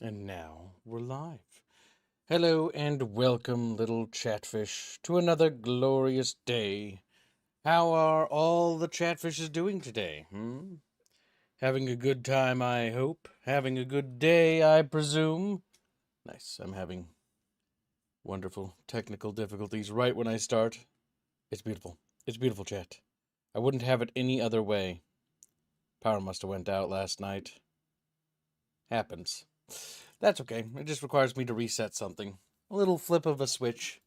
And now we're live. Hello and welcome, little chatfish, to another glorious day. How are all the chatfishes doing today? Having a good time, I hope. Having a good day, I presume. Nice. I'm having wonderful technical difficulties right when I start. It's beautiful. It's beautiful, chat. I wouldn't have it any other way. Power must have went out last night. Happens. That's okay. It just requires me to reset something. A little flip of a switch.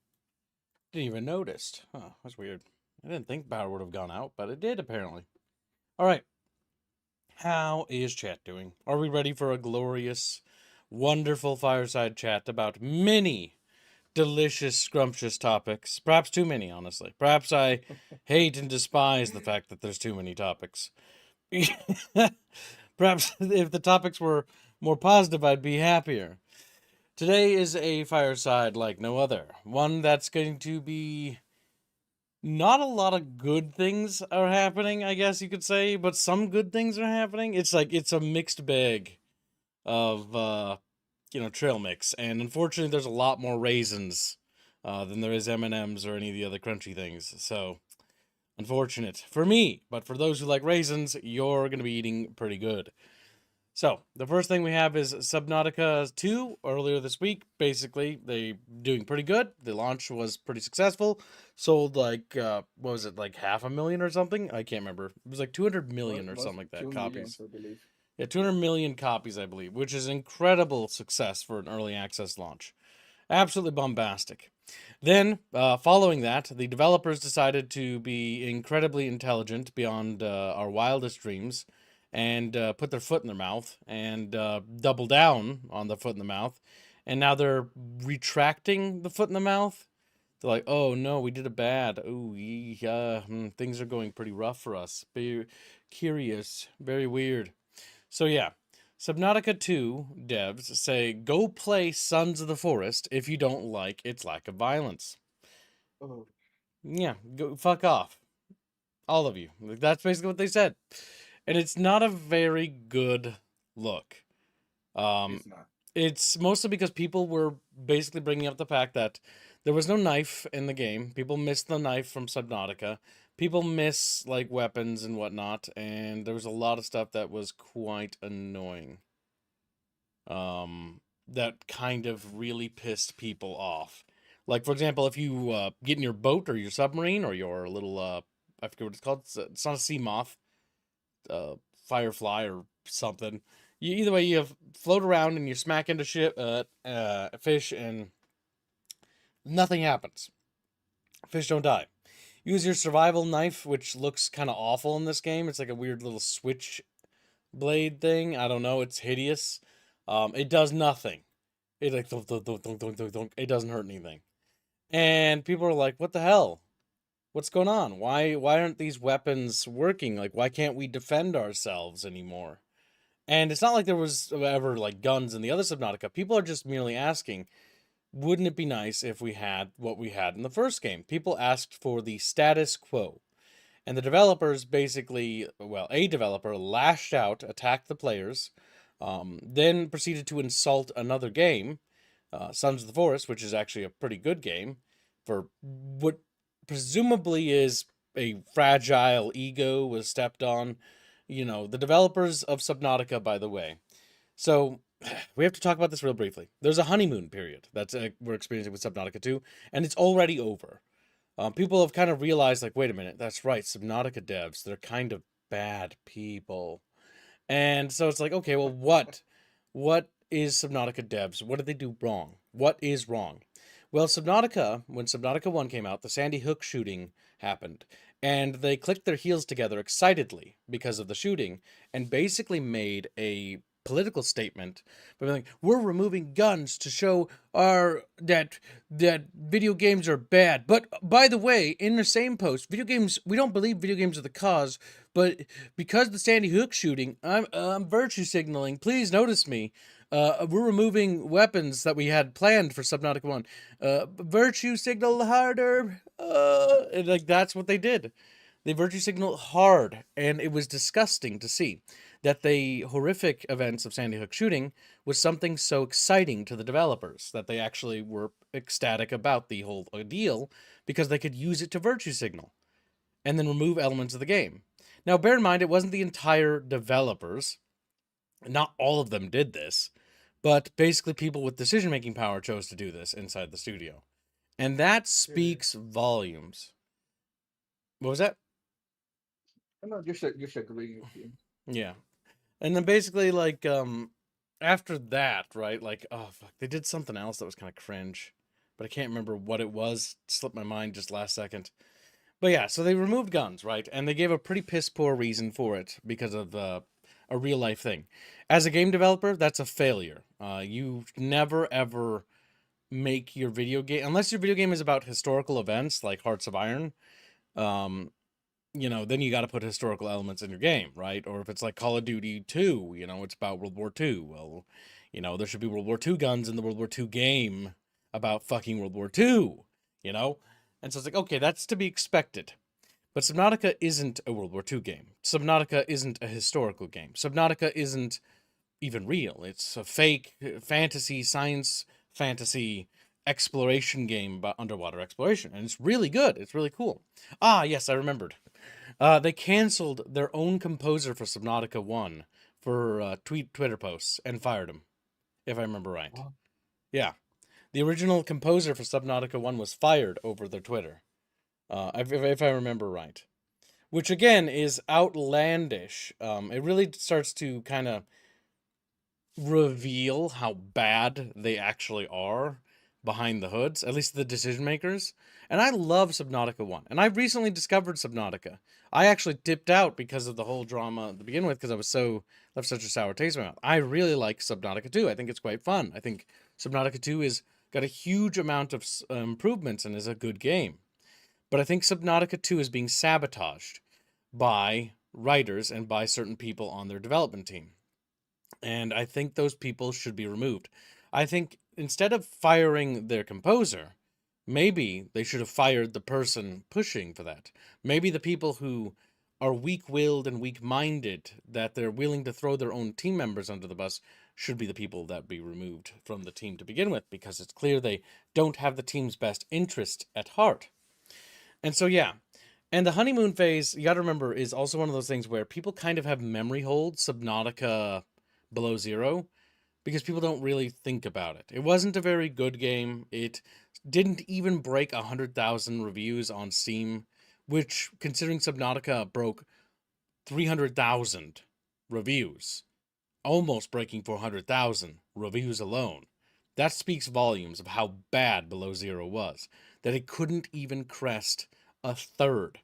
Didn't even notice. Huh, that's weird. I didn't think power would have gone out, but it did apparently. All right. How is chat doing? Are we ready for a glorious, wonderful fireside chat about many delicious, scrumptious topics? Perhaps too many, honestly. Perhaps I hate and despise the fact that there's too many topics. Perhaps if the topics were more positive, I'd be happier. Today is a fireside like no other. One that's going to be not a lot of good things are happening, I guess you could say, but some good things are happening. It's like it's a mixed bag of trail mix, and unfortunately, there's a lot more raisins than there is M&Ms or any of the other crunchy things. So unfortunate for me, but for those who like raisins, you're gonna be eating pretty good. So, the first thing we have is Subnautica 2 earlier this week. Basically, they doing pretty good. The launch was pretty successful. Sold like, what was it, like 500,000 or something? I can't remember. It was like 200 million or something like that, 2 copies. millions, I believe. Yeah, 200 million copies, I believe, which is incredible success for an early access launch. Absolutely bombastic. Then, following that, the developers decided to be incredibly intelligent beyond our wildest dreams and put their foot in their mouth and double down on the foot in the mouth. And now they're retracting the foot in the mouth. They're like, oh no, we did it bad. Oh, things are going pretty rough for us. Be curious, very weird. So, yeah. Subnautica 2 devs say go play Sons of the Forest if you don't like its lack of violence. Oh, Yeah, go fuck off. All of you. Like, that's basically what they said. And it's not a very good look. Um, it's not. it's mostly because people were basically bringing up the fact that there was no knife in the game. People missed the knife from Subnautica. People miss like weapons and whatnot, and there was a lot of stuff that was quite annoying. That kind of really pissed people off. Like, for example, if you get in your boat or your submarine or your little, I forget what it's called. It's not a sea moth, firefly or something. Either way, you float around and you smack into fish and nothing happens. Fish don't die. Use your survival knife, which looks kind of awful in this game. It's like a weird little switch blade thing. I don't know. It's hideous. It does nothing. It like thunk, thunk, thunk, thunk, thunk, thunk, thunk. It doesn't hurt anything. And people are like, "What the hell? What's going on? Why aren't these weapons working? Like, why can't we defend ourselves anymore?" And it's not like there was ever like guns in the other Subnautica. People are just merely asking, "Wouldn't it be nice if we had what we had in the first game?" People asked for the status quo. And the developers basically, well, a developer lashed out, attacked the players, then proceeded to insult another game, Sons of the Forest, which is actually a pretty good game, for what presumably is a fragile ego was stepped on. You know, the developers of Subnautica, by the way. So we have to talk about this real briefly. There's a honeymoon period that's we're experiencing with Subnautica 2, and it's already over. People have kind of realized, like, wait a minute, that's right, Subnautica devs, they're kind of bad people. And so it's like, okay, well, what is Subnautica devs? What did they do wrong? What is wrong? Well, Subnautica, when Subnautica 1 came out, the Sandy Hook shooting happened. And they clicked their heels together excitedly because of the shooting and basically made a political statement by being like, we're removing guns to show our that video games are bad. But by the way, in the same post, video games, we don't believe video games are the cause, but because the Sandy Hook shooting, I'm virtue signaling. Please notice me. We're removing weapons that we had planned for Subnautica 1. Virtue signal harder. And, like, that's what they did. They virtue signaled hard, and it was disgusting to see. that the horrific events of Sandy Hook shooting was something so exciting to the developers that they actually were ecstatic about the whole deal because they could use it to virtue signal and then remove elements of the game. Now, bear in mind, it wasn't the entire developers. Not all of them did this, but basically people with decision-making power chose to do this inside the studio. And that speaks volumes. What was that? No, just agreeing with you. Yeah. And then basically, like, after that, right, like, oh, fuck, they did something else that was kind of cringe, but I can't remember what it was. It slipped my mind just last second. But yeah, so they removed guns, right? And they gave a pretty piss poor reason for it because of a real life thing. As a game developer, that's a failure. You never ever make your video game, unless your video game is about historical events like Hearts of Iron, then you got to put historical elements in your game, right? Or if it's like Call of Duty 2, it's about World War II. Well, there should be World War II guns in the World War II game about fucking World War II, And so it's like, okay, that's to be expected. But Subnautica isn't a World War II game. Subnautica isn't a historical game. Subnautica isn't even real. It's a fake fantasy, science fantasy exploration game about underwater exploration. And it's really good. It's really cool. Ah, yes, I remembered. They canceled their own composer for Subnautica 1 for Twitter posts and fired him, if I remember right. Wow. Yeah. The original composer for Subnautica 1 was fired over their Twitter, if I remember right. Which, again, is outlandish. It really starts to kind of reveal how bad they actually are behind the hoods, at least the decision makers. And I love Subnautica 1. And I recently discovered Subnautica. I actually dipped out because of the whole drama to begin with, because I was left such a sour taste in my mouth. I really like Subnautica 2. I think it's quite fun. I think Subnautica 2 is got a huge amount of improvements and is a good game. But I think Subnautica 2 is being sabotaged by writers and by certain people on their development team. And I think those people should be removed. I think instead of firing their composer, maybe they should have fired the person pushing for that. Maybe the people who are weak-willed and weak-minded, that they're willing to throw their own team members under the bus, should be the people that be removed from the team to begin with, because it's clear they don't have the team's best interest at heart. And so, yeah. And the honeymoon phase, you got to remember, is also one of those things where people kind of have memory hold Subnautica Below Zero, because people don't really think about it. It wasn't a very good game. It didn't even break 100,000 reviews on Steam, which, considering Subnautica broke 300,000 reviews, almost breaking 400,000 reviews alone. That speaks volumes of how bad Below Zero was, that it couldn't even crest a third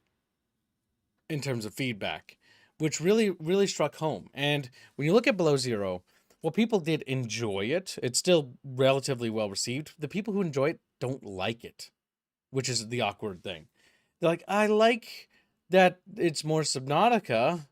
in terms of feedback, which really, really struck home. And when you look at Below Zero, well, people did enjoy it. It's still relatively well received. The people who enjoy it don't like it, which is the awkward thing. They're like, I like that it's more Subnautica,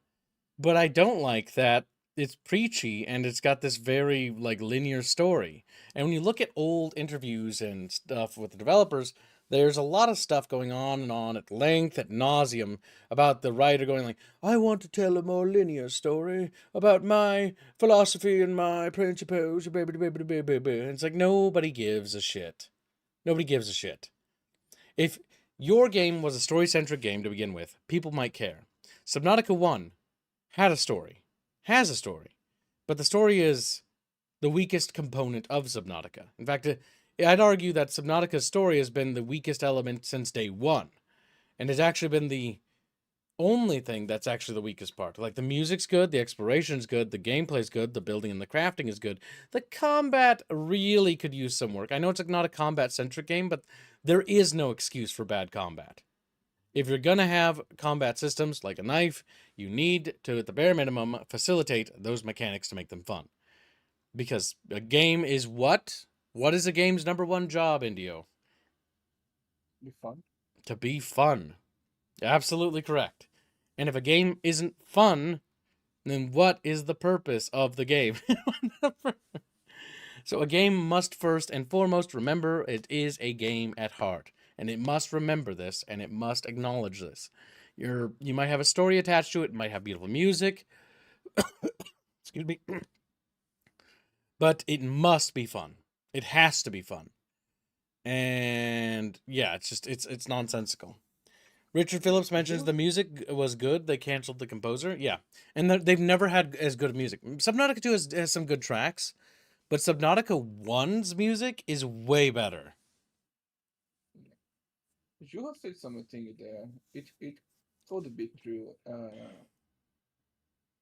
but I don't like that it's preachy and it's got this very like linear story. And when you look at old interviews and stuff with the developers, there's a lot of stuff going on and on at length, at nauseum, about the writer going like, I want to tell a more linear story about my philosophy and my principles. And it's like, nobody gives a shit. Nobody gives a shit. If your game was a story-centric game to begin with, people might care. Subnautica 1 had a story. Has a story. But the story is the weakest component of Subnautica. In fact, I'd argue that Subnautica's story has been the weakest element since day one. And it's actually been the only thing that's actually the weakest part. Like, the music's good, the exploration's good, the gameplay's good, the building and the crafting is good. The combat really could use some work. I know it's not a combat-centric game, but there is no excuse for bad combat. If you're going to have combat systems like a knife, you need to, at the bare minimum, facilitate those mechanics to make them fun. Because a game is what? What is a game's number one job, Indio? Be fun. To be fun. Absolutely correct. And if a game isn't fun, then what is the purpose of the game? So a game must first and foremost remember it is a game at heart. And it must remember this, and it must acknowledge this. You might have a story attached to it, it might have beautiful music, Excuse me. But it must be fun. It has to be fun. And yeah, it's nonsensical. Richard Phillips mentions the music was good. They canceled the composer. Yeah, and they've never had as good of music. Subnautica 2 has some good tracks, but Subnautica 1's music is way better. You have said something there. It could be true.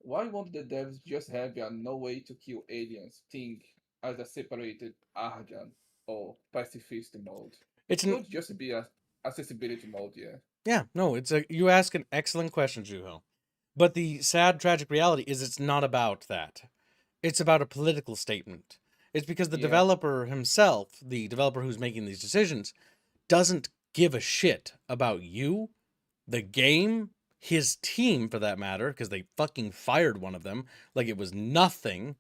Why won't the devs just have a no way to kill aliens thing as a separated Arjan or pacifist mode? It's It an could just be a accessibility mode, yeah. Yeah, no, you ask an excellent question, Juho. But the sad, tragic reality is it's not about that. It's about a political statement. It's because the Yeah. developer himself, the developer who's making these decisions, doesn't give a shit about you, the game, his team for that matter, because they fucking fired one of them like it was nothing.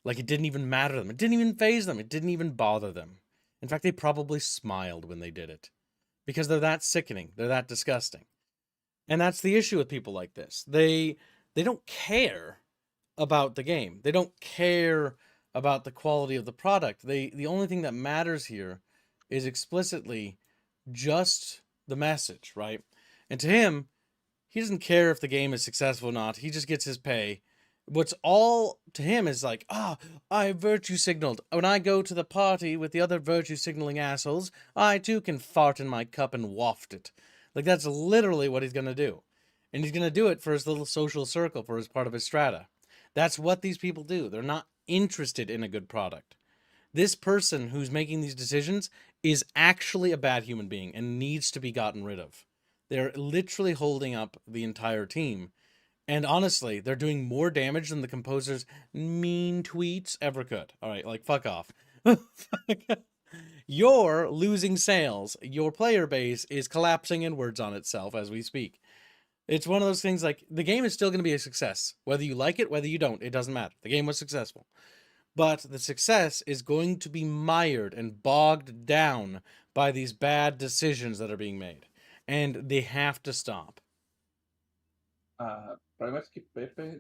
Like it didn't even matter to them. It didn't even faze them. It didn't even bother them. In fact, they probably smiled when they did it because they're that sickening. They're that disgusting. And that's the issue with people like this. They don't care about the game. They don't care about the quality of the product. The only thing that matters here is explicitly just the message, right? And to him, he doesn't care if the game is successful or not. He just gets his pay. What's all to him is like, I virtue signaled. When I go to the party with the other virtue signaling assholes, I too can fart in my cup and waft it. Like, that's literally what he's going to do. And he's going to do it for his little social circle, for his part of his strata. That's what these people do. They're not interested in a good product. This person who's making these decisions is actually a bad human being and needs to be gotten rid of. They're literally holding up the entire team. And honestly, they're doing more damage than the composer's mean tweets ever could. All right, like, fuck off. You're losing sales. Your player base is collapsing inwards on itself as we speak. It's one of those things like, the game is still going to be a success. Whether you like it, whether you don't, it doesn't matter. The game was successful. But the success is going to be mired and bogged down by these bad decisions that are being made. And they have to stop. Pragmatic Pepe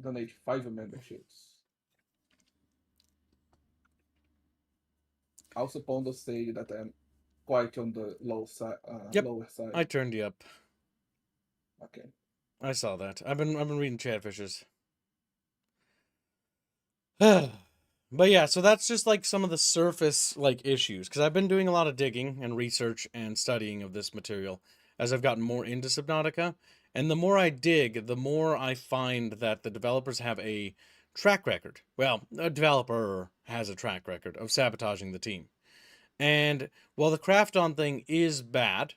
donate 5 memberships. Also, Pondo say that I'm quite on the Yep. lower side. I turned you up. Okay. I saw that. I've been reading Chatfishes. But yeah, so that's just like some of the surface like issues, because I've been doing a lot of digging and research and studying of this material as I've gotten more into Subnautica, and the more I dig, the more I find that the developers have a track record. Well, a developer has a track record of sabotaging the team. And while the craft on thing is bad,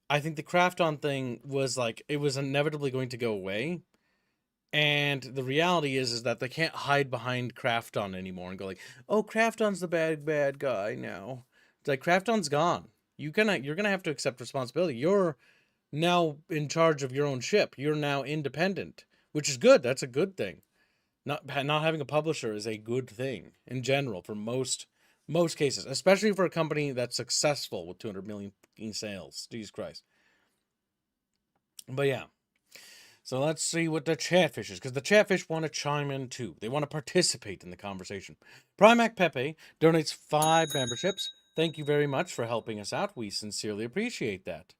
I think the craft on thing was like, it was inevitably going to go away. And the reality is that they can't hide behind Crafton anymore and go like, "Oh, Crafton's the bad guy now." It's like, Crafton's gone. You're gonna have to accept responsibility. You're now in charge of your own ship. You're now independent, which is good. That's a good thing. Not having a publisher is a good thing in general for most cases, especially for a company that's successful with 200 million in sales. Jesus Christ. But yeah. So let's see what the chatfish is, because the chatfish want to chime in too. They want to participate in the conversation. Primac Pepe donates 5 memberships. Thank you very much for helping us out. We sincerely appreciate that.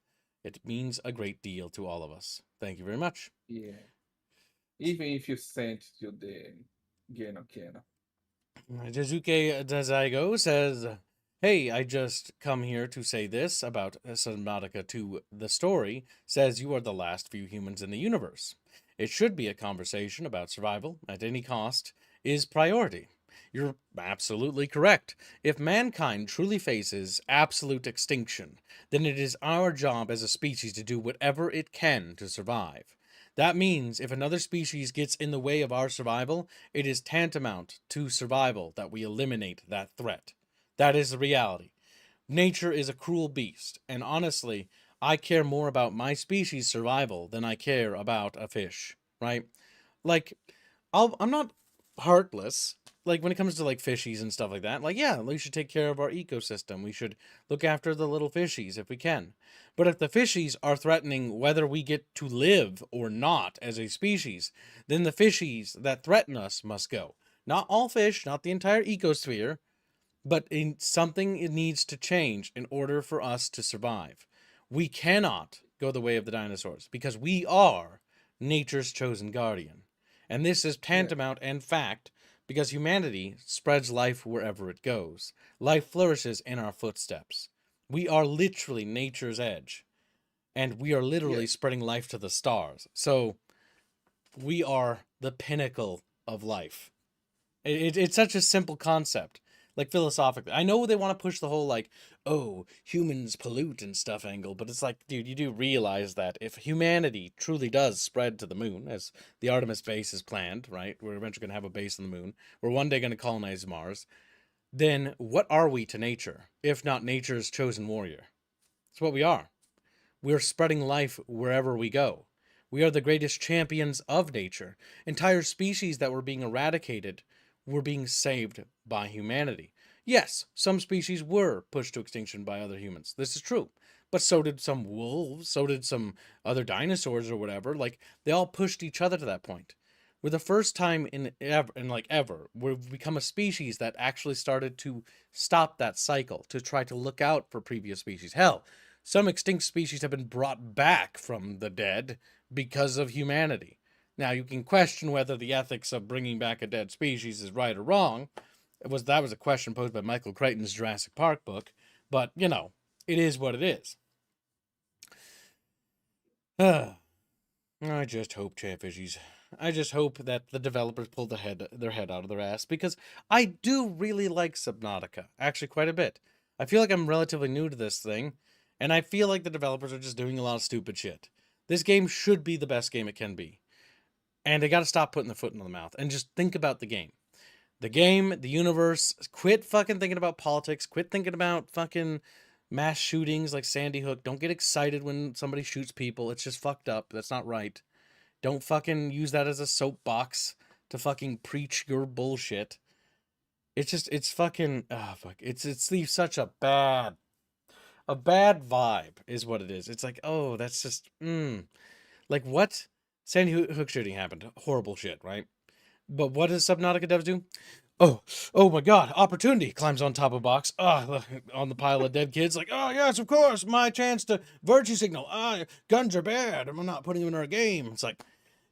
It means a great deal to all of us. Thank you very much. Yeah. Even if you sent to the Geno. Jizuke Dazaigo says, "Hey, I just come here to say this about Subnautica 2. The story says you are the last few humans in the universe. It should be a conversation about survival at any cost is priority. You're absolutely correct. If mankind truly faces absolute extinction, then it is our job as a species to do whatever it can to survive. That means if another species gets in the way of our survival, it is tantamount to survival that we eliminate that threat. That is the reality. Nature is a cruel beast, and honestly, I care more about my species' survival than I care about a fish, right? Like, I'm not heartless. like when it comes to like fishies and stuff like that, like, yeah, we should take care of our ecosystem. We should look after the little fishies if we can. But if the fishies are threatening whether we get to live or not as a species, then the fishies that threaten us must go. Not all fish, not the entire ecosphere, but in something it needs to change in order for us to survive. We cannot go the way of the dinosaurs because we are nature's chosen guardian. And this is Yeah. tantamount and fact because humanity spreads life wherever it goes. Life flourishes in our footsteps. We are literally nature's edge, and we are literally Yeah. spreading life to the stars. So we are the pinnacle of life. It's such a simple concept, like philosophically. I know they want to push the whole like, oh, humans pollute and stuff angle, but it's like, dude, you do realize that if humanity truly does spread to the moon, as the Artemis base is planned, right? We're eventually going to have a base on the moon. We're one day going to colonize Mars. Then what are we to nature, if not nature's chosen warrior? It's what we are. We're spreading life wherever we go. We are the greatest champions of nature. Entire species that were being eradicated were being saved by humanity. Yes, some species were pushed to extinction by other humans. This is true. But so did some wolves, so did some other dinosaurs or whatever. Like, they all pushed each other to that point. We're the first time ever, we've become a species that actually started to stop that cycle, to try to look out for previous species. Hell, some extinct species have been brought back from the dead because of humanity. Now, you can question whether the ethics of bringing back a dead species is right or wrong. That was a question posed by Michael Crichton's Jurassic Park book, but, you know, it is what it is. I just hope, Chatfishies. I just hope that the developers pull their head out of their ass, because I do really like Subnautica, actually quite a bit. I feel like I'm relatively new to this thing, and I feel like the developers are just doing a lot of stupid shit. This game should be the best game it can be. And they gotta stop putting their foot in the mouth and just think about the game. The game, the universe, quit fucking thinking about politics, quit thinking about fucking mass shootings like Sandy Hook. Don't get excited when somebody shoots people. It's just fucked up. That's not right. Don't fucking use that as a soapbox to fucking preach your bullshit. It's fucking, fuck. It's leaves such a bad vibe is what it is. It's like, oh, that's just, like what? Sandy Hook shooting happened. Horrible shit, right? But what does Subnautica devs do? Oh my god, opportunity. Climbs on top of a box. On the pile of dead kids. Like, oh yes, of course, my chance to virtue signal. Guns are bad. I'm not putting them in our game. It's like,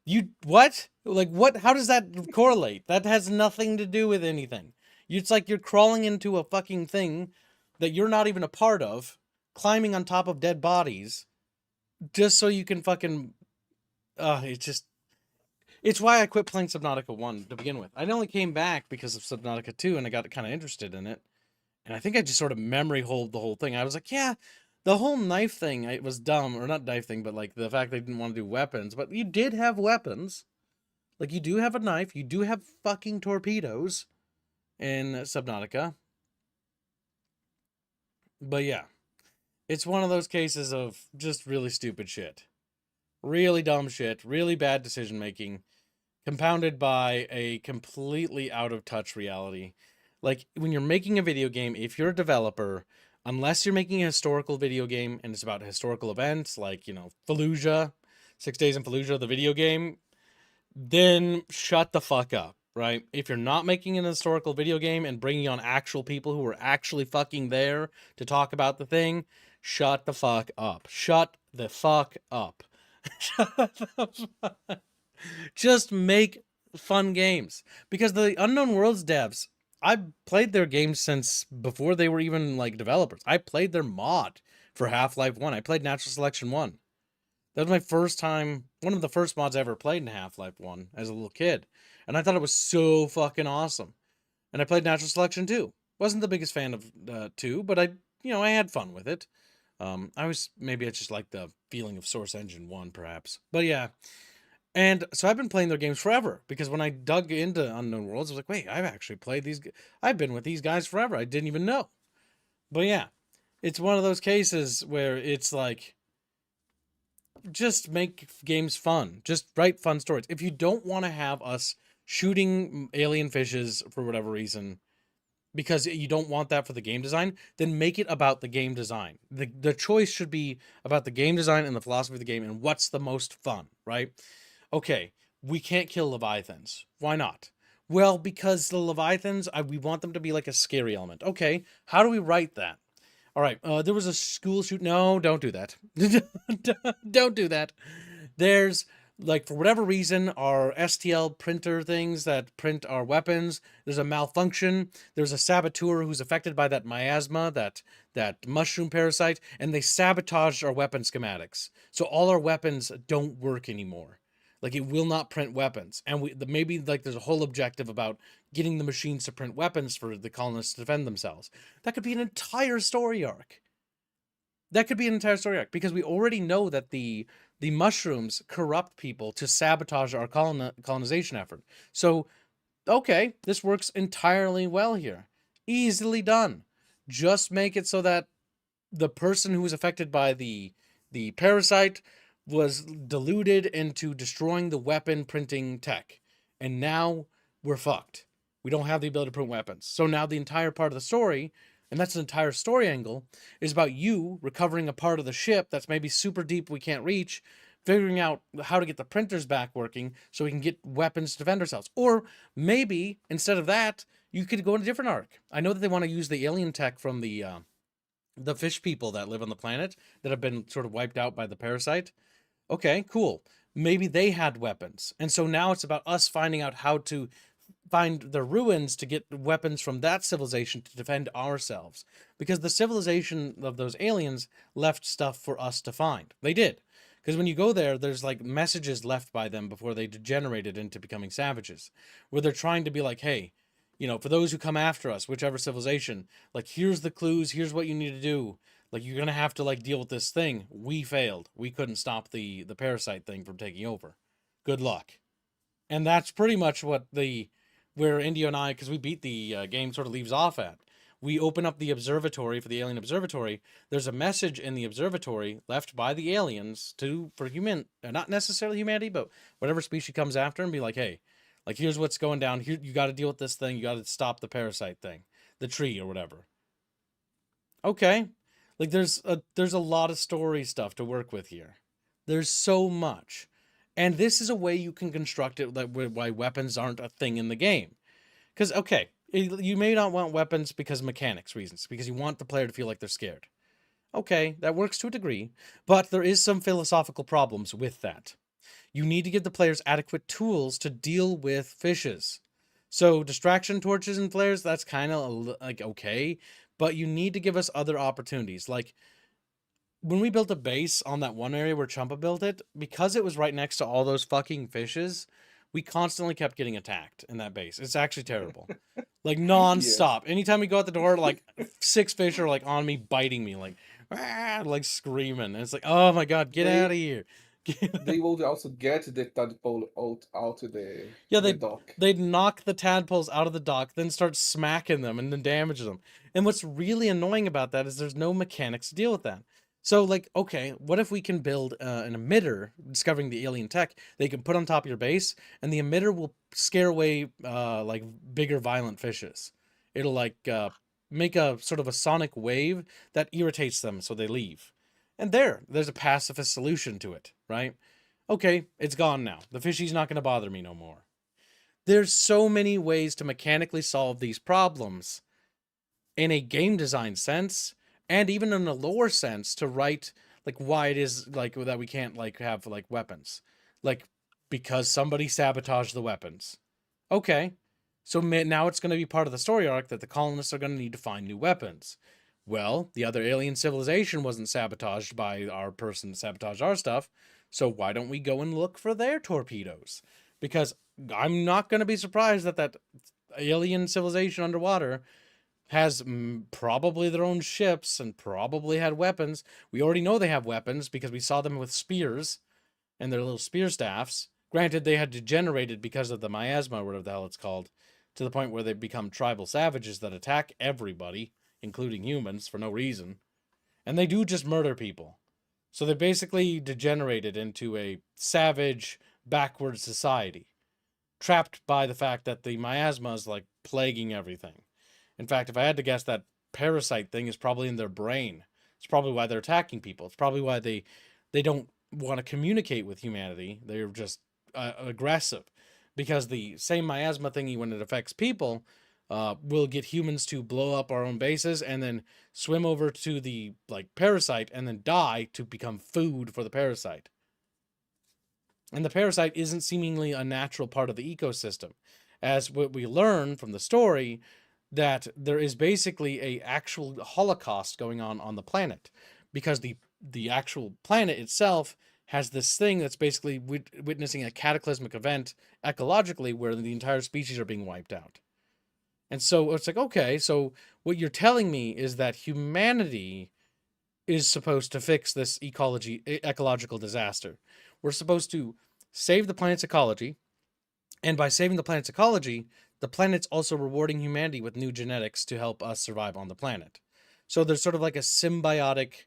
you, what? Like, what? How does that correlate? That has nothing to do with anything. It's like you're crawling into a fucking thing that you're not even a part of, climbing on top of dead bodies, just so you can fucking, it's why I quit playing Subnautica 1 to begin with. I only came back because of Subnautica 2, and I got kind of interested in it. And I think I just sort of memory holed the whole thing. I was like, yeah, the whole knife thing, it was dumb. Or not knife thing, but like the fact they didn't want to do weapons. But you did have weapons. Like, you do have a knife. You do have fucking torpedoes in Subnautica. But yeah, it's one of those cases of just really stupid shit. Really dumb shit. Really bad decision making, compounded by a completely out of touch reality. Like, when you're making a video game, if you're a developer, unless you're making a historical video game and it's about historical events like, you know, Fallujah, 6 Days in Fallujah, the video game, then shut the fuck up, right? If you're not making an historical video game and bringing on actual people who are actually fucking there to talk about the thing, shut the fuck up. Shut the fuck up. Shut the fuck. Just make fun games. Because the Unknown Worlds devs, I played their games since before they were even like developers. I played their mod for Half-Life 1. I played Natural Selection 1. That was my first time, one of the first mods I ever played in Half-Life 1 as a little kid. And I thought it was so fucking awesome. And I played Natural Selection 2. Wasn't the biggest fan of 2, but I had fun with it. Maybe I just like the feeling of Source Engine 1, perhaps. But yeah. And so I've been playing their games forever, because when I dug into Unknown Worlds, I was like, wait, I've actually played these. I've been with these guys forever. I didn't even know. But yeah, it's one of those cases where it's like, just make games fun. Just write fun stories. If you don't want to have us shooting alien fishes for whatever reason, because you don't want that for the game design, then make it about the game design. The choice should be about the game design and the philosophy of the game and what's the most fun, right? Okay, we can't kill Leviathans. Why not? Well, because the Leviathans, we want them to be like a scary element. Okay, how do we write that? All right, there was a school shoot. No, don't do that. Don't do that. There's, like, for whatever reason, our STL printer things that print our weapons, there's a malfunction. There's a saboteur who's affected by that miasma, that mushroom parasite, and they sabotaged our weapon schematics. So all our weapons don't work anymore. Like, it will not print weapons. And maybe, like, there's a whole objective about getting the machines to print weapons for the colonists to defend themselves. That could be an entire story arc. That could be an entire story arc, because we already know that the mushrooms corrupt people to sabotage our colonization effort. So, okay, this works entirely well here. Easily done. Just make it so that the person who was affected by the parasite was deluded into destroying the weapon printing tech. And now we're fucked. We don't have the ability to print weapons. So now the entire part of the story, and that's an entire story angle, is about you recovering a part of the ship that's maybe super deep we can't reach, figuring out how to get the printers back working so we can get weapons to defend ourselves. Or maybe, instead of that, you could go in a different arc. I know that they want to use the alien tech from the fish people that live on the planet that have been sort of wiped out by the parasite. Okay, cool. Maybe they had weapons. And so now it's about us finding out how to find the ruins to get weapons from that civilization to defend ourselves. Because the civilization of those aliens left stuff for us to find. They did. Because when you go there, there's like messages left by them before they degenerated into becoming savages, where they're trying to be like, hey, you know, for those who come after us, whichever civilization, like, here's the clues, here's what you need to do. Like, you're gonna have to, like, deal with this thing. We failed. We couldn't stop the parasite thing from taking over. Good luck. And that's pretty much what where Indio and I, because we beat the game, sort of leaves off at. We open up the observatory for the alien observatory. There's a message in the observatory left by the aliens for human, not necessarily humanity, but whatever species comes after, and be like, hey, like, here's what's going down. Here, you got to deal with this thing. You got to stop the parasite thing, the tree or whatever. Okay, like, there's a lot of story stuff to work with here. There's so much, and this is a way you can construct it, like, why weapons aren't a thing in the game. Because, okay, you may not want weapons because of mechanics reasons, because you want the player to feel like they're scared. Okay, that works to a degree, but there is some philosophical problems with that. You need to give the players adequate tools to deal with fishes. So distraction torches and flares, that's kind of like okay, but you need to give us other opportunities. Like, when we built a base on that one area where Champa built it, because it was right next to all those fucking fishes, we constantly kept getting attacked in that base. It's actually terrible. Like, nonstop. Yeah. Anytime we go out the door, like, 6 fish are, like, on me, biting me, like, like, screaming. And it's like, oh my god, get out of here. They would also get the tadpole out of the dock. They'd knock the tadpoles out of the dock, then start smacking them and then damage them. And what's really annoying about that is there's no mechanics to deal with that. So, like, okay, what if we can build an emitter, discovering the alien tech, they can put on top of your base, and the emitter will scare away, like, bigger violent fishes. It'll, like, make a sort of a sonic wave that irritates them, so they leave. And there's a pacifist solution to it, right? Okay, it's gone now. The fishy's not going to bother me no more. There's so many ways to mechanically solve these problems in a game design sense, and even in a lore sense, to write, like, why it is, like, that we can't, like, have, like, weapons. Like, because somebody sabotaged the weapons. Okay, so now it's going to be part of the story arc that the colonists are going to need to find new weapons. Well, the other alien civilization wasn't sabotaged by our person to sabotage our stuff, so why don't we go and look for their torpedoes? Because I'm not going to be surprised that alien civilization underwater has probably their own ships and probably had weapons. We already know they have weapons because we saw them with spears and their little spear staffs. Granted, they had degenerated because of the miasma, or whatever the hell it's called, to the point where they become tribal savages that attack everybody, including humans, for no reason. And they do just murder people. So they basically degenerated into a savage, backward society. trapped by the fact that the miasma is like plaguing everything. In fact, if I had to guess, that parasite thing is probably in their brain. It's probably why they're attacking people. It's probably why they don't want to communicate with humanity. They're just aggressive, because the same miasma thingy, when it affects people, will get humans to blow up our own bases and then swim over to the like parasite and then die to become food for the parasite. And the parasite isn't seemingly a natural part of the ecosystem, as what we learn from the story, that there is basically a actual holocaust going on the planet, because the actual planet itself has this thing that's basically witnessing a cataclysmic event ecologically, where the entire species are being wiped out. And so it's like, okay, so what you're telling me is that humanity is supposed to fix this ecological disaster. We're supposed to save the planet's ecology, and by saving the planet's ecology, the planet's also rewarding humanity with new genetics to help us survive on the planet. So there's sort of like a symbiotic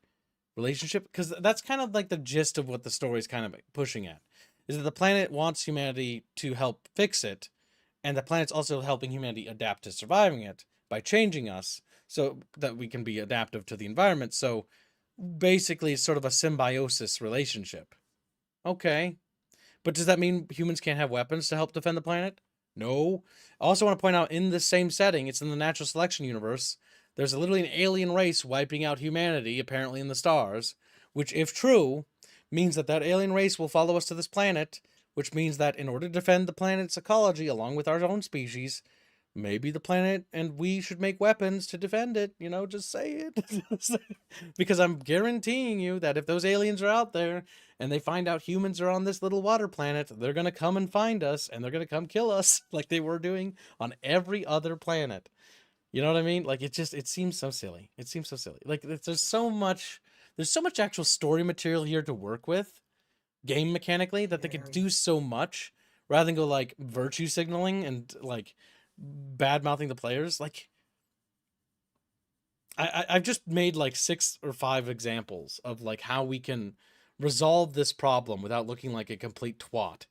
relationship, because that's kind of like the gist of what the story is kind of pushing at, is that the planet wants humanity to help fix it, and the planet's also helping humanity adapt to surviving it by changing us so that we can be adaptive to the environment. So basically, it's sort of a symbiosis relationship. Okay. But does that mean humans can't have weapons to help defend the planet? No. I also want to point out, in the same setting, it's in the natural selection universe, there's literally an alien race wiping out humanity, apparently in the stars, which, if true, means that that alien race will follow us to this planet, which means that in order to defend the planet's ecology along with our own species, maybe the planet and we should make weapons to defend it. Just say it. Because I'm guaranteeing you that if those aliens are out there and they find out humans are on this little water planet, they're going to come and find us, and they're going to come kill us like they were doing on every other planet. You know what I mean? Like, it seems so silly. It seems so silly. Like, there's so much actual story material here to work with, game mechanically, that they could do so much rather than go like virtue signaling and like bad mouthing the players. Like, I've just made like 6 or 5 examples of like how we can resolve this problem without looking like a complete twat.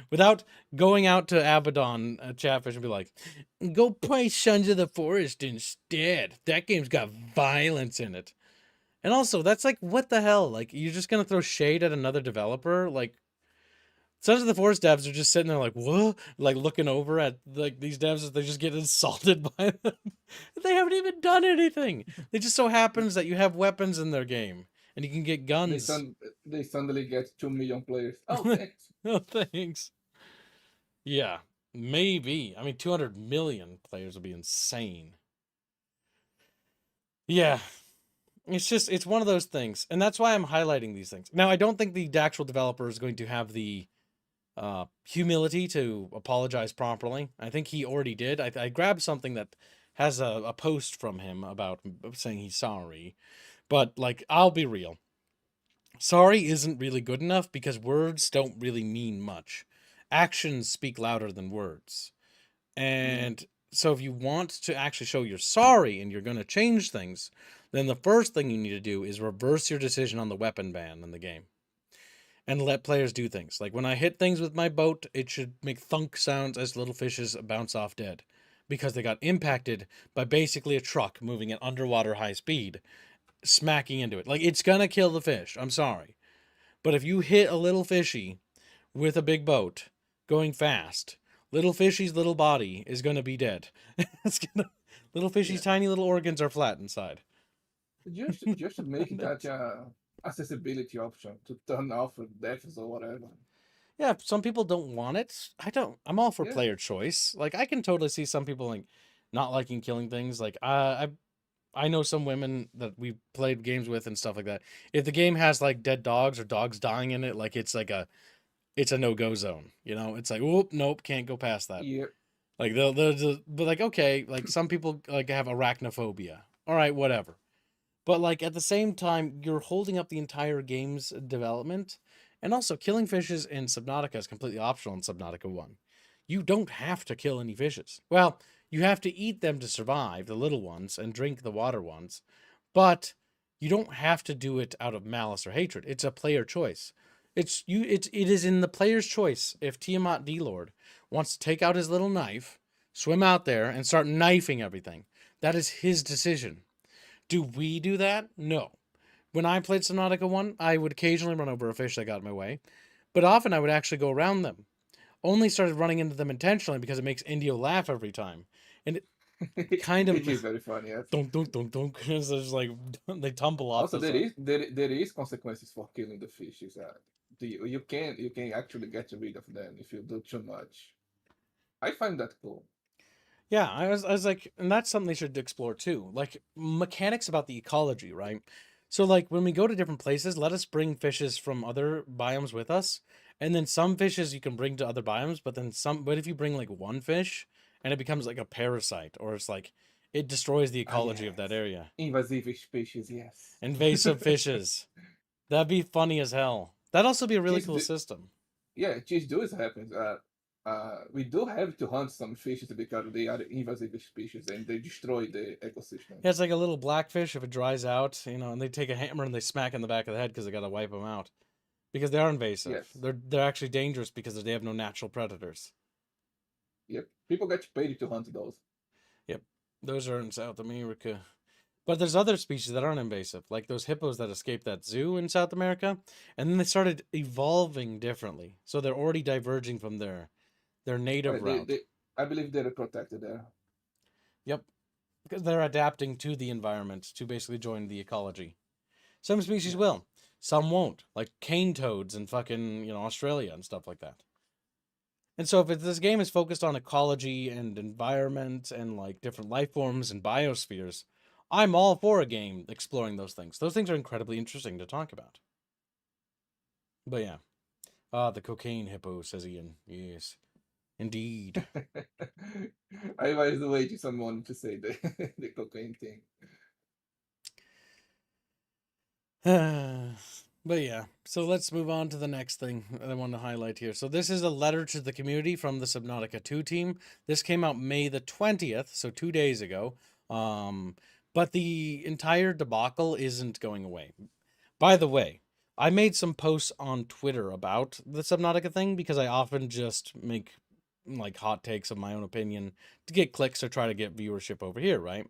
Without going out to Abaddon Chatfish and be like, go play Sons of the Forest instead. That game's got violence in it. And also, that's like, what the hell? Like, you're just gonna throw shade at another developer? Like, Sons of the Forest devs are just sitting there like, what? Like, looking over at like these devs as they just get insulted by them. They haven't even done anything. It just so happens that you have weapons in their game and you can get guns. They suddenly get 2 million players. Oh, thanks. Oh, thanks. Yeah, maybe. I mean, 200 million players would be insane. Yeah. It's one of those things. And that's why I'm highlighting these things. Now, I don't think the actual developer is going to have the humility to apologize properly. I think he already did. I grabbed something that has a post from him about saying he's sorry. But, like, I'll be real. Sorry isn't really good enough, because words don't really mean much. Actions speak louder than words. And so if you want to actually show you're sorry and you're going to change things, then the first thing you need to do is reverse your decision on the weapon ban in the game. And let players do things. Like, when I hit things with my boat, it should make thunk sounds as little fishes bounce off dead, because they got impacted by basically a truck moving at underwater high speed, smacking into it. Like, it's gonna kill the fish. I'm sorry. But if you hit a little fishy with a big boat going fast, little fishy's little body is gonna be dead. Little fishy's tiny little organs are flat inside. Just make that accessibility option to turn off deaths or whatever. Yeah, some people don't want it. I'm all for Yeah. player choice. Like, I can totally see some people like not liking killing things. Like, I know some women that we've played games with and stuff like that. If the game has like dead dogs or dogs dying in it, like, it's a no-go zone. It's like, whoop, nope, can't go past that. Yeah. Like, but like, okay, like, some people like have arachnophobia. All right, whatever. But like, at the same time, you're holding up the entire game's development. And also, killing fishes in Subnautica is completely optional in Subnautica 1. You don't have to kill any fishes. Well, you have to eat them to survive, the little ones, and drink the water ones. But you don't have to do it out of malice or hatred. It's a player choice. It is in the player's choice if Tiamat D Lord wants to take out his little knife, swim out there, and start knifing everything. That is his decision. Do we do that? No. When I played Subnautica 1, I would occasionally run over a fish that got in my way, but often I would actually go around them. Only started running into them intentionally because it makes Indio laugh every time. And it kind It of is very funny. Yes. don't it's just like they tumble off Also, the side. there is consequences for killing the fishes. You can actually get rid of them if you do too much. I find that cool. Yeah, I was like, and that's something they should explore too. Like mechanics about the ecology, right? So like when we go to different places, let us bring fishes from other biomes with us. And then some fishes you can bring to other biomes, but then some but if you bring like one fish and it becomes like a parasite or it's like it destroys the Ah, ecology of that yes. area. Invasive species, yes. Invasive fishes. That'd be funny as hell. That'd also be a really Cheese cool do, system. yeah, cheese does happen. We do have to hunt some fishes because they are invasive species and they destroy the ecosystem. Yeah, it's like a little blackfish if it dries out, and they take a hammer and they smack in the back of the head because they got to wipe them out. Because they are invasive. Yes. They're actually dangerous because they have no natural predators. Yep. People get paid to hunt those. Yep. Those are in South America. But there's other species that aren't invasive, like those hippos that escaped that zoo in South America, and then they started evolving differently. So they're already diverging from their native route. I believe they're protected there. Yep. Because they're adapting to the environment to basically join the ecology. Some species Yes. will, some won't, like cane toads in fucking, Australia and stuff like that. And so if this game is focused on ecology and environment and like different life forms and biospheres, I'm all for a game exploring those things. Those things are incredibly interesting to talk about. But yeah. Ah, the cocaine hippo, says Ian. Yes. Indeed. I was waiting someone to say the the cocaine thing. But yeah, so let's move on to the next thing that I want to highlight here. So this is a letter to the community from the Subnautica 2 team. This came out May the 20th, so 2 days ago. But the entire debacle isn't going away. By the way, I made some posts on Twitter about the Subnautica thing because I often just make like hot takes of my own opinion to get clicks or try to get viewership over here, right?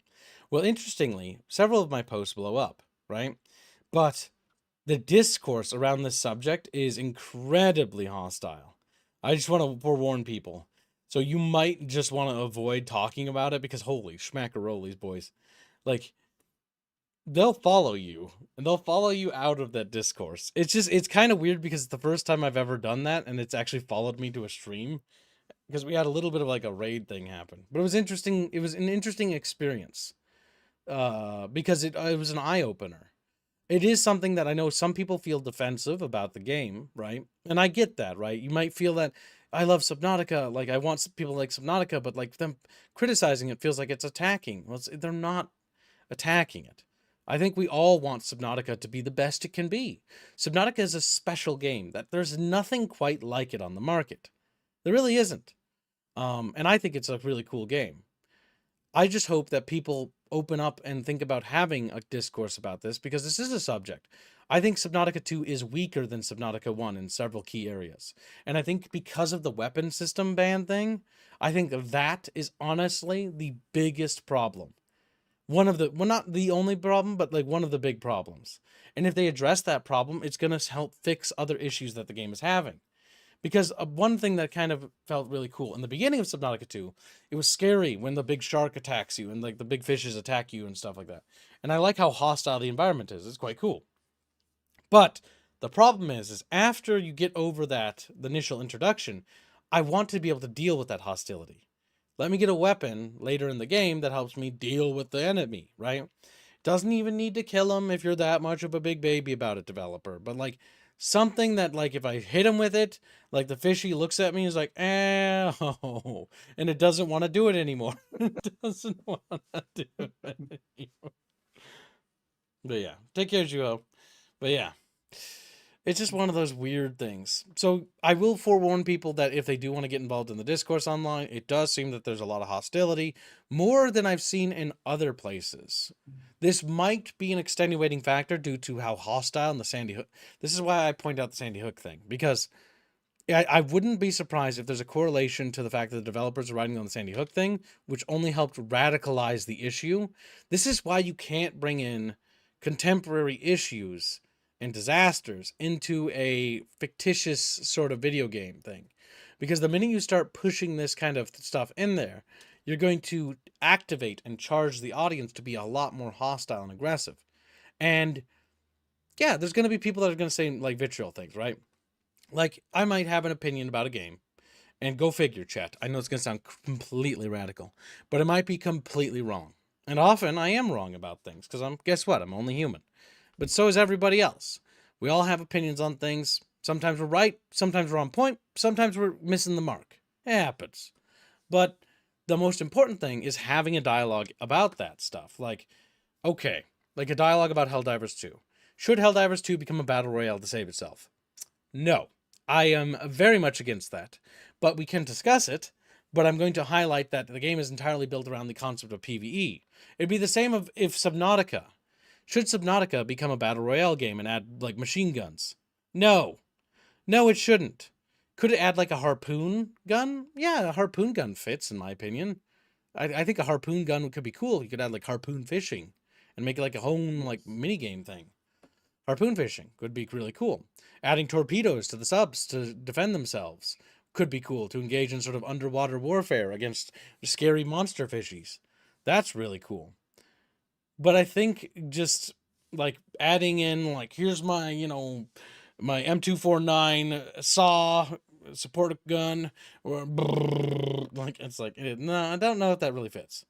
Well, interestingly, several of my posts blow up, right? But the discourse around this subject is incredibly hostile. I just want to forewarn people. So you might just want to avoid talking about it because holy schmackarolis, boys. Like, they'll follow you and they'll follow you out of that discourse. It's kind of weird because it's the first time I've ever done that and it's actually followed me to a stream because we had a little bit of like a raid thing happen. But it was interesting. It was an interesting experience because it was an eye opener. It is something that I know some people feel defensive about the game, right? And I get that, right? You might feel that I love Subnautica, like I want people like Subnautica, but like them criticizing it feels like it's attacking. Well, they're not attacking it. I think we all want Subnautica to be the best it can be. Subnautica is a special game that there's nothing quite like it on the market. There really isn't. And I think it's a really cool game. I just hope that people open up and think about having a discourse about this because this is a subject. I think Subnautica 2 is weaker than Subnautica 1 in several key areas. And I think because of the weapon system ban thing, I think that is honestly the biggest problem. One of the, well, not the only problem, but like one of the big problems. And if they address that problem, it's going to help fix other issues that the game is having. Because one thing that kind of felt really cool in the beginning of Subnautica 2, it was scary when the big shark attacks you and like the big fishes attack you and stuff like that. And I like how hostile the environment is. It's quite cool. But the problem is after you get over that, the initial introduction, I want to be able to deal with that hostility. Let me get a weapon later in the game that helps me deal with the enemy, right? Doesn't even need to kill him if you're that much of a big baby about it, developer. But like something that like if I hit him with it, like the fishy looks at me and is like, oh, and it doesn't want to do it anymore. It doesn't want to do it anymore. But yeah, take care, Juho. But yeah, It's just one of those weird things. So I will forewarn people that if they do want to get involved in the discourse online, it does seem that there's a lot of hostility, more than I've seen in other places. This might be an extenuating factor due to how hostile in the Sandy Hook. This is why I point out the Sandy Hook thing, because I wouldn't be surprised if there's a correlation to the fact that the developers are writing on the Sandy Hook thing, which only helped radicalize the issue. This is why you can't bring in contemporary issues and disasters into a fictitious sort of video game thing. Because the minute you start pushing this kind of stuff in there, you're going to activate and charge the audience to be a lot more hostile and aggressive. And yeah, there's going to be people that are going to say like vitriol things, right? Like, I might have an opinion about a game, and go figure, chat. I know it's going to sound completely radical, but it might be completely wrong. And often I am wrong about things, because guess what? I'm only human. But so is everybody else. We all have opinions on things. Sometimes we're right, sometimes we're on point, sometimes we're missing the mark. It happens. But the most important thing is having a dialogue about that stuff. Like, okay, like a dialogue about Helldivers 2. Should Helldivers 2 become a battle royale to save itself? No. I am very much against that. But we can discuss it, but I'm going to highlight that the game is entirely built around the concept of PvE. It'd be the same if Subnautica. Should Subnautica become a battle royale game and add, like, machine guns? No. No, it shouldn't. Could it add, like, a harpoon gun? Yeah, a harpoon gun fits, in my opinion. I think a harpoon gun could be cool. You could add, like, harpoon fishing and make it, like, a home, like, minigame thing. Harpoon fishing could be really cool. Adding torpedoes to the subs to defend themselves could be cool, to engage in sort of underwater warfare against scary monster fishies. That's really cool. But I think just like adding in, like, here's my, my M249 saw support gun, or like, it's like, no, I don't know if that really fits.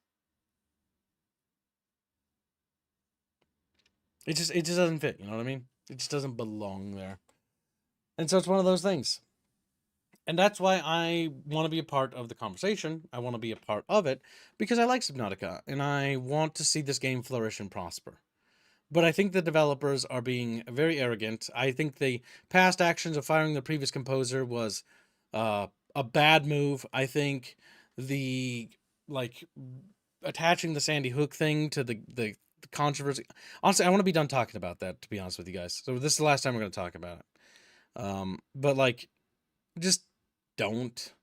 It just doesn't fit, you know what I mean? It just doesn't belong there. And so it's one of those things. And that's why I want to be a part of the conversation. I want to be a part of it because I like Subnautica and I want to see this game flourish and prosper. But I think the developers are being very arrogant. I think the past actions of firing the previous composer was a bad move. I think the, like, attaching the Sandy Hook thing to the controversy. Honestly, I want to be done talking about that, to be honest with you guys. So this is the last time we're going to talk about it. But, like, just don't.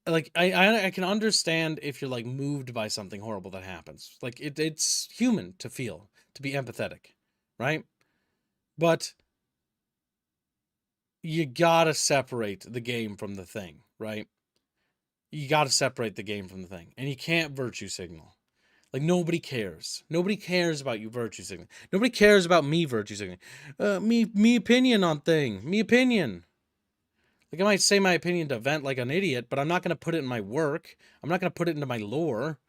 Like, I can understand if you're, like, moved by something horrible that happens. Like, it's human to feel, to be empathetic, right? But you gotta separate the game from the thing, right? You gotta separate the game from the thing. And you can't virtue signal. Like, nobody cares. Nobody cares about you virtue signaling. Nobody cares about me virtue signaling. Me opinion on thing. Me opinion. Like, I might say my opinion to vent like an idiot, but I'm not going to put it in my work. I'm not going to put it into my lore.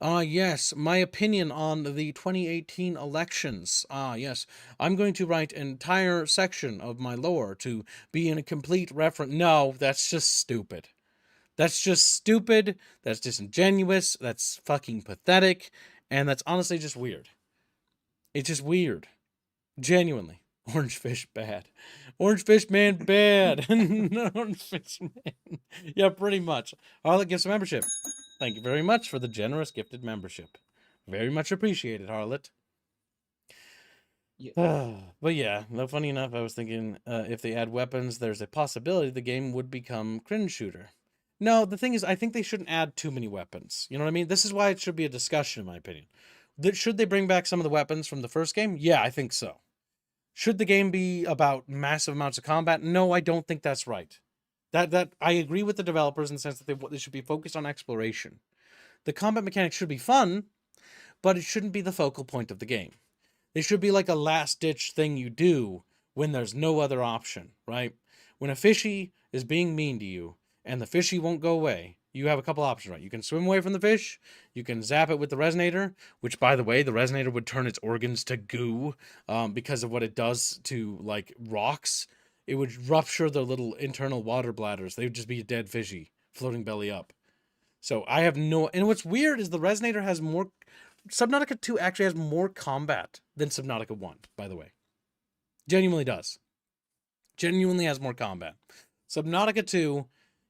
Yes, my opinion on the 2018 elections. Yes, I'm going to write an entire section of my lore to be in a complete reference. No, that's just stupid. That's just stupid. That's disingenuous. That's fucking pathetic. And that's honestly just weird. It's just weird. Genuinely. Orange fish bad. Orange fish man bad. Orange fish man. Yeah, pretty much. Harlot gives a membership. Thank you very much for the generous gifted membership. Very much appreciated, Harlot. Yeah. But yeah, no, funny enough, I was thinking if they add weapons, there's a possibility the game would become cringe shooter. No, the thing is, I think they shouldn't add too many weapons. You know what I mean? This is why it should be a discussion, in my opinion. Should they bring back some of the weapons from the first game? Yeah, I think so. Should the game be about massive amounts of combat? No, I don't think that's right. That I agree with the developers in the sense that they should be focused on exploration. The combat mechanics should be fun, but it shouldn't be the focal point of the game. They should be like a last-ditch thing you do when there's no other option, right? When a fishy is being mean to you and the fishy won't go away, you have a couple options, right? You can swim away from the fish, you can zap it with the resonator, which, by the way, the resonator would turn its organs to goo because of what it does to, like, rocks. It would rupture their little internal water bladders. They would just be a dead fishy floating belly up. So I have no... And what's weird is the resonator has more... Subnautica 2 actually has more combat than Subnautica 1, by the way. Genuinely does. Genuinely has more combat. Subnautica 2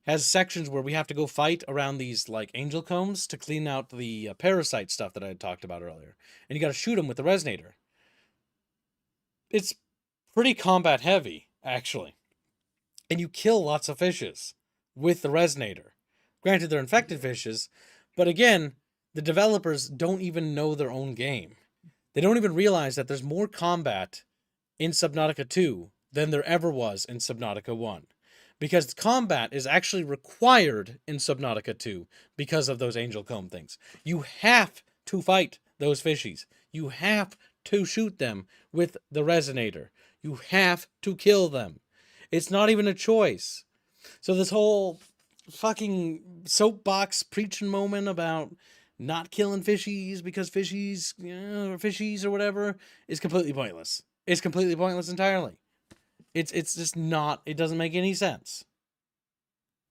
has sections where we have to go fight around these like angel combs to clean out the parasite stuff that I had talked about earlier. And you got to shoot them with the resonator. It's pretty combat heavy, actually. And you kill lots of fishes with the resonator. Granted, they're infected fishes, but again, the developers don't even know their own game. They don't even realize that there's more combat in Subnautica 2 than there ever was in Subnautica 1. Because combat is actually required in Subnautica 2 because of those angel comb things. You have to fight those fishies. You have to shoot them with the resonator. You have to kill them. It's not even a choice. So this whole fucking soapbox preaching moment about not killing fishies because fishies, fishies or whatever is completely pointless. It's completely pointless entirely. It's just not. It doesn't make any sense.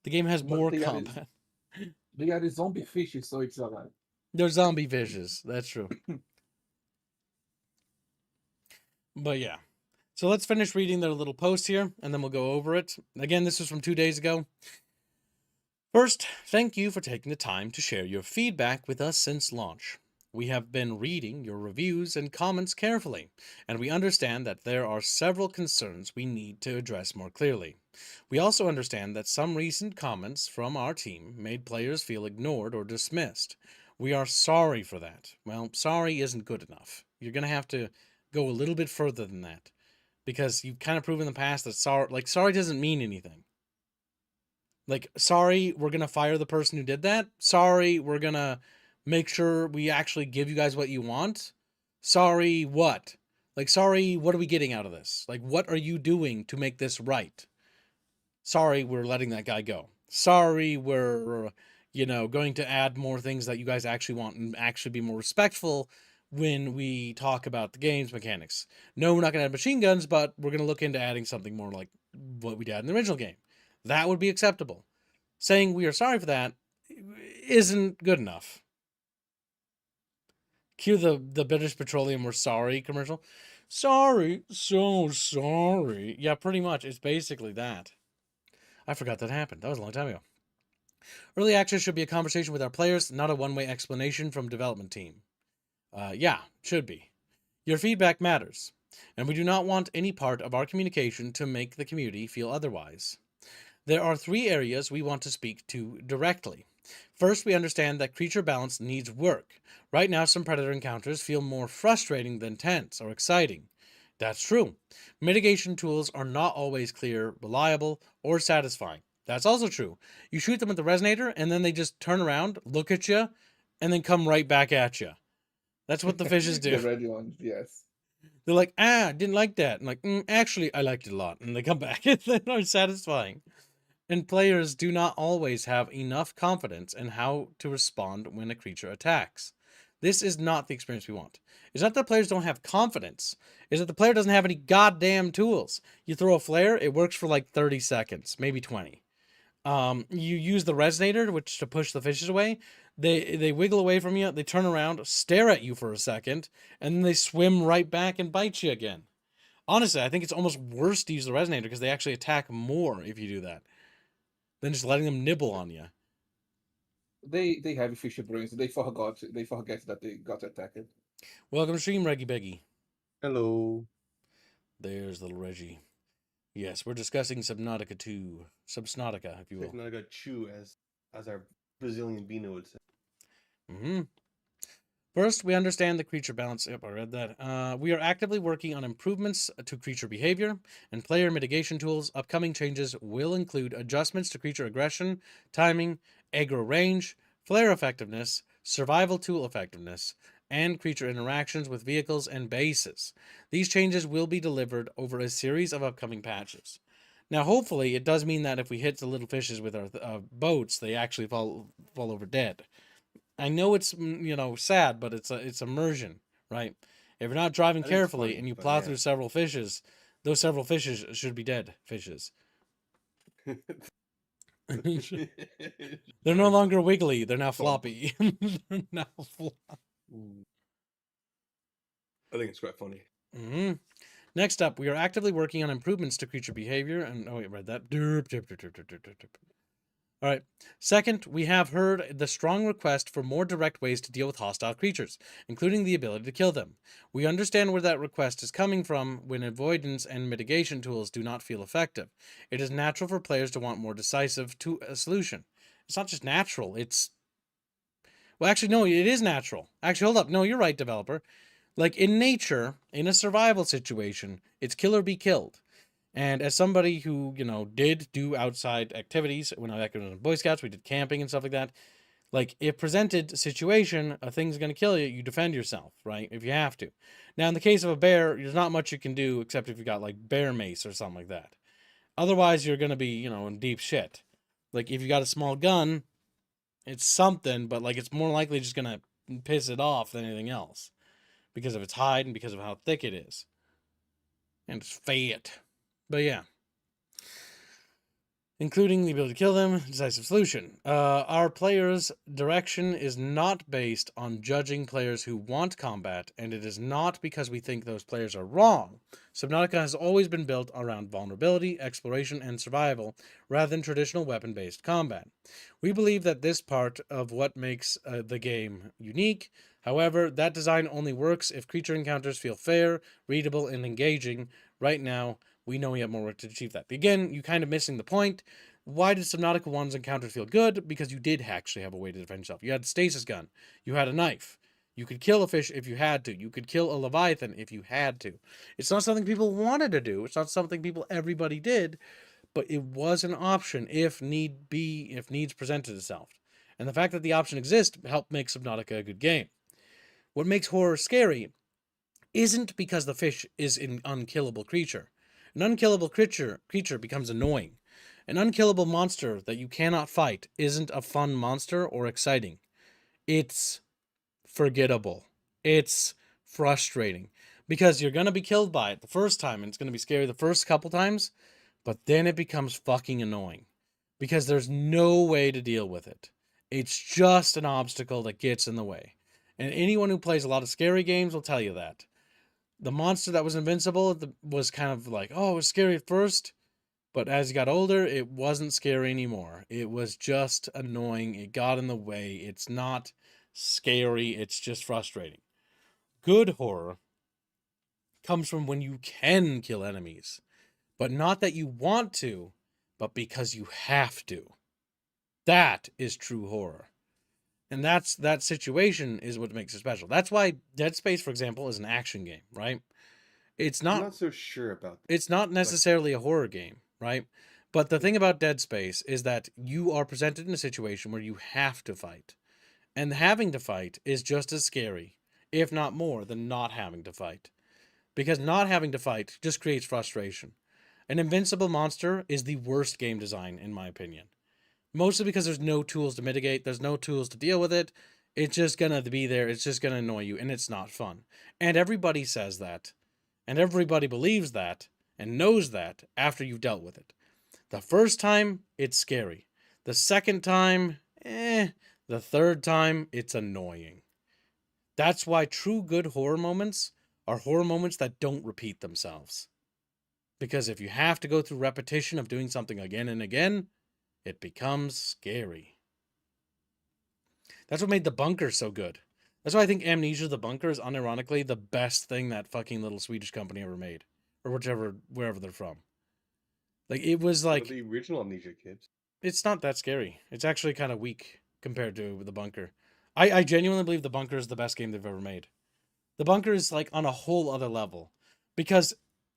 The game has more combat. They are the zombie fishes, so it's alright. They're zombie fishes. That's true. But yeah. So let's finish reading their little post here, and then we'll go over it. Again, this was from 2 days ago. First, thank you for taking the time to share your feedback with us since launch. We have been reading your reviews and comments carefully, and we understand that there are several concerns we need to address more clearly. We also understand that some recent comments from our team made players feel ignored or dismissed. We are sorry for that. Well, sorry isn't good enough. You're going to have to go a little bit further than that, because you've kind of proven in the past that sorry doesn't mean anything. Like, sorry, we're going to fire the person who did that. Sorry, we're going to make sure we actually give you guys what you want. Sorry, what? Like, sorry, what are we getting out of this? Like, what are you doing to make this right? Sorry, we're letting that guy go. Sorry, we're, going to add more things that you guys actually want and actually be more respectful when we talk about the game's mechanics. No, we're not going to add machine guns, but we're going to look into adding something more like what we did in the original game. That would be acceptable. Saying we are sorry for that isn't good enough. Cue the British Petroleum "We're sorry" commercial. Sorry, so sorry. Yeah, pretty much. It's basically that. I forgot that happened. That was a long time ago. Early access should be a conversation with our players, not a one-way explanation from development team. Yeah, should be. Your feedback matters, and we do not want any part of our communication to make the community feel otherwise. There are 3 areas we want to speak to directly. First, we understand that creature balance needs work. Right now, some predator encounters feel more frustrating than tense or exciting. That's true. Mitigation tools are not always clear, reliable, or satisfying. That's also true. You shoot them with the resonator, and then they just turn around, look at you, and then come right back at you. That's what the fishes do. The red ones, yes. They're like, didn't like that. And like, actually, I liked it a lot. And they come back. They're not satisfying. And players do not always have enough confidence in how to respond when a creature attacks. This is not the experience we want. It's not that players don't have confidence. It's that the player doesn't have any goddamn tools. You throw a flare, it works for like 30 seconds, maybe 20. You use the resonator, which to push the fishes away. They wiggle away from you. They turn around, stare at you for a second, and then they swim right back and bite you again. Honestly, I think it's almost worse to use the resonator because they actually attack more if you do that than just letting them nibble on you. They have fishy brains. They forget that they got attacked. Welcome to stream, Reggie Beggy. Hello. There's little Reggie. Yes, we're discussing Subnautica 2. Subnautica, if you will. Subnautica 2, as our Brazilian Beano would say. Mm-hmm. First, we understand the creature balance. Yep, I read that. We are actively working on improvements to creature behavior and player mitigation tools. Upcoming changes will include adjustments to creature aggression, timing, aggro range, flare effectiveness, survival tool effectiveness, and creature interactions with vehicles and bases. These changes will be delivered over a series of upcoming patches. Now, hopefully, it does mean that if we hit the little fishes with our boats, they actually fall over dead. I know it's sad, but it's immersion, right? If you're not driving carefully and you plow through several fishes, those several fishes should be dead fishes. They're no longer wiggly. They're now floppy. They're now floppy. I think it's quite funny. Mm-hmm. Next up, we are actively working on improvements to creature behavior. And oh, wait, read that. Derp, derp, derp, derp, derp, derp, derp. All right. Second, we have heard the strong request for more direct ways to deal with hostile creatures, including the ability to kill them. We understand where that request is coming from when avoidance and mitigation tools do not feel effective. It is natural for players to want more decisive to a solution. It's not just natural, it's... Well, actually, no, it is natural. Actually, hold up. No, you're right, developer. Like, in nature, in a survival situation, it's kill or be killed. And as somebody who, did do outside activities, when I was in Boy Scouts, we did camping and stuff like that. Like, if presented a situation, a thing's going to kill you, you defend yourself, right? If you have to. Now, in the case of a bear, there's not much you can do except if you got, like, bear mace or something like that. Otherwise, you're going to be, in deep shit. Like, if you got a small gun, it's something, but, like, it's more likely just going to piss it off than anything else. Because of its hide and because of how thick it is. And it's fat. But yeah. Including the ability to kill them, decisive solution. Our players' direction is not based on judging players who want combat, and it is not because we think those players are wrong. Subnautica has always been built around vulnerability, exploration, and survival, rather than traditional weapon-based combat. We believe that this part of what makes the game unique. However, that design only works if creature encounters feel fair, readable, and engaging. Right now, we know we have more work to achieve that. Again, you're kind of missing the point. Why did Subnautica 1's encounters feel good? Because you did actually have a way to defend yourself. You had a stasis gun. You had a knife. You could kill a fish if you had to. You could kill a leviathan if you had to. It's not something people wanted to do. It's not something everybody did. But it was an option if needs presented itself. And the fact that the option exists helped make Subnautica a good game. What makes horror scary isn't because the fish is an unkillable creature. An unkillable creature becomes annoying. An unkillable monster that you cannot fight isn't a fun monster or exciting. It's forgettable. It's frustrating. Because you're going to be killed by it the first time, and it's going to be scary the first couple times, but then it becomes fucking annoying. Because there's no way to deal with it. It's just an obstacle that gets in the way. And anyone who plays a lot of scary games will tell you that. The monster that was invincible was kind of like, oh, it was scary at first, but as you got older, it wasn't scary anymore. It was just annoying. It got in the way. It's not scary. It's just frustrating. Good horror comes from when you can kill enemies, but not that you want to, but because you have to. That is true horror. And that situation is what makes it special. That's why Dead Space, for example, is an action game, right? I'm not so sure about that. It's not necessarily a horror game, right? But the thing about Dead Space is that you are presented in a situation where you have to fight. And having to fight is just as scary, if not more, than not having to fight. Because not having to fight just creates frustration. An invincible monster is the worst game design, in my opinion. Mostly because there's no tools to mitigate, there's no tools to deal with it. It's just gonna be there, it's just gonna annoy you, and it's not fun. And everybody says that. And everybody believes that, and knows that, after you've dealt with it. The first time, it's scary. The second time, The third time, it's annoying. That's why true good horror moments are horror moments that don't repeat themselves. Because if you have to go through repetition of doing something again and again, it becomes scary. That's what made The Bunker so good. That's why I think Amnesia the Bunker is unironically the best thing that fucking little Swedish company ever made. Or wherever they're from. Like, it was What like... are the original Amnesia kids? It's not that scary. It's actually kind of weak compared to The Bunker. I genuinely believe The Bunker is the best game they've ever made. The Bunker is like on a whole other level. Because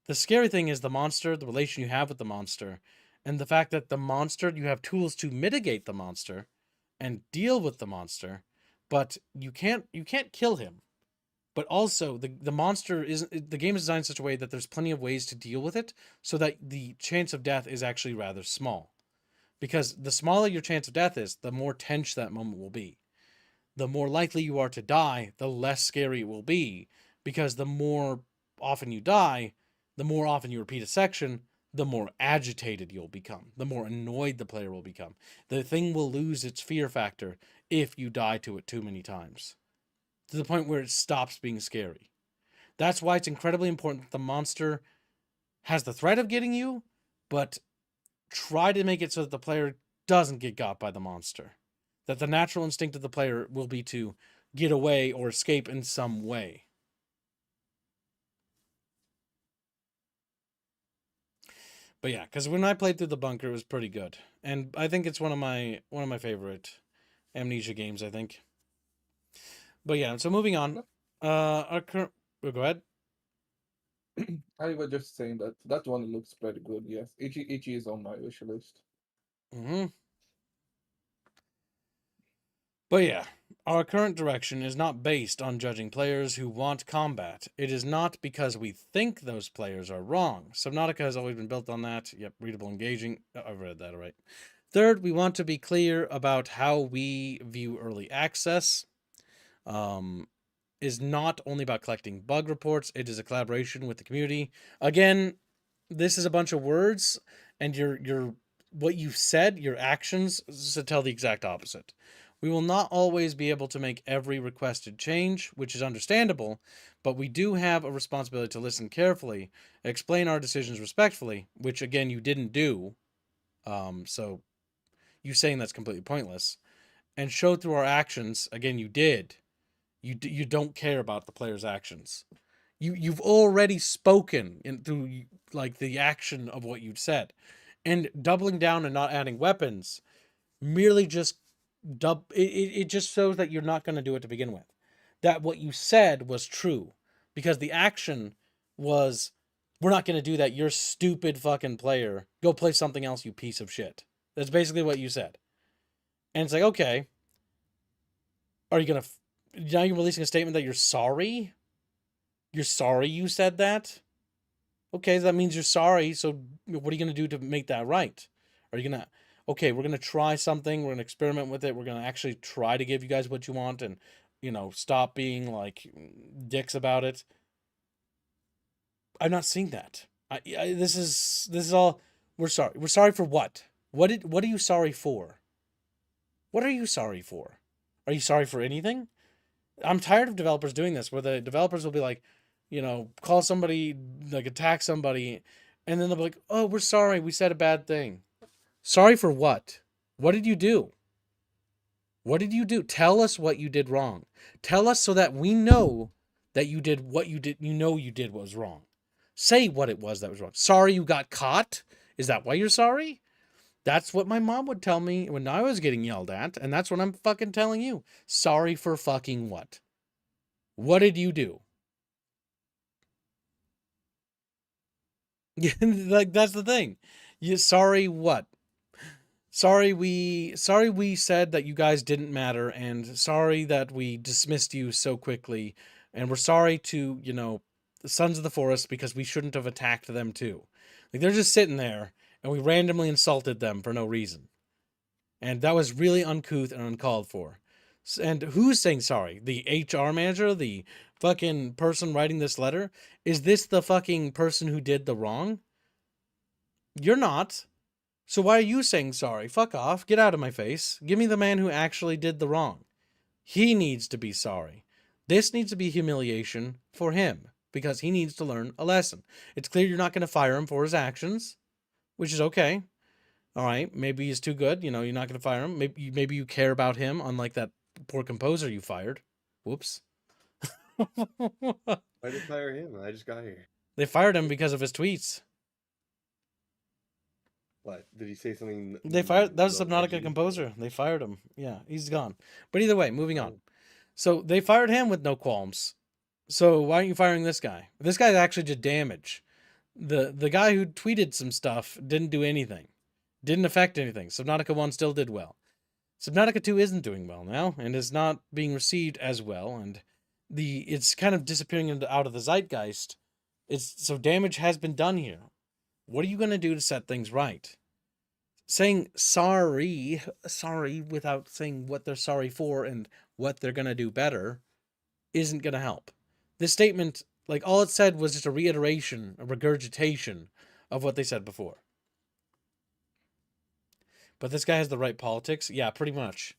the scary thing is the monster, the relation you have with the monster, and the fact that the monster, you have tools to mitigate the monster and deal with the monster, but you can't kill him. But also, the monster the game is designed in such a way that there's plenty of ways to deal with it, so that the chance of death is actually rather small. Because the smaller your chance of death is, the more tense that moment will be. The more likely you are to die, the less scary it will be. Because the more often you die, the more often you repeat a section, the more agitated you'll become. The more annoyed the player will become. The thing will lose its fear factor if you die to it too many times. To the point where it stops being scary. That's why it's incredibly important that the monster has the threat of getting you, but try to make it so that the player doesn't get got by the monster. That the natural instinct of the player will be to get away or escape in some way. But yeah, because when I played through the bunker, it was pretty good, and I think it's one of my favorite Amnesia games, I think. But yeah, so moving on. Our current. Oh, go ahead. I was just saying that that one looks pretty good. Yes, EG is on my wish list. Mm-hmm. But yeah, our current direction is not based on judging players who want combat. It is not because we think those players are wrong. Subnautica has always been built on that. Yep, readable, engaging. I've read that, all right. Third, we want to be clear about how we view early access. Is not only about collecting bug reports, it is a collaboration with the community. Again, this is a bunch of words, and your what you said, your actions, to tell the exact opposite. We will not always be able to make every requested change, which is understandable, but we do have a responsibility to listen carefully, explain our decisions respectfully, which again you didn't do. So you saying that's completely pointless, and show through our actions. Again, you did. You don't care about the player's actions. You've already spoken in through like the action of what you've said, and doubling down and not adding weapons merely just it just shows that you're not going to do it to begin with. That what you said was true, because the action was, we're not going to do that. You're stupid fucking player. Go play something else, you piece of shit. That's basically what you said. And it's like, okay, are you gonna now you're releasing a statement that you're sorry? You're sorry you said that? Okay, that means you're sorry. So what are you going to do to make that right? Are you going to, okay, we're going to try something. We're going to experiment with it. We're going to actually try to give you guys what you want and, stop being like dicks about it. I'm not seeing that. This is all, we're sorry. We're sorry for what? What are you sorry for? What are you sorry for? Are you sorry for anything? I'm tired of developers doing this, where the developers will be like, call somebody, like attack somebody, and then they'll be like, oh, we're sorry, we said a bad thing. Sorry for what? What did you do? What did you do? Tell us what you did wrong. Tell us so that we know that you did what you did. You did what was wrong. Say what it was that was wrong. Sorry you got caught? Is that why you're sorry? That's what my mom would tell me when I was getting yelled at, and that's what I'm fucking telling you. Sorry for fucking what? What did you do? Yeah, like that's the thing. You sorry what? Sorry we said that you guys didn't matter, and sorry that we dismissed you so quickly, and we're sorry to, the Sons of the Forest, because we shouldn't have attacked them too. Like they're just sitting there and we randomly insulted them for no reason. And that was really uncouth and uncalled for. And who's saying sorry? The HR manager, the fucking person writing this letter? Is this the fucking person who did the wrong? You're not. So why are you saying sorry? Fuck off. Get out of my face. Give me the man who actually did the wrong. He needs to be sorry. This needs to be humiliation for him, because he needs to learn a lesson. It's clear you're not going to fire him for his actions, which is okay. All right, maybe he's too good. You're not going to fire him. Maybe you care about him, unlike that poor composer you fired. Whoops. Why did fire him? I just got here. They fired him because of his tweets. What? Did he say something? They fired. That was a Subnautica edgy? composer. They fired him. Yeah, he's gone. But either way, moving on. Oh. So they fired him with no qualms. So why aren't you firing this guy? This guy actually did damage. The guy who tweeted some stuff didn't do anything. Didn't affect anything. Subnautica 1 still did well. Subnautica 2 isn't doing well now, and is not being received as well, and it's kind of disappearing out of the zeitgeist. So damage has been done here. What are you going to do to set things right? Saying sorry without saying what they're sorry for and what they're going to do better isn't going to help. This statement, like, all it said was just a reiteration, a regurgitation of what they said before. But this guy has the right politics? Yeah, pretty much.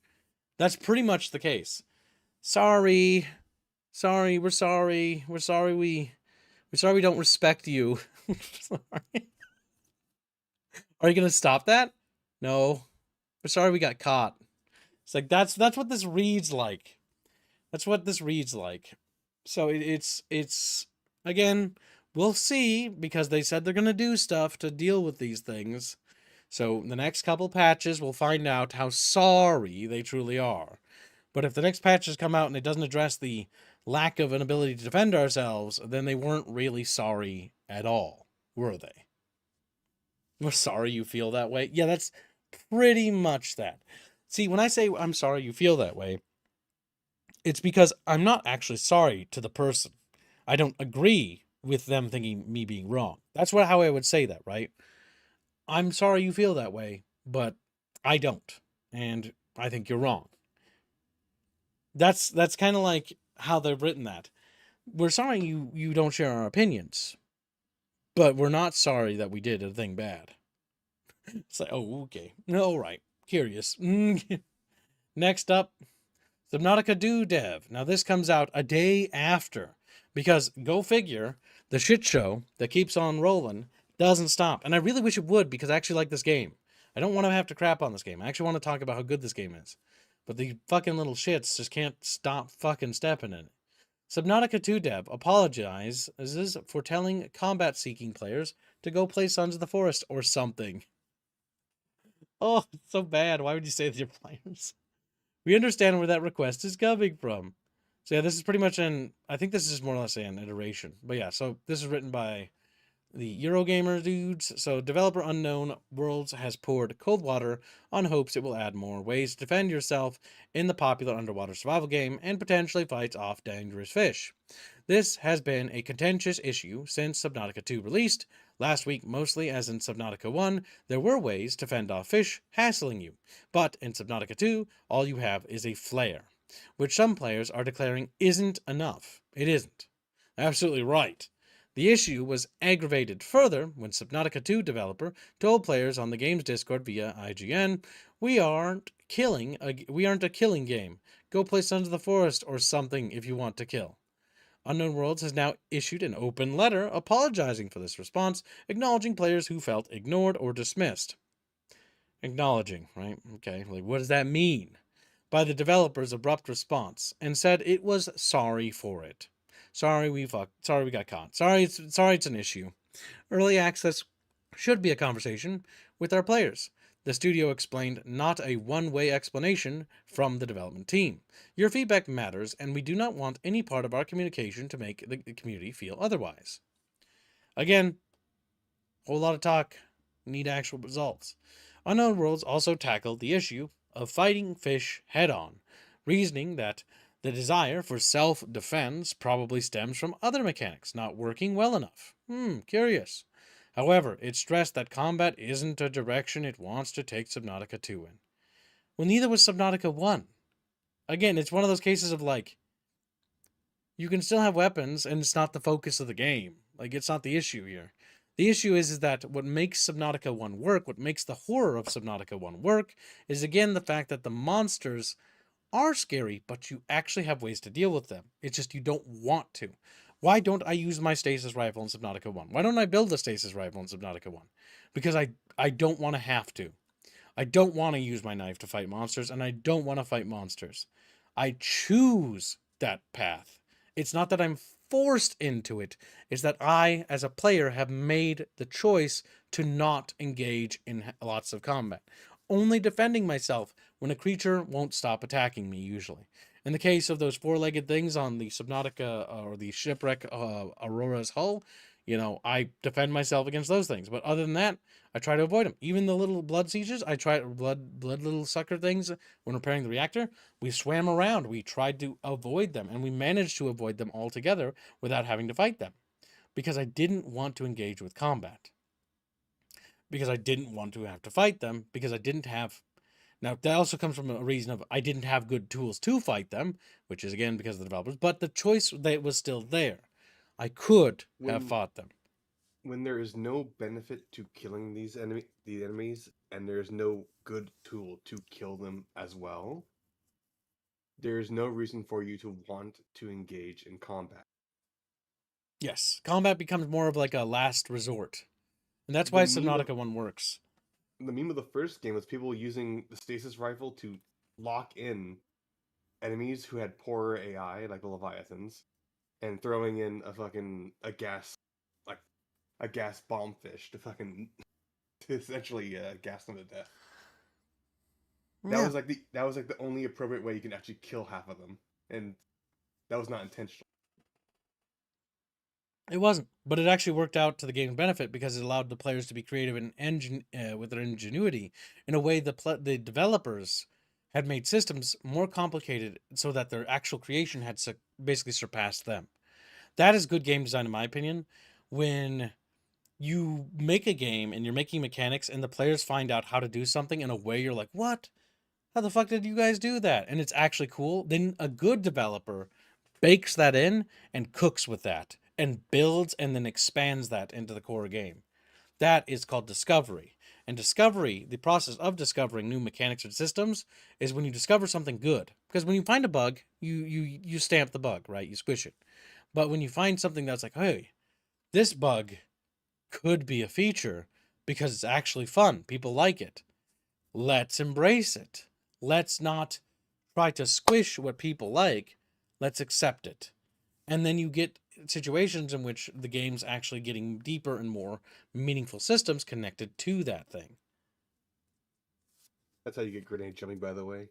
That's pretty much the case. Sorry. Sorry, we're sorry. We're sorry we don't respect you. Sorry. Are you gonna stop that? No. We're sorry we got caught. It's like that's what this reads like. That's what this reads like. So it's again, we'll see because they said they're gonna do stuff to deal with these things. So the next couple patches we'll find out how sorry they truly are. But if the next patches come out and it doesn't address the lack of an ability to defend ourselves, then they weren't really sorry at all, were they? We're sorry you feel that way. Yeah, that's pretty much that. See, when I say I'm sorry you feel that way, it's because I'm not actually sorry to the person. I don't agree with them thinking me being wrong. That's how I would say that, right? I'm sorry you feel that way, but I don't. And I think you're wrong. That's kind of like how they've written that. We're sorry you don't share our opinions, but we're not sorry that we did a thing bad. It's like, oh, okay. All right. Curious. Next up, Subnautica 2 dev. Now this comes out a day after, because go figure, the shit show that keeps on rolling doesn't stop. And I really wish it would, because I actually like this game. I don't want to have to crap on this game. I actually want to talk about how good this game is. But the fucking little shits just can't stop fucking stepping in it. Subnautica 2 dev apologizes for telling combat-seeking players to go play Sons of the Forest or something. Oh, it's so bad. Why would you say that to your players? We understand where that request is coming from. So yeah, this is pretty much I think this is more or less an iteration. But yeah, so this is written by the Eurogamer dudes. So developer Unknown Worlds has poured cold water on hopes it will add more ways to defend yourself in the popular underwater survival game and potentially fight off dangerous fish. This has been a contentious issue since Subnautica 2 released. Last week, mostly as in Subnautica 1, there were ways to fend off fish hassling you. But in Subnautica 2, all you have is a flare, which some players are declaring isn't enough. It isn't. Absolutely right. The issue was aggravated further when Subnautica 2 developer told players on the game's Discord via IGN, we aren't a killing game. Go play Sons of the Forest or something if you want to kill. Unknown Worlds has now issued an open letter apologizing for this response, acknowledging players who felt ignored or dismissed. Acknowledging, right? Okay, like what does that mean? By the developer's abrupt response, and said it was sorry for it. Sorry we got caught. Sorry it's an issue. Early access should be a conversation with our players. The studio explained, not a one-way explanation from the development team. Your feedback matters, and we do not want any part of our communication to make the community feel otherwise. Again, whole lot of talk, need actual results. Unknown Worlds also tackled the issue of fighting fish head-on, reasoning that the desire for self-defense probably stems from other mechanics not working well enough. Curious. However, it stressed that combat isn't a direction it wants to take Subnautica 2 in. Well, neither was Subnautica 1. Again, it's one of those cases of like, you can still have weapons and it's not the focus of the game. Like, it's not the issue here. The issue is that what makes Subnautica 1 work, what makes the horror of Subnautica 1 work, is again the fact that the monsters are scary, but you actually have ways to deal with them. It's just you don't want to. Why don't I use my stasis rifle in Subnautica 1? Why don't I build a stasis rifle in Subnautica 1? Because I don't want to have to. I don't want to use my knife to fight monsters, and I don't want to fight monsters. I choose that path. It's not that I'm forced into it. It's that I, as a player, have made the choice to not engage in lots of combat. Only defending myself when a creature won't stop attacking me, usually. In the case of those four-legged things on the Subnautica or the shipwreck Aurora's hull, I defend myself against those things. But other than that, I try to avoid them. Even the little blood sieges, I try blood little sucker things when repairing the reactor. We swam around. We tried to avoid them, and we managed to avoid them altogether without having to fight them, because I didn't want to engage with combat. Because I didn't want to have to fight them. Because I didn't have. Now, that also comes from a reason of I didn't have good tools to fight them, which is, again, because of the developers. But the choice that was still there. I could have fought them. When there is no benefit to killing these enemies, and there is no good tool to kill them as well, there is no reason for you to want to engage in combat. Yes, combat becomes more of like a last resort, and that's why Subnautica 1 works. The meme of the first game was people using the stasis rifle to lock in enemies who had poorer AI, like the Leviathans, and throwing in a gas bomb fish to fucking to essentially gas them to death. That was like the only appropriate way you can actually kill half of them, and that was not intentional. It wasn't, but it actually worked out to the game's benefit because it allowed the players to be creative and with their ingenuity in a way the developers had made systems more complicated so that their actual creation had basically surpassed them. That is good game design, in my opinion, when you make a game and you're making mechanics and the players find out how to do something in a way you're like, what? How the fuck did you guys do that? And it's actually cool. Then a good developer bakes that in and cooks with that and builds and then expands that into the core game. That is called discovery. And discovery, the process of discovering new mechanics or systems, is when you discover something good. Because when you find a bug, you stamp the bug, right? You squish it. But when you find something that's like, hey, this bug could be a feature because it's actually fun. People like it. Let's embrace it. Let's not try to squish what people like. Let's accept it. And then you get situations in which the game's actually getting deeper and more meaningful systems connected to that thing. That's how you get grenade jumping, by the way.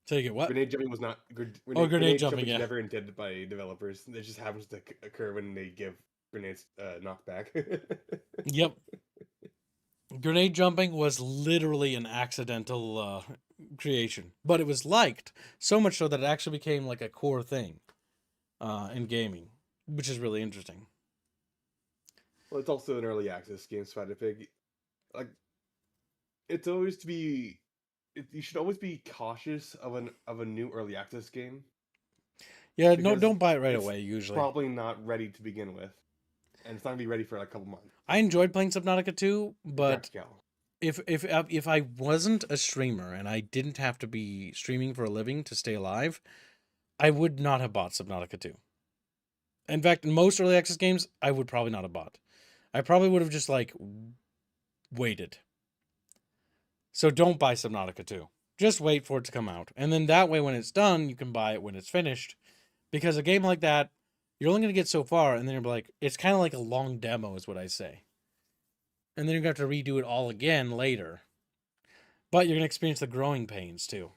So you get what? Grenade jumping was not grenade jumping, was yeah. never intended by developers. It just happens to occur when they give grenades knockback. Yep. Grenade jumping was literally an accidental creation, but it was liked so much so that it actually became like a core thing in gaming, which is really interesting. Well, it's also an early access game, Spider-Pig. Like, it's always to be. You should always be cautious of a new early access game. Yeah, no, don't buy it right away. Usually, probably not ready to begin with, and it's not gonna be ready for like a couple months. I enjoyed playing Subnautica 2, but if I wasn't a streamer and I didn't have to be streaming for a living to stay alive, I would not have bought Subnautica 2. In fact, in most early access games, I would probably not have bought. I probably would have just like waited. So don't buy Subnautica 2. Just wait for it to come out. And then that way when it's done, you can buy it when it's finished. Because a game like that, you're only going to get so far, and then you're like, it's kind of like a long demo is what I say. And then you're going to have to redo it all again later. But you're going to experience the growing pains too.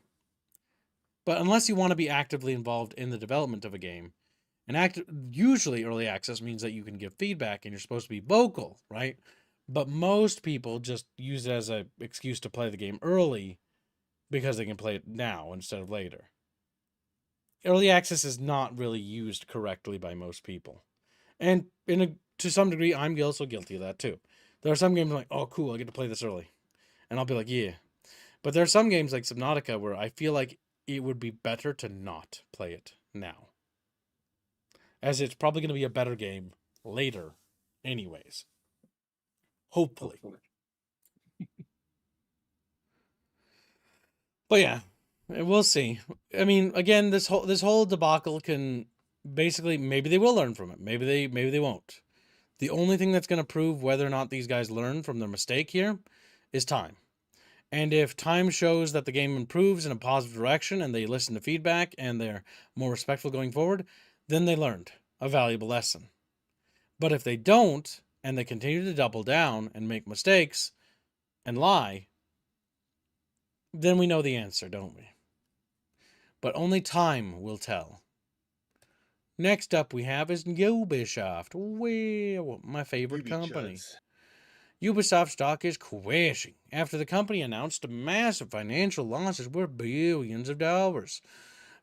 But unless you want to be actively involved in the development of a game, usually early access means that you can give feedback and you're supposed to be vocal, right? But most people just use it as an excuse to play the game early because they can play it now instead of later. Early access is not really used correctly by most people. And to some degree, I'm also guilty of that too. There are some games like, oh, cool, I get to play this early. And I'll be like, yeah. But there are some games like Subnautica where I feel like it would be better to not play it now. As it's probably going to be a better game later anyways. Hopefully. But yeah, we'll see. I mean, again, this whole debacle can basically, maybe they will learn from it. Maybe they won't. The only thing that's going to prove whether or not these guys learn from their mistake here is time. And if time shows that the game improves in a positive direction and they listen to feedback and they're more respectful going forward, then they learned a valuable lesson. But if they don't, and they continue to double down and make mistakes and lie, then we know the answer, don't we? But only time will tell. Next up we have is Ubisoft. Well, my favorite company. Ubisoft stock is crashing after the company announced massive financial losses worth billions of dollars.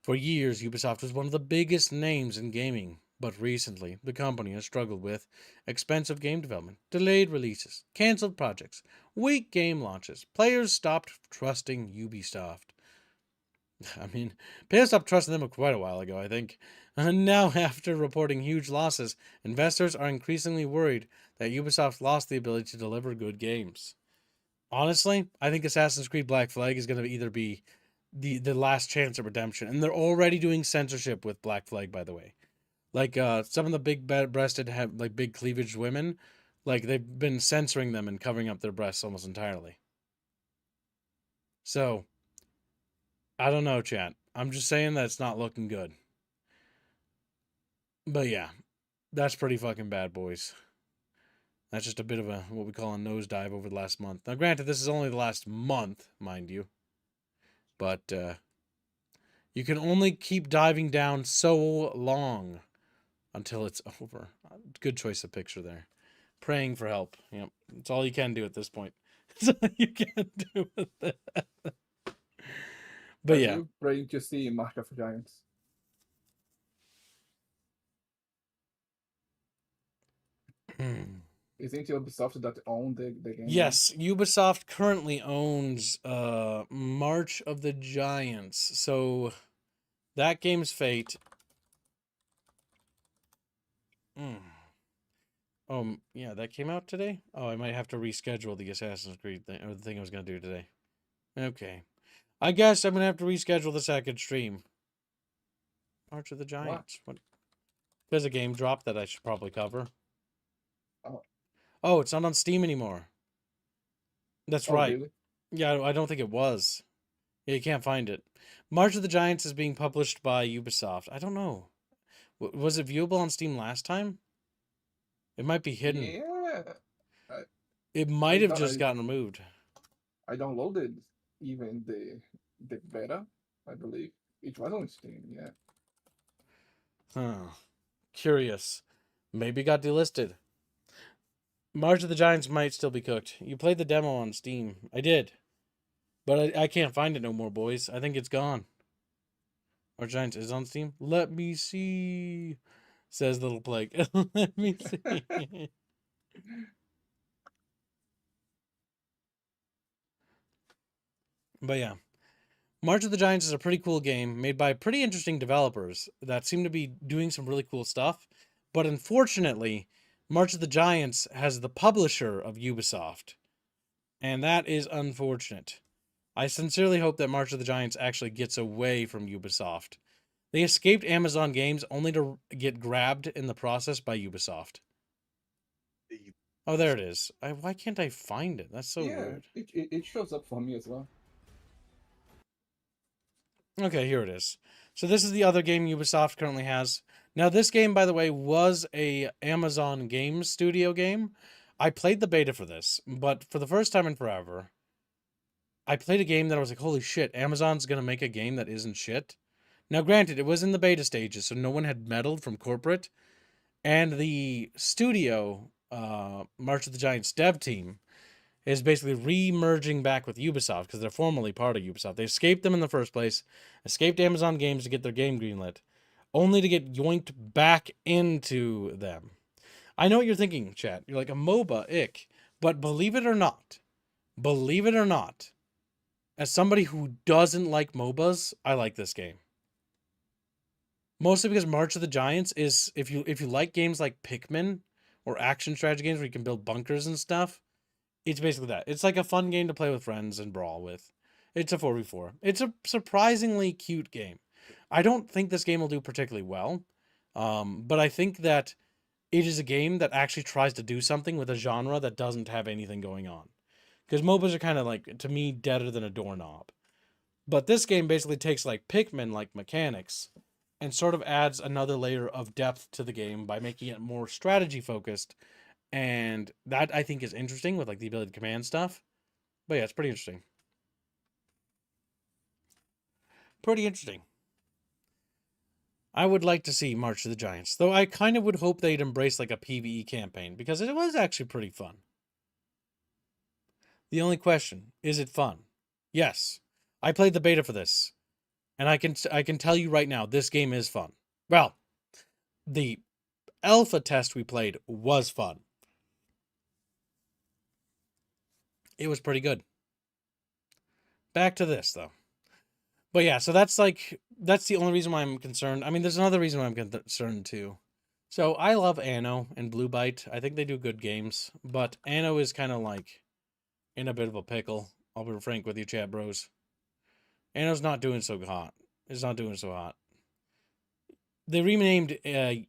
For years, Ubisoft was one of the biggest names in gaming, but recently, the company has struggled with expensive game development, delayed releases, canceled projects, weak game launches. Players stopped trusting Ubisoft. I mean, players stopped trusting them quite a while ago, I think. And now, after reporting huge losses, investors are increasingly worried that Ubisoft lost the ability to deliver good games. Honestly, I think Assassin's Creed Black Flag is going to either be the last chance at redemption, and they're already doing censorship with Black Flag, by the way. Like some of the big-breasted have like big cleavage women, like they've been censoring them and covering up their breasts almost entirely. So I don't know, chat. I'm just saying that it's not looking good. But yeah, that's pretty fucking bad, boys. That's just a bit of a what we call a nosedive over the last month. Now, granted, this is only the last month, mind you, but you can only keep diving down so long until it's over. Good choice of picture there. Praying for help. Yep, it's all you can do at this point. It's all you can do with that. But yeah, you praying to see Mark of Giants. Isn't Ubisoft that own the game? Yes, Ubisoft currently owns March of the Giants. So that game's fate. Yeah, that came out today? Oh, I might have to reschedule the Assassin's Creed thing, or the thing I was going to do today. Okay. I guess I'm going to have to reschedule the second stream. March of the Giants. What? There's a game drop that I should probably cover. Oh, it's not on Steam anymore. That's right. Really? Yeah, I don't think it was. Yeah, you can't find it. March of the Giants is being published by Ubisoft. I don't know. Was it viewable on Steam last time? It might be hidden. Yeah. It might have just gotten removed. I downloaded even the beta, I believe. It was on Steam, yeah. Huh. Curious. Maybe got delisted. March of the Giants might still be cooked. You played the demo on Steam. I did. But I can't find it no more, boys. I think it's gone. March of the Giants is on Steam? Let me see, says Little Plague. Let me see. But yeah. March of the Giants is a pretty cool game made by pretty interesting developers that seem to be doing some really cool stuff. But unfortunately, March of the Giants has the publisher of Ubisoft. And that is unfortunate. I sincerely hope that March of the Giants actually gets away from Ubisoft. They escaped Amazon Games only to get grabbed in the process by Ubisoft. Oh, there it is. Why can't I find it? That's so weird. It shows up for me as well. Okay, here it is. So this is the other game Ubisoft currently has. Now, this game, by the way, was a Amazon Game Studio game. I played the beta for this, but for the first time in forever, I played a game that I was like, holy shit, Amazon's going to make a game that isn't shit. Now, granted, it was in the beta stages, so no one had meddled from corporate. And the studio, March of the Giants dev team, is basically re-merging back with Ubisoft because they're formerly part of Ubisoft. They escaped them in the first place, escaped Amazon Games to get their game greenlit, only to get yoinked back into them. I know what you're thinking, chat. You're like, a MOBA, ick. But believe it or not, as somebody who doesn't like MOBAs, I like this game. Mostly because March of the Giants is, if you like games like Pikmin or action strategy games where you can build bunkers and stuff, it's basically that. It's like a fun game to play with friends and brawl with. It's a 4v4. It's a surprisingly cute game. I don't think this game will do particularly well, but I think that it is a game that actually tries to do something with a genre that doesn't have anything going on. Because MOBAs are kind of like, to me, deader than a doorknob. But this game basically takes like Pikmin, like mechanics, and sort of adds another layer of depth to the game by making it more strategy focused. And that I think is interesting with like the ability to command stuff. But yeah, it's pretty interesting. Pretty interesting. I would like to see March of the Giants, though I kind of would hope they'd embrace like a PvE campaign because it was actually pretty fun. The only question, is it fun? Yes. I played the beta for this, and I can tell you right now, this game is fun. Well, the alpha test we played was fun. It was pretty good. Back to this, though. But yeah, so that's the only reason why I'm concerned. I mean, there's another reason why I'm concerned, too. So I love Anno and Blue Byte. I think they do good games, but Anno is kind of like in a bit of a pickle. I'll be frank with you, chat bros. Anno's not doing so hot. It's not doing so hot. They renamed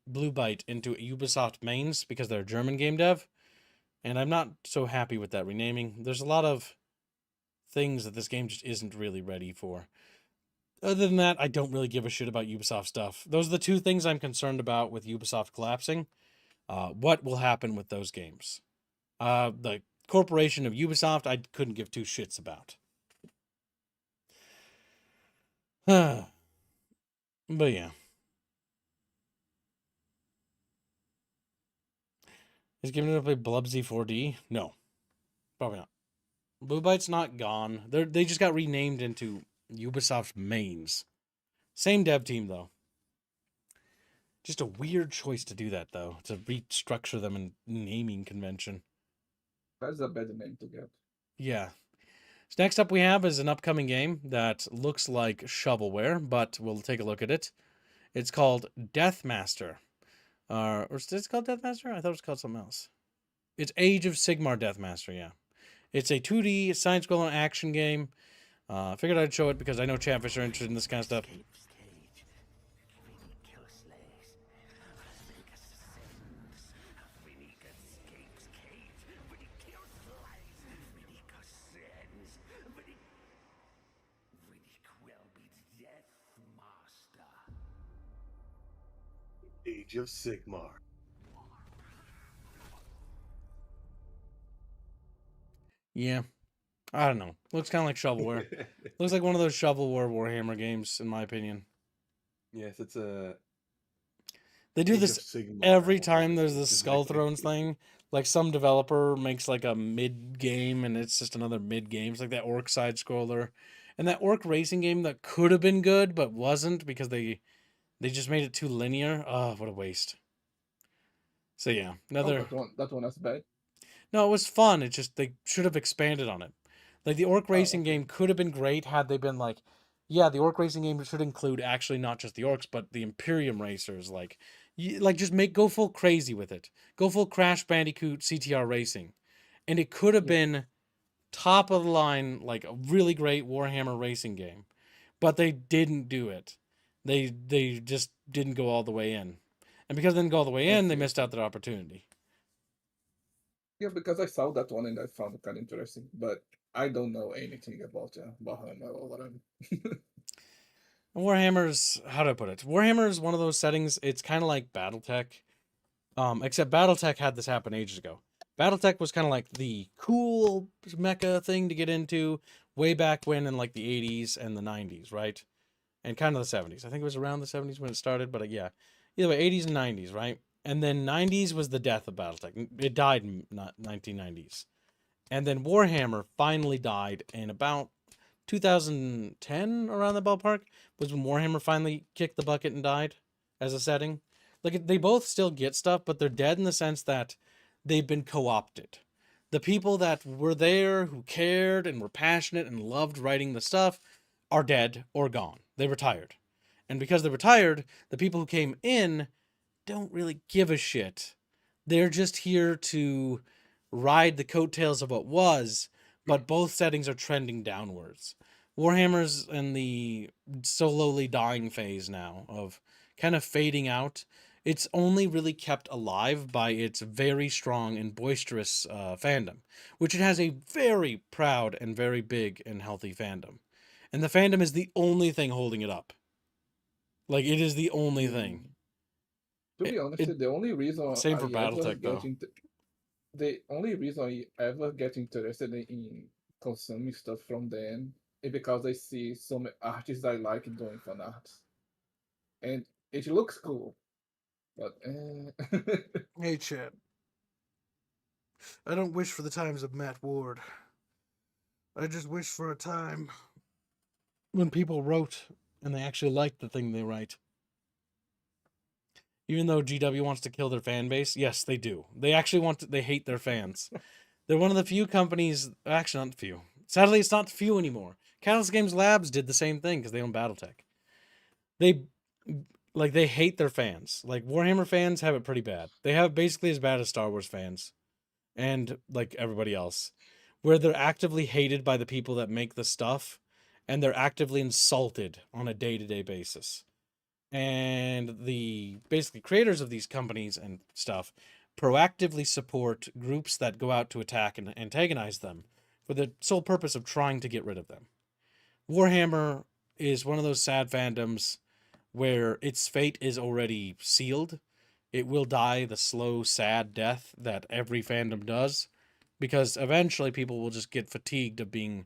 Blue Byte into Ubisoft Mains because they're a German game dev, and I'm not so happy with that renaming. There's a lot of things that this game just isn't really ready for. Other than that, I don't really give a shit about Ubisoft stuff. Those are the two things I'm concerned about with Ubisoft collapsing. What will happen with those games? The corporation of Ubisoft, I couldn't give two shits about. But yeah. Is giving it up a Blubsy 4D? No. Probably not. Blue Byte's not gone. They just got renamed into Ubisoft Mains. Same dev team, though. Just a weird choice to do that, though. To restructure them in naming convention. That's a better name to get. Yeah. So next up we have is an upcoming game that looks like shovelware, but we'll take a look at it. It's called Deathmaster. Or is it called Deathmaster? I thought it was called something else. It's Age of Sigmar Deathmaster, yeah. It's a 2D side-scrolling action game. I figured I'd show it because I know Chatfish are interested in this kind of stuff. Age of Sigmar. Yeah. I don't know. Looks kind of like shovelware. Looks like one of those shovelware Warhammer games, in my opinion. Yes, it's a. They do Age this of Sigmar. every time there's this Skull Specifically. Thrones thing. Like some developer makes like a mid game and it's just another mid game. It's like that Orc side scroller. And that Orc racing game that could have been good but wasn't because they just made it too linear. Oh, what a waste. So yeah, another. That one is bad. No, it was fun. It just they should have expanded on it. Like the Orc racing okay. game could have been great had they been like, yeah, the Orc racing game should include actually not just the Orcs but the Imperium racers. Like just go full crazy with it. Go full Crash Bandicoot CTR racing, and it could have Yeah. been top of the line, like a really great Warhammer racing game, but they didn't do it. They just didn't go all the way in, and because they didn't go all the way in, they missed out their opportunity. Yeah, because I saw that one and I found it kind of interesting, but I don't know anything about Warhammer or whatever. Warhammer's, how do I put it? Warhammer is one of those settings. It's kind of like BattleTech, except BattleTech had this happen ages ago. BattleTech was kind of like the cool mecha thing to get into way back when in like the 80s and the 90s, right? And kind of the 70s. I think it was around the 70s when it started, but yeah. Either way, 80s and 90s, right? And then 90s was the death of BattleTech. It died in 1990s. And then Warhammer finally died in about 2010, around the ballpark, was when Warhammer finally kicked the bucket and died as a setting. Like, they both still get stuff, but they're dead in the sense that they've been co-opted. The people that were there, who cared and were passionate and loved writing the stuff, are dead or gone. They retired. And because they retired, the people who came in don't really give a shit. They're just here to ride the coattails of what was, but both settings are trending downwards. Warhammer's in the slowly dying phase now of kind of fading out. It's only really kept alive by its very strong and boisterous fandom, which it has a very proud and very big and healthy fandom. And the fandom is the only thing holding it up. Like, it is the only thing. To be honest, the only reason Same for I ever BattleTech, get though. the only reason I ever get interested in consuming stuff from them is because I see some artists I like doing fan art, and it looks cool. But Hey, Chad. I don't wish for the times of Matt Ward. I just wish for a time when people wrote and they actually liked the thing they write. Even though GW wants to kill their fan base, yes, they do. They actually they hate their fans. They're one of the few companies, actually not the few. Sadly, it's not the few anymore. Catalyst Games Labs did the same thing because they own BattleTech. They hate their fans. Like, Warhammer fans have it pretty bad. They have basically as bad as Star Wars fans and like everybody else, where they're actively hated by the people that make the stuff, and they're actively insulted on a day-to-day basis. And the basically creators of these companies and stuff proactively support groups that go out to attack and antagonize them for the sole purpose of trying to get rid of them. Warhammer is one of those sad fandoms where its fate is already sealed. It will die the slow, sad death that every fandom does, because eventually people will just get fatigued of being...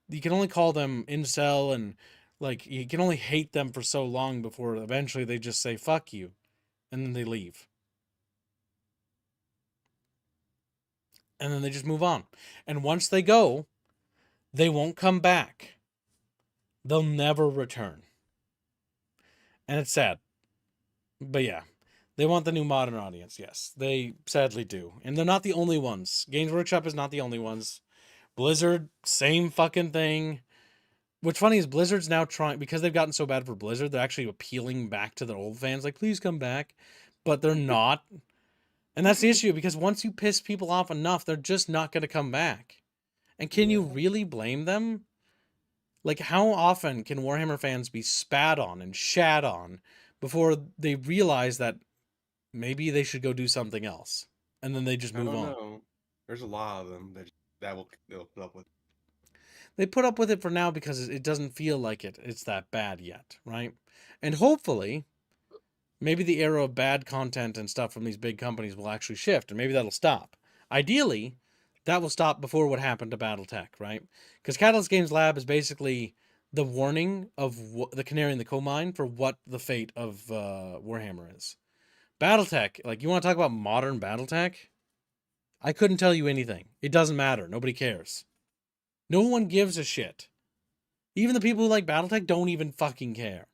You can only call them incel, and like you can only hate them for so long before eventually they just say fuck you, and then they leave. And then they just move on. And once they go, they won't come back. They'll never return. And it's sad. But yeah, they want the new modern audience. Yes, they sadly do. And they're not the only ones. Games Workshop is not the only ones. Blizzard, same fucking thing. What's funny is Blizzard's now trying, because they've gotten so bad for Blizzard, they're actually appealing back to their old fans, like, please come back. But they're not. And that's the issue, because once you piss people off enough, they're just not going to come back. And can you really blame them? Like, how often can Warhammer fans be spat on and shat on before they realize that maybe they should go do something else? And then they just move on. Know. There's a lot of them they'll put up with. They put up with it for now because it doesn't feel like it's that bad yet, right? And hopefully, maybe the era of bad content and stuff from these big companies will actually shift, and maybe that'll stop. Ideally, that will stop before what happened to BattleTech, right? Because Catalyst Games Lab is basically the warning of the canary in the coal mine for what the fate of Warhammer is. BattleTech, like, you want to talk about modern BattleTech? I couldn't tell you anything. It doesn't matter. Nobody cares. No one gives a shit. Even the people who like BattleTech don't even fucking care.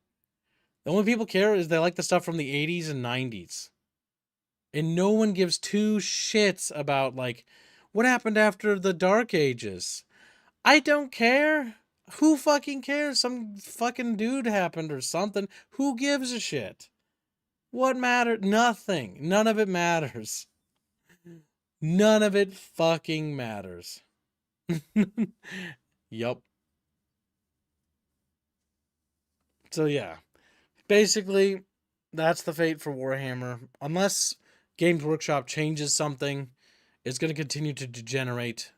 The only people care is they like the stuff from the 80s and 90s. And no one gives two shits about, like, what happened after the Dark Ages. I don't care. Who fucking cares? Some fucking dude happened or something. Who gives a shit? What mattered? Nothing. None of it matters. None of it fucking matters. Yup. So yeah, basically, that's the fate for Warhammer. Unless Games Workshop changes something, it's going to continue to degenerate,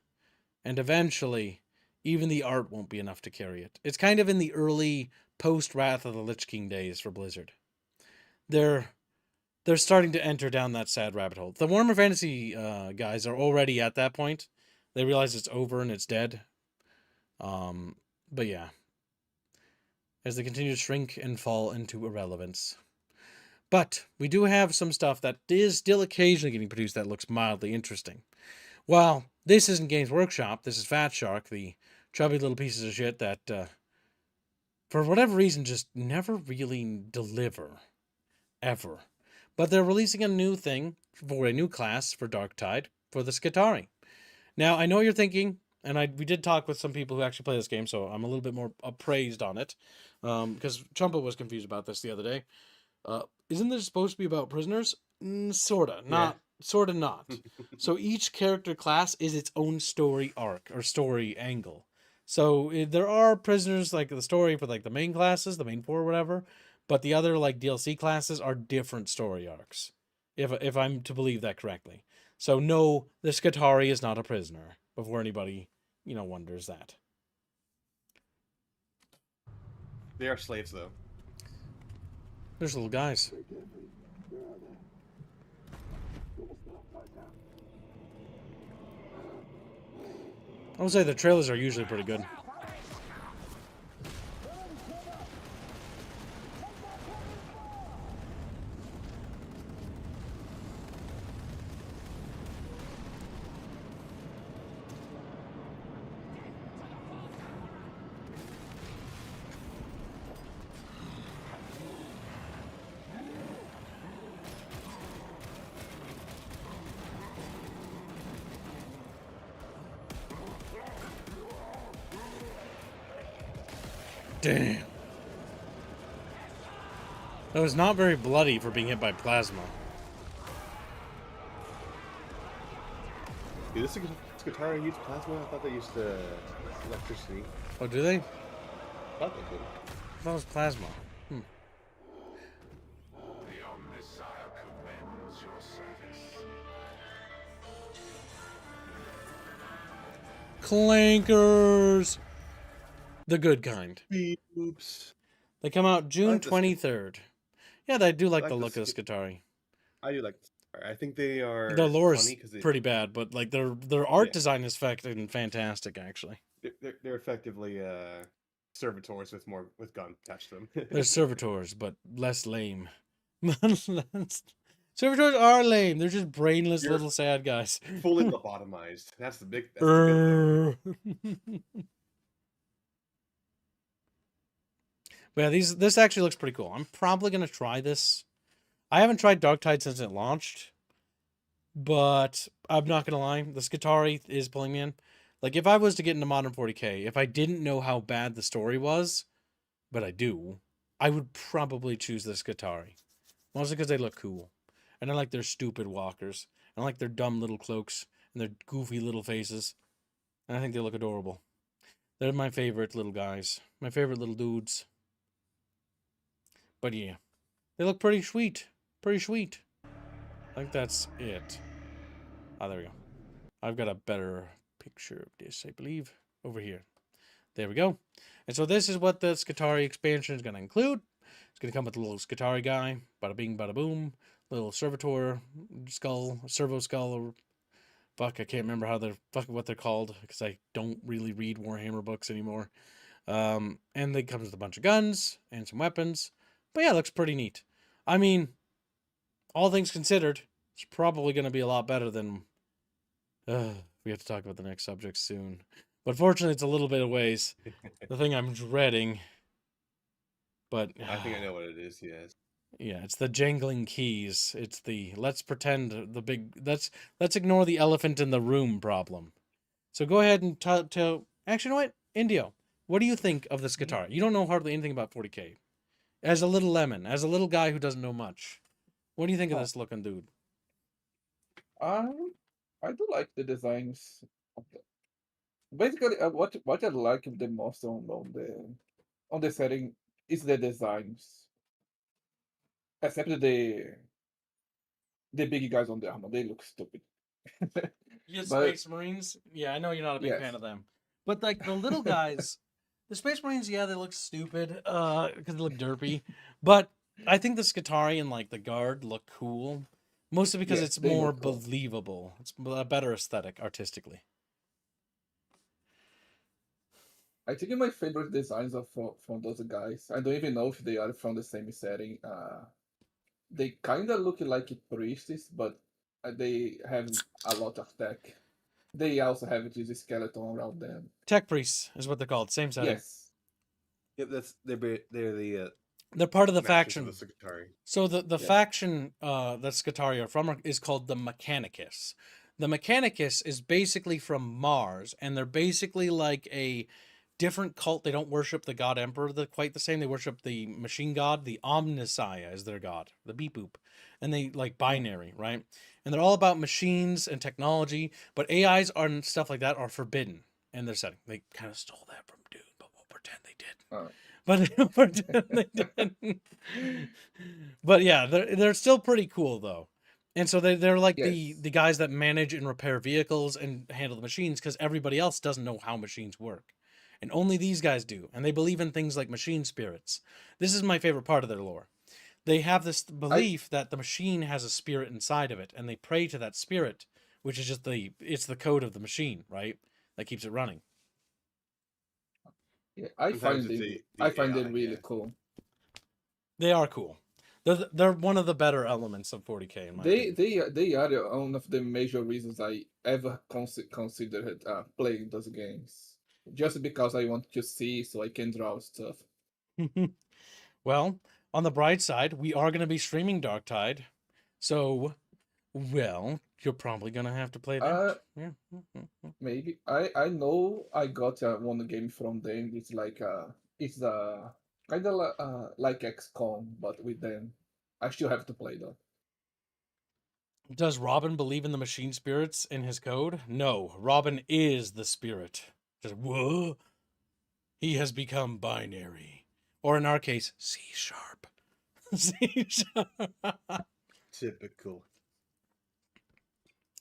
and eventually, even the art won't be enough to carry it. It's kind of in the early post-Wrath of the Lich King days for Blizzard. They're starting to enter down that sad rabbit hole. The Warhammer Fantasy guys are already at that point. They realize it's over and it's dead. But yeah, as they continue to shrink and fall into irrelevance. But we do have some stuff that is still occasionally getting produced that looks mildly interesting. Well, this isn't Games Workshop. This is Fat Shark, the chubby little pieces of shit that, for whatever reason, just never really deliver. Ever. But they're releasing a new thing for a new class for Darktide for the Skitari. Now, I know you're thinking, and we did talk with some people who actually play this game, so I'm a little bit more appraised on it, because Chumpa was confused about this the other day. Isn't this supposed to be about prisoners? Sorta, not. Yeah. Sorta not. So each character class is its own story arc, or story angle. So there are prisoners, like the story for like the main classes, the main four or whatever, but the other like DLC classes are different story arcs, if I'm to believe that correctly. So no, the Skitari is not a prisoner, before anybody, wonders that. They are slaves, though. There's little guys. I would say the trailers are usually pretty good. Damn. That was not very bloody for being hit by plasma. Dude, this Skitari use plasma? I thought they used electricity. Oh, do they? thought they could. That was plasma. The Omnisire commends your service. Clankers! The good kind. Oops. They come out June like the 23rd. Yeah, I do like like the the look of the Skitari. I do like. I think they are. The lore funny is 'cause they, pretty bad, but like their art Yeah. design is fucking fantastic, actually. they're effectively servitors with gun attached to them. They're servitors, but less lame. Servitors are lame. They're just brainless You're- little sad guys. fully lobotomized. That's the big. That's the good part. But yeah, this actually looks pretty cool. I'm probably gonna try this. I haven't tried Darktide since it launched, but I'm not gonna lie, the Skitari is pulling me in. Like if I was to get into modern 40k, if I didn't know how bad the story was, but I do, I would probably choose the Skitari. Mostly because they look cool. And I like their stupid walkers. I like their dumb little cloaks and their goofy little faces. And I think they look adorable. They're my favorite little guys. My favorite little dudes. But yeah. They look pretty sweet. Pretty sweet. I think that's it. Oh, there we go. I've got a better picture of this, I believe. Over here. There we go. And so this is what the Skitari expansion is going to include. It's going to come with a little Skitari guy. Bada bing, bada boom. Little servitor skull, servo skull, or fuck, I can't remember what they're called because I don't really read Warhammer books anymore. And they comes with a bunch of guns and some weapons. But yeah, it looks pretty neat. I mean, all things considered, it's probably going to be a lot better than. We have to talk about the next subject soon. But fortunately, it's a little bit of ways. The thing I'm dreading. But I think I know what it is. Yes. yeah, it's the jangling keys. It's the let's pretend the big let's ignore the elephant in the room problem. So go ahead and tell. Actually, you know what, Indio, what do you think of this guitar? You don't know hardly anything about 40k. As a little lemon, as a little guy who doesn't know much, what do you think of this looking dude? I do like the designs. Basically, what I like the most on the setting is the designs. Except the big guys on the armor, they look stupid. Yeah, But- Space Marines. Yeah, I know you're not a big Yes. fan of them, but like the little guys, the Space Marines, yeah, they look stupid because they look derpy. But I think the Skitari and like the Guard look cool, mostly because Yes, it's they more look cool. believable. It's a better aesthetic artistically. I think my favorite designs are from those guys. I don't even know if they are from the same setting. They kind of look like priests, but they have a lot of tech. They also have this skeleton around them. Tech priests is what they're called. Same setting. Yes. Yep. They're the They're part of the masters faction. of the Secretary. So the Yeah. faction that Skitari are from is called the Mechanicus. The Mechanicus is basically from Mars, and they're basically like a different cult. They don't worship the god emperor quite the same. They worship the machine god. The Omnisaya is their god, the beep boop, and they like binary, right? And they're all about machines and technology, but AIs and stuff like that are forbidden in their setting. They kind of stole that from Dune, but we'll pretend they did. But pretend they didn't. But yeah, they're still pretty cool though. And so they're like Yes. the guys that manage and repair vehicles and handle the machines because everybody else doesn't know how machines work. And only these guys do. And they believe in things like machine spirits. This is my favorite part of their lore. They have this belief that the machine has a spirit inside of it, and they pray to that spirit, which is just it's the code of the machine, right? That keeps it running. Yeah, I Sometimes find it's them. the I find AI, them really yeah. cool. They are cool. They're one of the better elements of 40k in my opinion. They are one of the major reasons I ever considered playing those games. Just because I want to see, so I can draw stuff. Well, on the bright side, we are going to be streaming Darktide. So, well, you're probably going to have to play that. Yeah. Maybe I know I got one game from them. It's like it's kind of like XCOM, but with them. I still have to play though. Does Robin believe in the machine spirits in his code? No, Robin is the spirit. Just whoa. He has become binary. Or in our case, C#. C#. At Typical.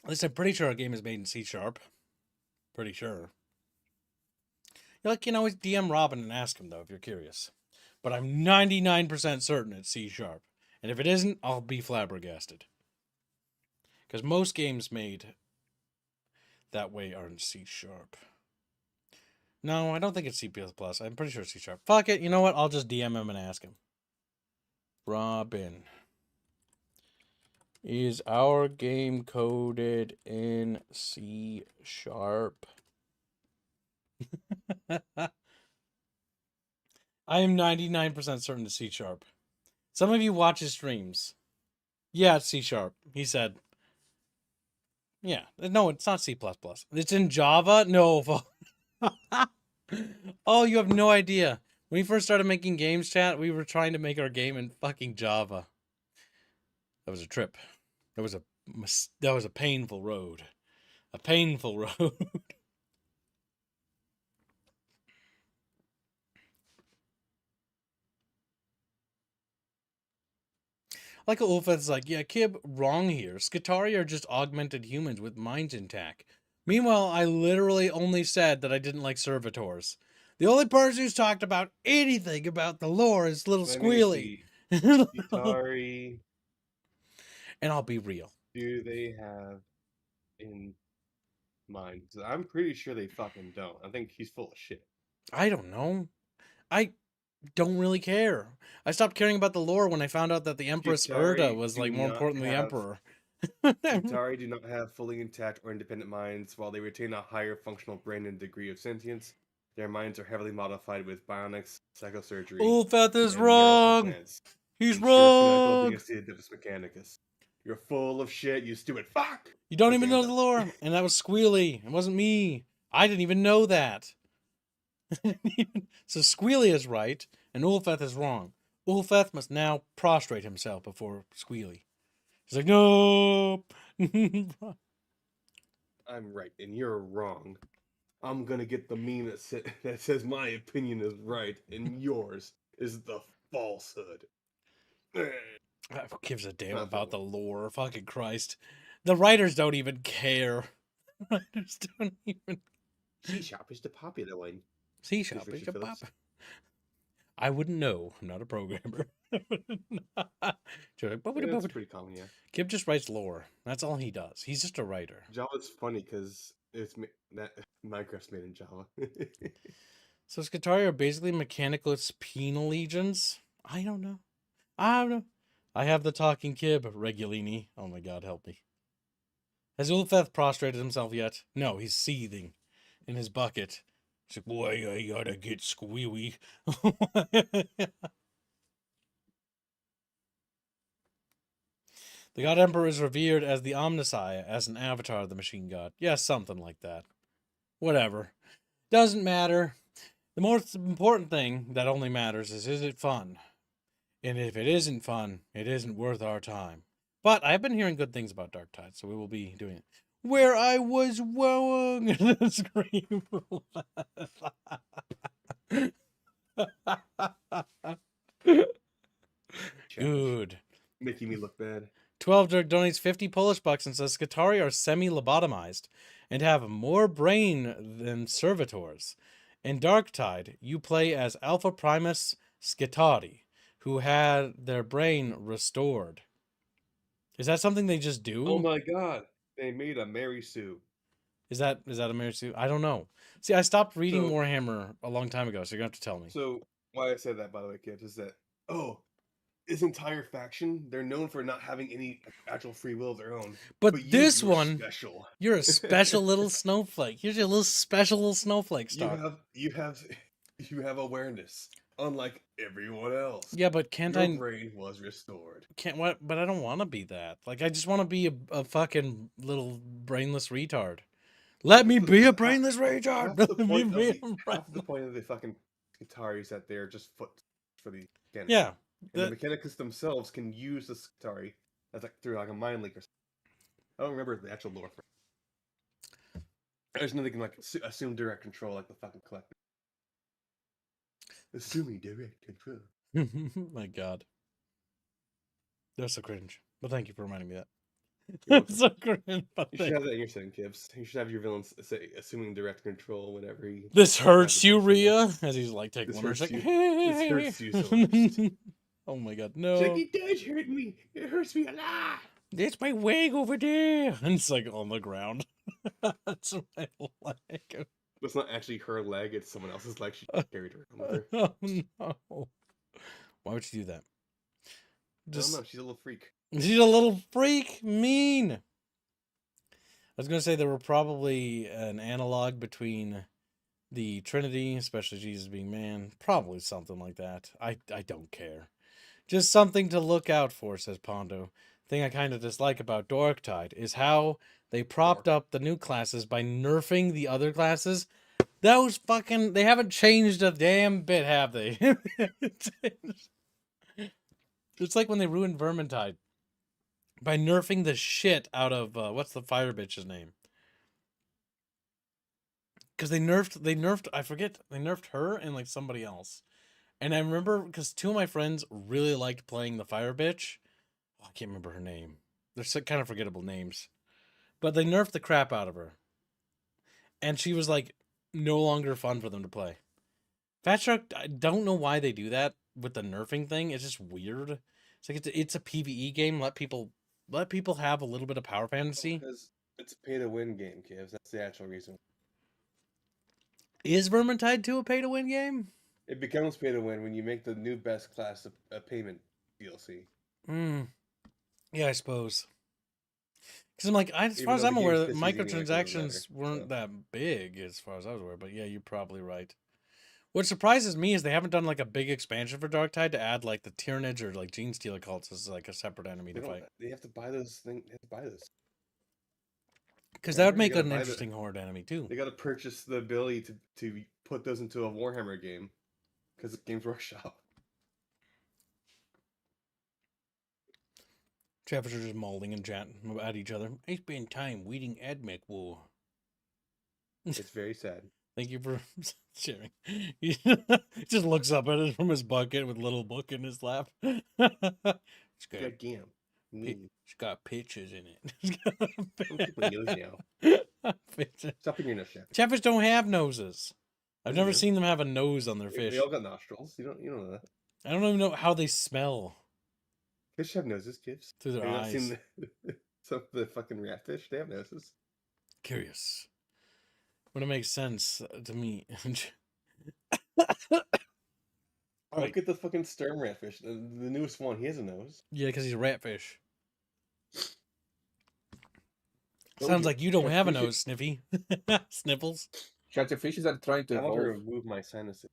least I'm pretty sure our game is made in C#. Pretty sure. You can always DM Robin and ask him, though, if you're curious. But I'm 99% certain it's C#. And if it isn't, I'll be flabbergasted. Because most games made that way are in C#. No, I don't think it's C++. I'm pretty sure it's C#. Fuck it. You know what? I'll just DM him and ask him. Robin. Is our game coded in C#? I am 99% certain it's C#. Some of you watch his streams. Yeah, it's C#. He said. Yeah. No, it's not C++. It's in Java? No. Oh, you have no idea. When we first started making games, chat, we were trying to make our game in fucking Java. That was a trip. That was a painful road. A painful road. Like Ulfeth's like, yeah, Kib, wrong here. Skitari are just augmented humans with minds intact. Meanwhile, I literally only said that I didn't like servitors. The only person who's talked about anything about the lore is little Let me Squealy. see. Skitari, And I'll be real. do they have in mind? 'Cause I'm pretty sure they fucking don't. I think he's full of shit. I don't know. I don't really care. I stopped caring about the lore when I found out that the Empress Erda Skitari was do like more not important than the have- Emperor. Skitari do not have fully intact or independent minds. While they retain a higher functional brain and degree of sentience, their minds are heavily modified with bionics, psychosurgery, Ulfeth is and neural wrong. implants. He's Ensure fanatical wrong. obedience to the Divus Mechanicus. You're full of shit, you stupid fuck! You don't Okay, even I'm know the done. lore. And that was Squealy. It wasn't me. I didn't even know that. So Squealy is right, and Ulfeth is wrong. Ulfeth must now prostrate himself before Squealy. He's like, no. I'm right, and you're wrong. I'm gonna get the meme that says my opinion is right, and yours is the falsehood. Who gives a damn Not about the funny. lore? Fucking Christ. The writers don't even care. Writers don't even. C-Shop is the popular one. C-Shop Richard is your Phillips. pop. I wouldn't know. I'm not a programmer. Yeah, that's pretty common, yeah. Kib just writes lore. That's all he does. He's just a writer. Java's funny because that Minecraft's made in Java. So Skitari are basically mechanicalist penal legions? I don't know. I have the talking Kib, Regulini. Oh my god, help me. Has Ulfeth prostrated himself yet? No, he's seething in his bucket. He's like, boy, I gotta get squealy. The God Emperor is revered as the Omnissiah, as an avatar of the machine god. Yeah, something like that. Whatever. Doesn't matter. The most important thing that only matters is it fun? And if it isn't fun, it isn't worth our time. But I've been hearing good things about Darktide, so we will be doing it. Where I was wrong! Scream. Good. Making me look bad. 12 Dirk donates 50 Polish bucks and says Skitari are semi-lobotomized and have more brain than servitors. In Darktide, you play as Alpha Primus Skitari, who had their brain restored. Is that something they just do? Oh my god, they made a Mary Sue. Is that a Mary Sue? I don't know. See, I stopped reading So- Warhammer a long time ago, so you're going to have to tell me. So, why I said that, by the way, kids, is that, this entire faction, they're known for not having any actual free will of their own. But you, this you're one, special. you're a special little snowflake. Here's your little special little snowflake star. You have awareness, unlike everyone else. Yeah, but can't Your I... brain was restored. Can't what? But I don't want to be that. Like, I just want to be a fucking little brainless retard. Let me be a brainless retard. Half the Let me point be of a half the brain- point of the fucking Skitari is that they're just foot for the mechanics. Yeah. And the- the Mechanicus themselves can use the Skitari as through a mind link or something. I don't remember the actual lore for it. I just know they can assume direct control like the fucking collector. Assuming direct control. My God. That's so cringe. But thank you for reminding me that. You're That's welcome. so cringe. But You should have that in your setting, Gibbs. You should have your villains say assuming direct control whenever he this has hurts a you, person Rhea. that- As he's like taking This one, hurts like, you. This hurts you so much. Oh my God, She's no. like, it does hurt me. It hurts me a lot. That's my wig over there. And it's like on the ground. That's my leg. It's not actually her leg, it's someone else's leg. She carried her with her. Oh no. Why would you do that? I don't know, she's a little freak. She's a little freak. Mean. I was going to say there were probably an analog between the Trinity, especially Jesus being man. Probably something like that. I don't care. Just something to look out for, says Pondo. Thing I kind of dislike about Darktide is how they propped up the new classes by nerfing the other classes. Those fucking... They haven't changed a damn bit, have they? It's like when they ruined Vermintide by nerfing the shit out of... what's the fire bitch's name? Because they nerfed... I forget. They nerfed her and like somebody else. And I remember because two of my friends really liked playing the fire bitch. Oh, I can't remember her name. They're kind of forgettable names. But they nerfed the crap out of her. And she was like no longer fun for them to play. Fat Shark, I don't know why they do that with the nerfing thing. It's just weird. It's like it's a PvE game. Let people have a little bit of power fantasy. Because it's a pay to win game, Gibbs. That's the actual reason. Is Vermintide 2 a pay to win game? It becomes pay to win when you make the new best class a payment DLC. Yeah, I suppose. Because I'm like, as far as I'm aware, microtransactions weren't that big as far as I was aware. But yeah, you're probably right. What surprises me is they haven't done like a big expansion for Darktide to add like the Tyrannid or like Gene Stealer cults as like a separate enemy to fight. They have to buy those things. They have to buy this. Because that would make an interesting horde enemy too. They got to purchase the ability to put those into a Warhammer game. Because it's Games Workshop. Trappers are just mauling and chatting at each other. I spend time weeding Admech wool. It's very sad. Thank you for sharing. He just looks up at it from his bucket with a little book in his lap. It's good. Goddamn. It's got pictures in it. Don't keep my nose now. Stop in your nose, Chef. Chatfish don't have noses. I've They never do. seen them have a nose on their fish. They all got nostrils. You don't know that. I don't even know how they smell Fish have noses, kids. through their Have you not eyes. seen some of the fucking ratfish? They have noses. Curious. But it makes sense to me. All right. Look at the fucking stern ratfish. The newest one. He has a nose. Yeah, because he's a ratfish. Oh, Sounds like you don't have a Chatfish- nose, Sniffy. Sniffles. Chatfishes are trying to I want to evolve. remove my sinuses.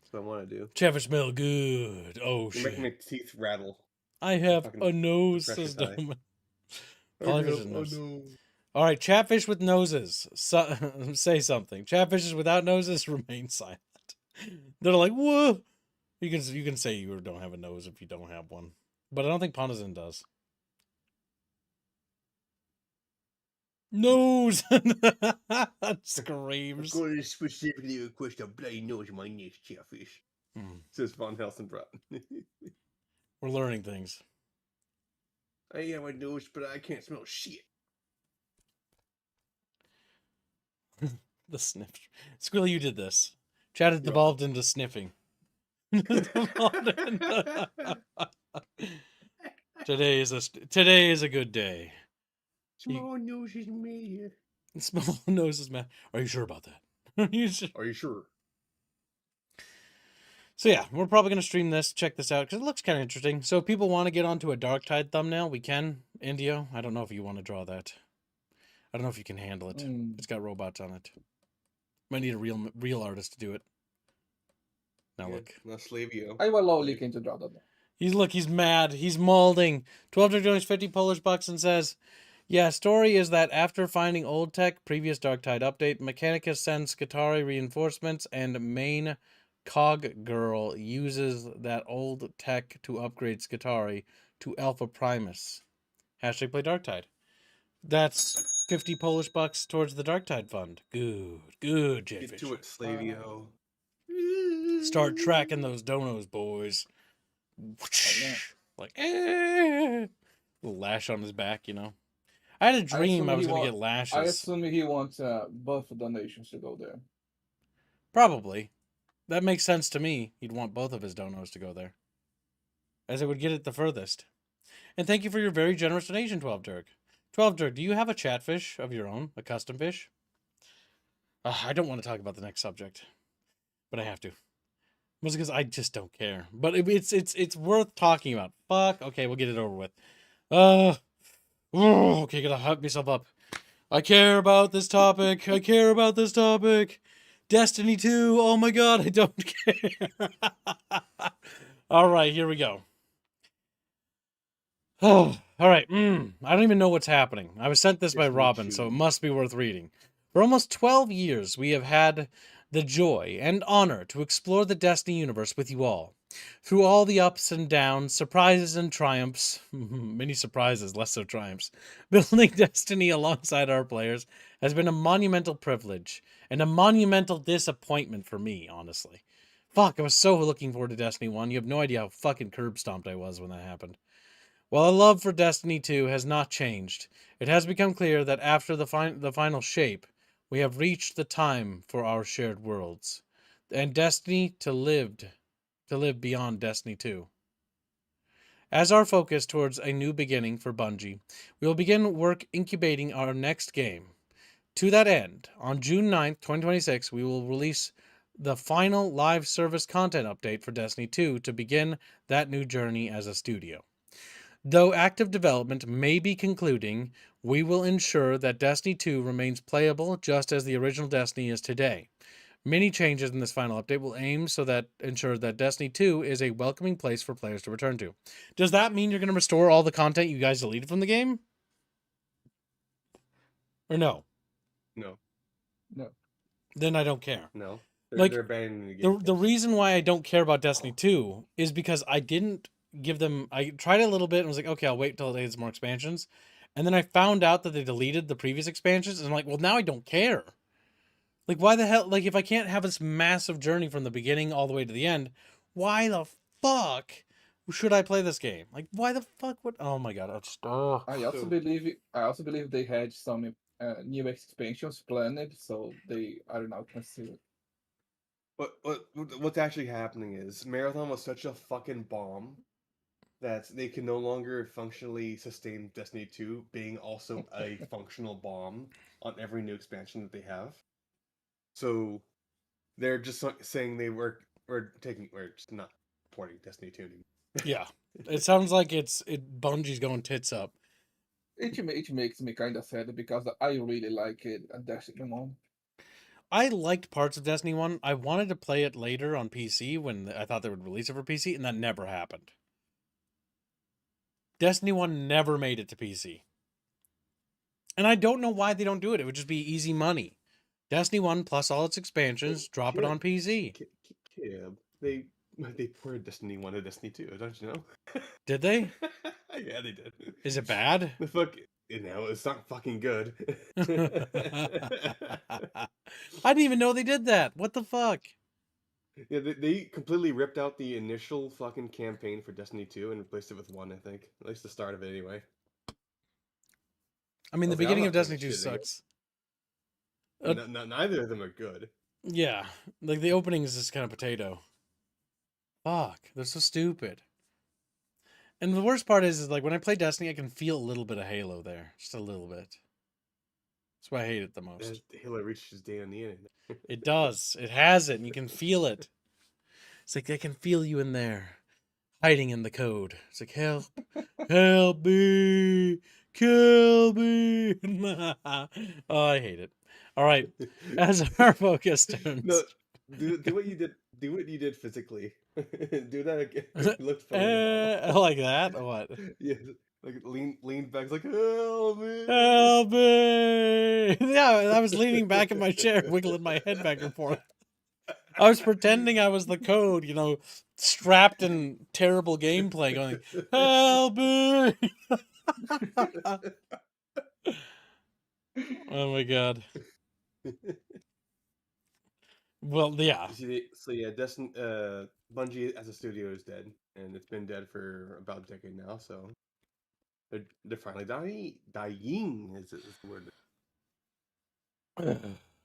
That's what I want to do. Chatfish smell good. Oh, You're making shit. my teeth rattle. I have fucking a nose precious system. Oh, Polyfish nose. All right, chatfish with noses. Say something. Chatfishes without noses remain silent. They're like, whoa. You can say you don't have a nose if you don't have one. But I don't think Ponazin does. Nose! Screams. I'm going to specifically request a bloody nose in my next chatfish. Says Von Helsenbrot. We're learning things. I have a nose, but I can't smell shit. The sniff. Squilly, you did this. Chat has devolved into sniffing. Today is a good day. Small noses matter. Small noses, man. Are you sure about that? Are you sure? Are you sure? So yeah, we're probably gonna stream this. Check this out because it looks kind of interesting. So if people want to get onto a Darktide thumbnail, we can. Indio, I don't know if you want to draw that. I don't know if you can handle it. It's got robots on it. Might need a real artist to do it. Now look. Now Slavio. I will allow Leaking to draw that. He's mad. He's mauling. 12 donates 50 Polish bucks and says, yeah, story is that after finding old tech, previous Darktide update, Mechanica sends Skitari reinforcements and main cog girl uses that old tech to upgrade Skitari to Alpha Primus. Hashtag play Darktide. That's 50 Polish bucks towards the Darktide fund. Good, Get Jetfish. to it, Slavio. Start tracking those donos, boys. yeah. Like, little lash on his back, you know. I had a dream I was going to get I lashes. assume he wants both donations to go there. Probably. That makes sense to me. He'd want both of his donos to go there, as it would get it the furthest. And thank you for your very generous donation, 12 Dirk. 12 Dirk, do you have a chatfish of your own? A custom fish? I don't want to talk about the next subject, but I have to. Mostly because I just don't care. But it's worth talking about. Fuck. Okay, we'll get it over with. Okay, gotta hype myself up. I care about this topic. I care about this topic. Destiny 2. Oh my god, I don't care. All right, here we go. Oh, all right. I don't even know what's happening. I was sent this by Destiny Robin, 2. so it must be worth reading. For almost 12 years, we have had the joy and honor to explore the Destiny universe with you all. Through all the ups and downs, surprises and triumphs, many surprises, less so triumphs, building Destiny alongside our players has been a monumental privilege and a monumental disappointment for me, honestly. Fuck, I was so looking forward to Destiny 1. You have no idea how fucking curb stomped I was when that happened. While our love for Destiny 2 has not changed, it has become clear that after the final shape, we have reached the time for our shared worlds, and Destiny to live beyond Destiny 2. As our focus towards a new beginning for Bungie, we will begin work incubating our next game. To that end, on June 9th, 2026, we will release the final live service content update for Destiny 2 to begin that new journey as a studio. Though active development may be concluding, we will ensure that Destiny 2 remains playable just as the original Destiny is today. Many changes in this final update will aim so that ensure that Destiny 2 is a welcoming place for players to return to. Does that mean you're going to restore all the content you guys deleted from the game? Or no? No, No. Then I don't care. no. Like, They're abandoning the game. The reason why I don't care about Destiny 2 is because I didn't give them... I tried a little bit and was like, okay, I'll wait until it has more expansions. And then I found out that they deleted the previous expansions. And I'm like, well, now I don't care. Like, why the hell... Like, if I can't have this massive journey from the beginning all the way to the end, why the fuck should I play this game? Like, why the fuck would... Oh my god, I just... I also believe they had some new expansions planned, so they are now considered. What's actually happening is Marathon was such a fucking bomb that they can no longer functionally sustain Destiny 2 being also a functional bomb on every new expansion that they have. So they're just saying we're just not porting Destiny 2 anymore. Yeah. It sounds like Bungie's going tits up. It makes me kind of sad because I really like it at Destiny 1. I liked parts of Destiny 1. I wanted to play it later on PC when I thought they would release it for PC, and that never happened. Destiny 1 never made it to PC. And I don't know why they don't do it. It would just be easy money. Destiny 1 plus all its expansions, drop it on PC. Yeah, they ported Destiny 1 to Destiny 2, don't you know? Did they? Yeah, they did. Is it bad? The fuck, it's not fucking good. I didn't even know they did that. What the fuck? Yeah, they completely ripped out the initial fucking campaign for Destiny 2 and replaced it with 1, I think. At least the start of it, anyway. I mean, the was like, I'm beginning not of Destiny playing 2 this shit sucks. Neither of them are good. Yeah, like the opening is just kind of potato. Fuck, they're so stupid. And the worst part is like when I play Destiny, I can feel a little bit of Halo there, just a little bit. That's why I hate it the most. As Halo reaches day on the end. It does. It has it, and you can feel it. It's like I can feel you in there, hiding in the code. It's like help, help me, kill me. Oh, I hate it. All right, as our focus turns. No, do what you did. Do what you did physically. Do that again. It looked funny. Like that? Or what? Yeah, like lean back, it's like help me, Help me! Yeah, I was leaning back in my chair, wiggling my head back and forth. I was pretending I was the code, strapped in terrible gameplay, going, help me! Oh my god. Well, yeah. You see, so yeah, Bungie as a studio is dead, and it's been dead for about a decade now. So they're finally dying. Dying is the word. They're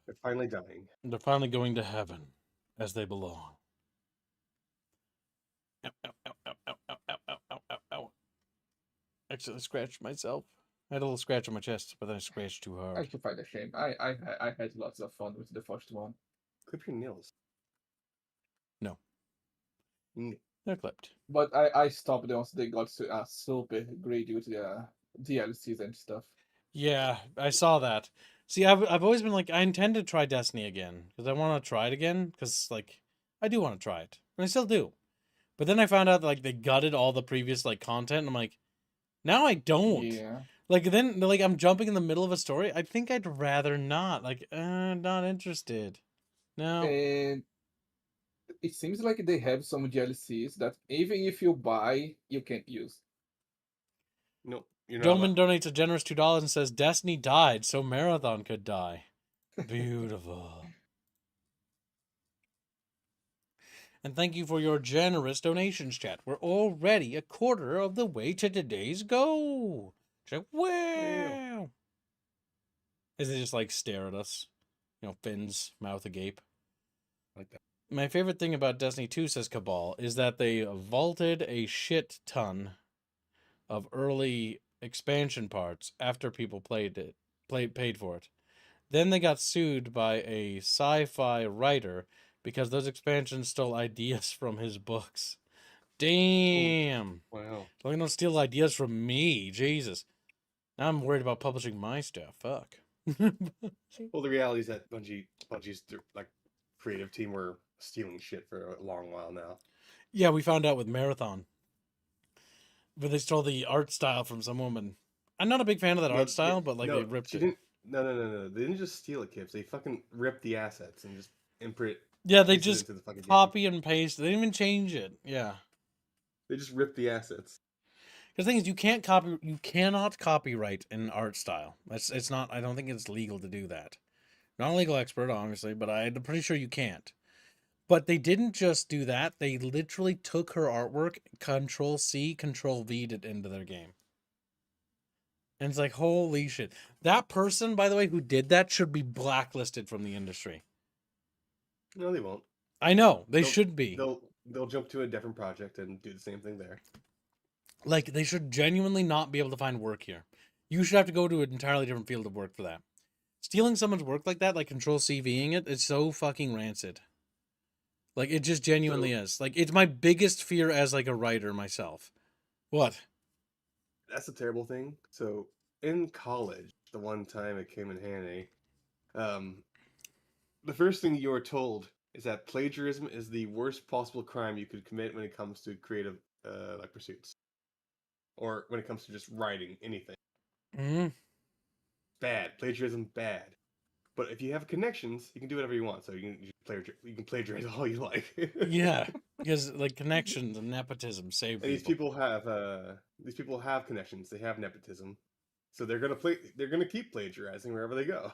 They're finally dying. finally going to heaven as they belong. Ow, ow, ow, ow, ow, ow, ow, ow, ow, ow, ow. Actually, I scratched myself. I had a little scratch on my chest, but then I scratched too I hard. should find a shame. I had lots of fun with the first one. Clip your nails. No. Mm. They're clipped. But I stopped once they got super greedy with the DLCs and stuff. Yeah, I saw that. See, I've always been like, I intend to try Destiny again because I want to try it again because like I do want to try it, and I still do. But then I found out that, like, they gutted all the previous like content, and I'm like, now I don't. Yeah. Like then like I'm jumping in the middle of a story. I think I'd rather not. Like, not interested. No. And it seems like they have some DLCs that even if you buy, you can't use. Nope, you're not Gentleman allowed. donates a generous $2 and says Destiny died so Marathon could die. Beautiful. And thank you for your generous donations, chat. We're already a quarter of the way to today's goal. Check, wow. As they just like stare at us. You know, fins, mouth agape. Like that. My favorite thing about Destiny 2, says Cabal, is that they vaulted a shit ton of early expansion parts after people paid for it. Then they got sued by a sci-fi writer because those expansions stole ideas from his books. Damn. Wow. Don't steal ideas from me. Jesus. Now I'm worried about publishing my stuff. Fuck. Well, the reality is that Bungie's like creative team were stealing shit for a long while now. Yeah, we found out with Marathon. But they stole the art style from some woman. I'm not a big fan of that art style, but like they ripped she it. Didn't, no. They didn't just steal it, Kips. They fucking ripped the assets and just imprint. Yeah, they pasted it just into the fucking game. copy and paste. They didn't even change it. Yeah. They just ripped the assets. The thing is, you cannot copyright an art style. It's not. I don't think it's legal to do that. Not a legal expert, obviously, but I'm pretty sure you can't. But they didn't just do that. They literally took her artwork, Control C, Control V'd it into their game. And it's like, holy shit. That person, by the way, who did that should be blacklisted from the industry. No, they won't. I know they should be. They'll jump to a different project and do the same thing there. Like, they should genuinely not be able to find work here. You should have to go to an entirely different field of work for that. Stealing someone's work like that, like Control CVing it, it's so fucking rancid. Like, it just genuinely is. Like, it's my biggest fear as like a writer myself. What? That's a terrible thing. So in college, the one time it came in handy, the first thing you are told is that plagiarism is the worst possible crime you could commit when it comes to creative like pursuits, or when it comes to just writing anything. Mm-hmm. Bad plagiarism, bad. But if you have connections, you can do whatever you want. So you can plagiarize all you like. Yeah, because like connections and nepotism save And people. these people have connections. They have nepotism, so they're gonna keep plagiarizing wherever they go.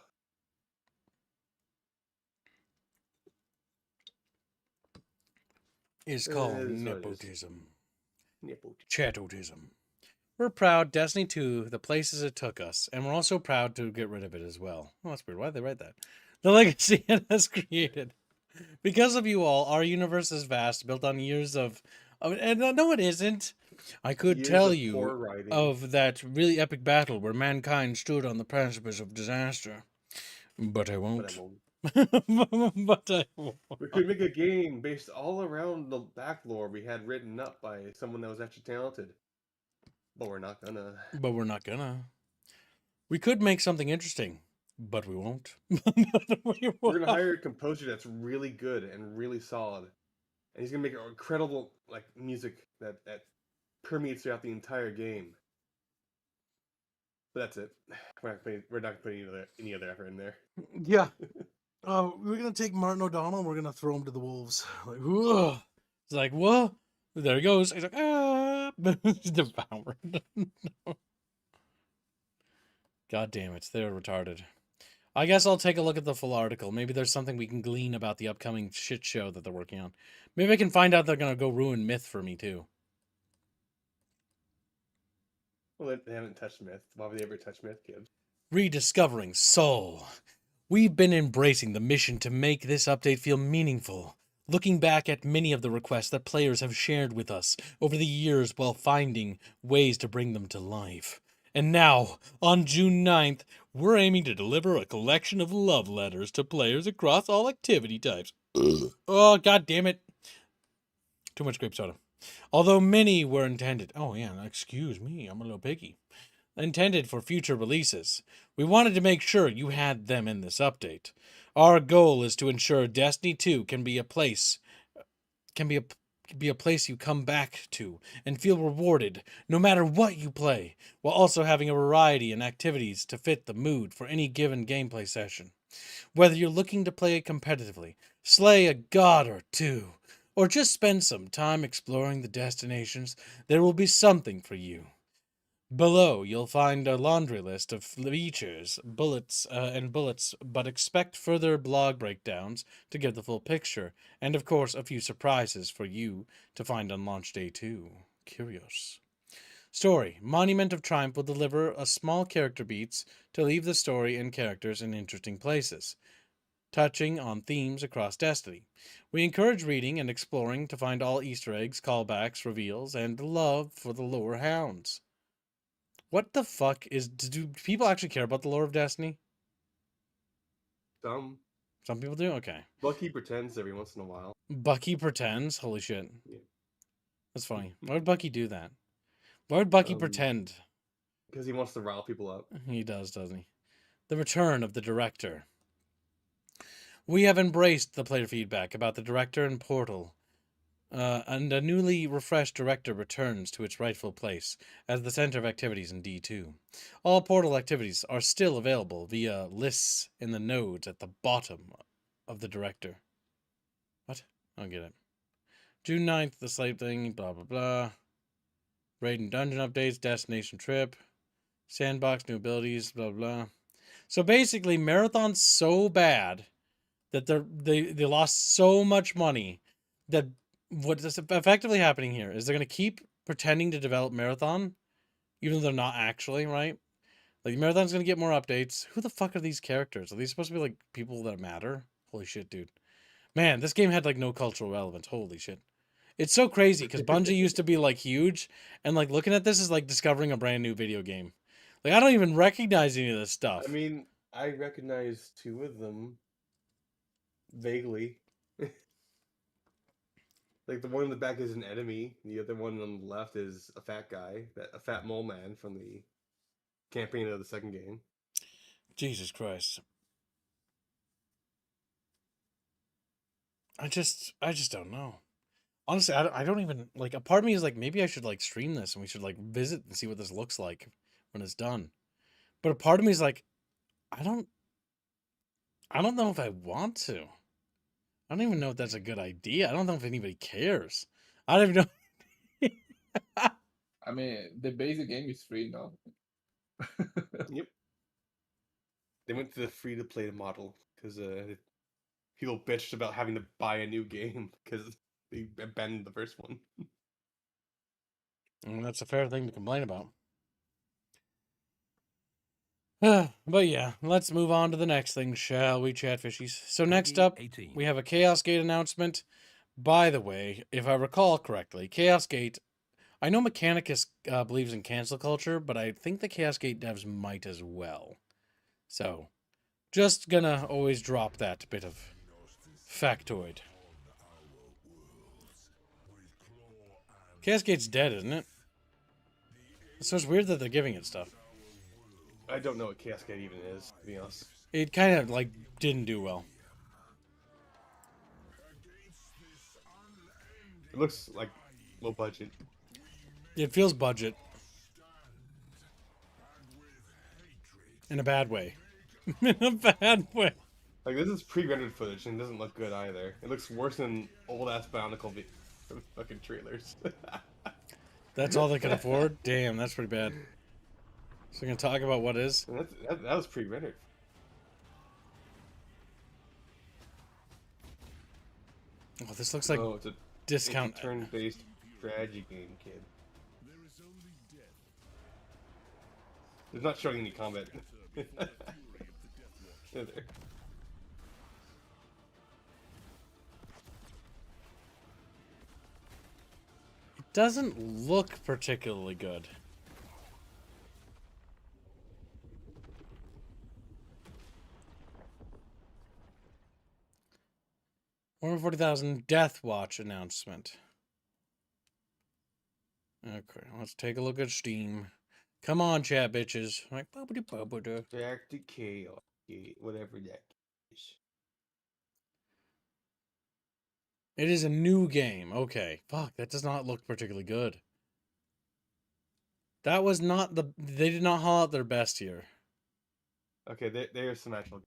It's called It is what it is. nepotism. Nepotism. Chatotism. We're proud, Destiny 2, the places it took us, and we're also proud to get rid of it as well. Oh, that's weird. Why did they write that? The legacy it has created. Because of you all, our universe is vast, built on years of and no, it isn't. I could Years tell of you poor writing. of that really epic battle where mankind stood on the precipice of disaster. But I won't. But I won't. We could make a game based all around the back lore we had written up by someone that was actually talented. But we're not gonna. But we're not gonna. We could make something interesting, but we won't. We're gonna hire a composer that's really good and really solid, and he's gonna make incredible like music that permeates throughout the entire game. But that's it. We're not putting any other effort in there. Yeah. We're gonna take Martin O'Donnell and we're gonna throw him to the wolves. Like, whoa. It's like, whoa. There he goes. He's like, ah. He's devoured. God damn it. They're retarded. I guess I'll take a look at the full article. Maybe there's something we can glean about the upcoming shit show that they're working on. Maybe I can find out they're gonna go ruin Myth for me too. Well, they haven't touched Myth. Why would they ever touch Myth, kid? Rediscovering Soul. We've been embracing the mission to make this update feel meaningful, looking back at many of the requests that players have shared with us over the years while finding ways to bring them to life. And now, on June 9th, we're aiming to deliver a collection of love letters to players across all activity types. Oh, god damn it. Too much grape soda. Although many were intended. Oh, yeah, excuse me, I'm a little picky. Intended for future releases, we wanted to make sure you had them in this update. Our goal is to ensure Destiny 2 can be a place you come back to and feel rewarded no matter what you play, while also having a variety in activities to fit the mood for any given gameplay session. Whether you're looking to play it competitively, slay a god or two, or just spend some time exploring the destinations, there will be something for you. Below, you'll find a laundry list of features, bullets, but expect further blog breakdowns to get the full picture, and of course, a few surprises for you to find on launch day 2. Curious. Story. Monument of Triumph will deliver a small character beats to leave the story and characters in interesting places, touching on themes across Destiny. We encourage reading and exploring to find all Easter eggs, callbacks, reveals, and the love for the lore hounds. What the fuck do people actually care about the lore of Destiny? Some Some people do? Okay. Bucky pretends every once in a while. Bucky pretends? Holy shit. Yeah. That's funny. Why would Bucky do that? Why would Bucky pretend? Because he wants to rile people up. He does, doesn't he? The return of the director. We have embraced the player feedback about the director and Portal, and a newly refreshed director returns to its rightful place as the center of activities in D2. All Portal activities are still available via lists in the nodes at the bottom of the director. What? I don't get it. June 9th, the slave thing, blah, blah, blah. Raid and dungeon updates, destination trip, sandbox, new abilities, blah, blah. So basically, Marathon's so bad that they lost so much money that what is effectively happening here is they're going to keep pretending to develop Marathon, even though they're not actually, right? Like, Marathon's going to get more updates. Who the fuck are these characters? Are these supposed to be, like, people that matter? Holy shit, dude. Man, this game had, like, no cultural relevance. Holy shit. It's so crazy, because Bungie used to be, like, huge, and, like, looking at this is like discovering a brand new video game. Like, I don't even recognize any of this stuff. I mean, I recognize 2 of them vaguely. Like, the one in the back is an enemy. The other one on the left is a fat guy, a fat mole man from the campaign of the second game. Jesus Christ. I just don't know. Honestly, I don't even, like, a part of me is like, maybe I should, like, stream this and we should, like, visit and see what this looks like when it's done. But a part of me is like, I don't know if I want to. I don't even know if that's a good idea. I don't know if anybody cares. I don't even know. I mean, the basic game is free now. Yep. They went to the free-to-play model because people bitched about having to buy a new game because they abandoned the first one. And that's a fair thing to complain about. But yeah, let's move on to the next thing, shall we, Chatfishies? So next up, we have a Chaos Gate announcement. By the way, if I recall correctly, Chaos Gate, I know Mechanicus believes in cancel culture, but I think the Chaos Gate devs might as well. So, just gonna always drop that bit of factoid. Chaos Gate's dead, isn't it? So it's weird that they're giving it stuff. I don't know what Chaos Gate even is, to be honest. It kind of, like, didn't do well. It looks like low budget. It feels budget. In a bad way. In a bad way. Like, this is pre-rendered footage and it doesn't look good either. It looks worse than old-ass Bionicle fucking trailers. That's all they can afford? Damn, that's pretty bad. So we're going to talk about what is? That was pre-rendered. Oh, this looks like No, it's a discount. turn-based strategy game, kid. It's not showing any combat. There. It doesn't look particularly good. Warhammer 40,000 Death Watch announcement. Okay, let's take a look at Steam. Come on, chat bitches. Like, Back to chaos, whatever that is. it is a new game. Okay. Fuck, that does not look particularly good. That was not the... They did not haul out their best here. Okay, there's some actual.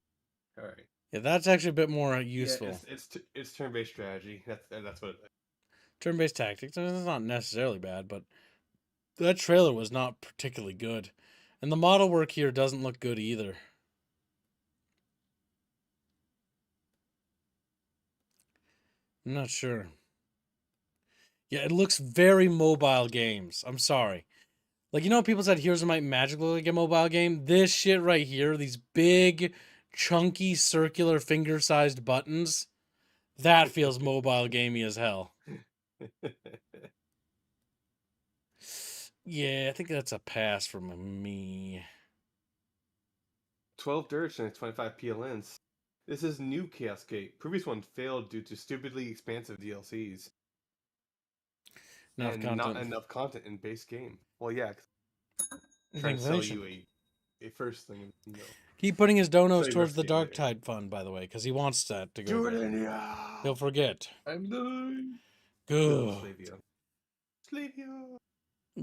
All right. Yeah, that's actually a bit more useful. Yeah, it's turn-based strategy. That's what it is. Turn-based tactics, it's not necessarily bad, but that trailer was not particularly good. And the model work here doesn't look good either. I'm not sure. Yeah, it looks very mobile games. I'm sorry. Like, you know, people said Heroes of Might Magic look like a mobile game? This shit right here, these big, chunky, circular, finger-sized buttons, that feels mobile gamey as hell. Yeah, I think that's a pass from me. 12 dirts and 25 PLNs. This is new Chaos Gate. Previous one failed due to stupidly expansive DLCs. Enough and content. not enough content in base game. Well, yeah, It's trying to sell inflation. you a first thing. You know. Keep putting his donos Sell you towards the rest of it Darktide fund, by the way, because he wants that to go Do it there. in ya! He'll forget. I'm dying. Good. Slavia. Slavia!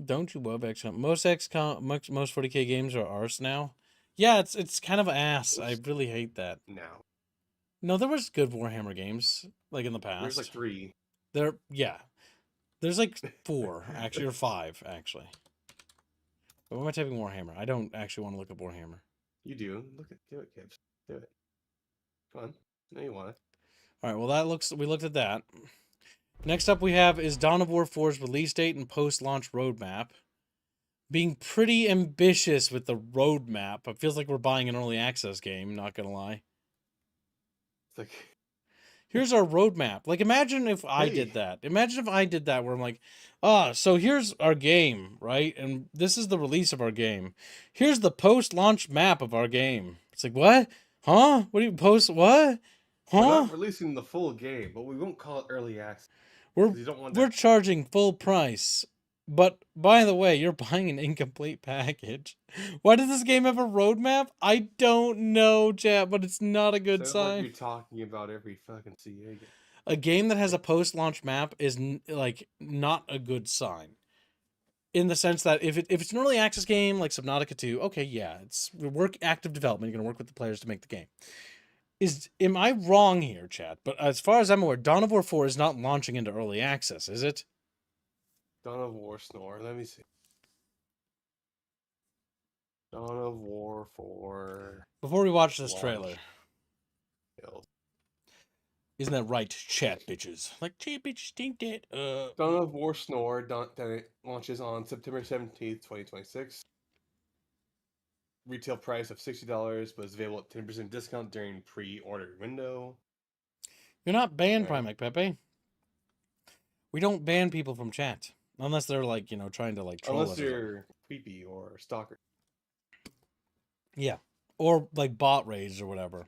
Don't you love XCOM? Most 40K games are arse now. Yeah, it's kind of ass. I really hate that. Now. No, there was good Warhammer games like in the past. There's like 3. There's like 4 actually, or 5 actually. But why am I typing Warhammer? I don't actually want to look up Warhammer. You do. Do it, kids. Do it. Come on. No, you want it. All right. Well, we looked at that. Next up, we have is Dawn of War 4's release date and post-launch roadmap. Being pretty ambitious with the roadmap. It feels like we're buying an early access game. Not gonna lie. It's like. Here's our roadmap. Like, imagine if I did that. Imagine if I did that where I'm like, so here's our game, right? And this is the release of our game. Here's the post-launch map of our game. It's like, what? Huh? What do you post? What? Huh? We're not releasing the full game, but we won't call it early access. We're charging full price. But, by the way, you're buying an incomplete package. Why does this game have a roadmap? I don't know, chat, but it's not a good sign. Like you're talking about every fucking CA game. A game that has a post-launch map is, not a good sign. In the sense that if it's an early access game like Subnautica 2, okay, yeah, it's active development. You're going to work with the players to make the game. Am I wrong here, chat? But as far as I'm aware, Dawn of War 4 is not launching into early access, is it? Dawn of War Snore. Let me see. Dawn of War 4. Before we watch this launch. trailer. Isn't that right, chat bitches? Like, chat bitches think that, Dawn of War Snore launches on September 17th, 2026. Retail price of $60, but is available at 10% discount during pre-order window. You're not banned, Primac Pepe. We don't ban people from chat. Unless they're, like, trying to, like, troll us. Unless you're creepy or stalker. Yeah. Or, like, bot raids or whatever.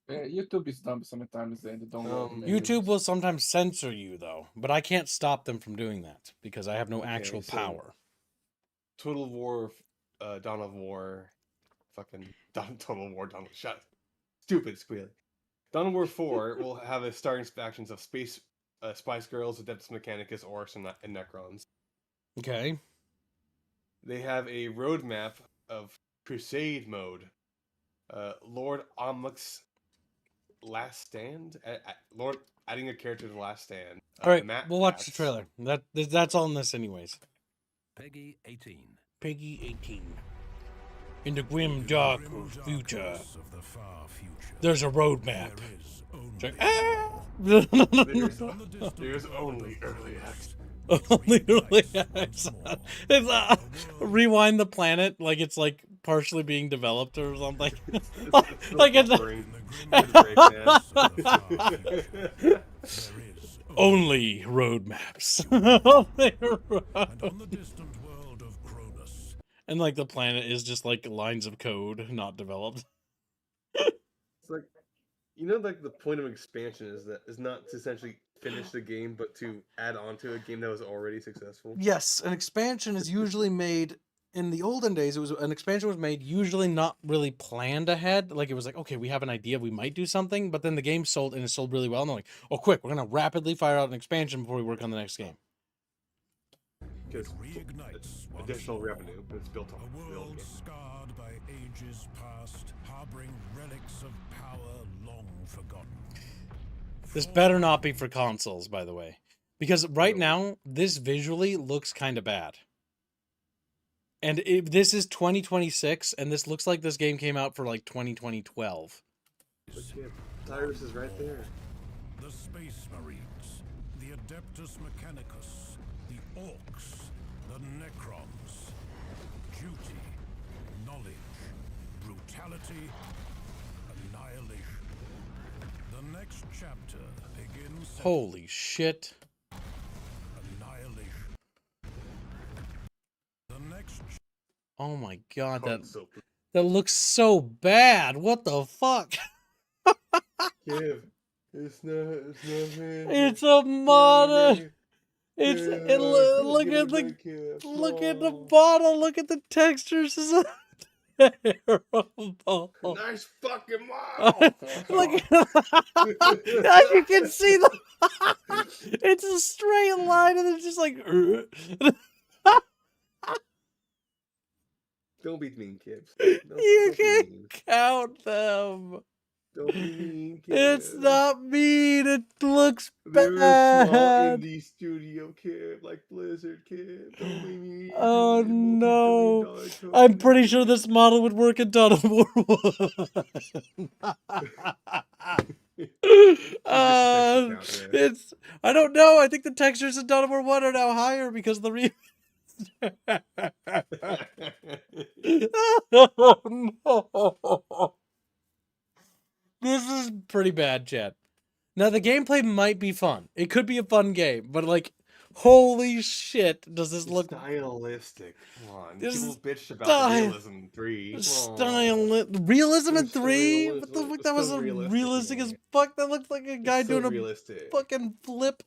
YouTube is dumb sometimes and they don't know. YouTube will sometimes censor you, though. But I can't stop them from doing that. Because I have no actual so power. Total War, Dawn of War, Total War, shut. Stupid squealing. Dawn of War 4 will have a starting factions of Spice Girls, Adeptus Mechanicus, Orcs, and Necrons. Okay. They have a roadmap of Crusade mode. Lord Omlix Last Stand? Lord adding a character to the Last Stand. Alright, we'll watch the trailer. That's all in this anyways. Peggy 18. Peggy 18. In the grim, dark future, there's a roadmap. It's like, ah! There's only early access. Only early access. It's rewind the planet like it's like partially being developed or something. Like it's only roadmaps. And like the planet is just like lines of code not developed. It's like, you know, like the point of expansion is not to essentially finish the game, but to add on to a game that was already successful. Yes, an expansion is usually made in the olden days. An expansion was made usually not really planned ahead. Like it was like, okay, we have an idea, we might do something, but then the game sold and it sold really well. And they're like, oh, quick, we're gonna rapidly fire out an expansion before we work on the next game. Because additional revenue is built on the old game. Scarred by ages past, harboring relics of power long forgotten. This better not be for consoles, by the way, because right now this visually looks kind of bad. And this is 2026, and this looks like this game came out for like 2012. But yeah, Tyrus is right there. The Space Marines, the Adeptus Mechanicus, the Orcs, the Necrons. Duty, knowledge, brutality, annihilation. The next chapter begins. Holy shit. Annihilation. The next. Oh my god, Console. that looks so bad. What the fuck? Kev, it's not fair. It's a model. Yeah, Look at the bottle. Look at the textures. It's terrible. Nice fucking model. Look, as you can see, it's a straight line, and it's just like. Don't be mean, kids. You can count them. Don't be mean, kids. It's not mean. It looks They're a small bad. indie studio, kid, like Blizzard, kid. Don't be mean. Oh Dude, no! multi-billion-dollar I'm company. pretty sure this model would work in Dawn of War 1. It's. I don't know. I think the textures in Dawn of War 1 are now higher because of the Oh no! This is pretty bad, chat. Now the gameplay might be fun. It could be a fun game, but like, holy shit, does this look stylistic? Come on, This people is bitched about sty- the realism in 3. realism in It's so 3? realistic. What the fuck? It's That was so a realistic, realistic as man. fuck. That looks like a guy It's so doing a realistic. fucking flip.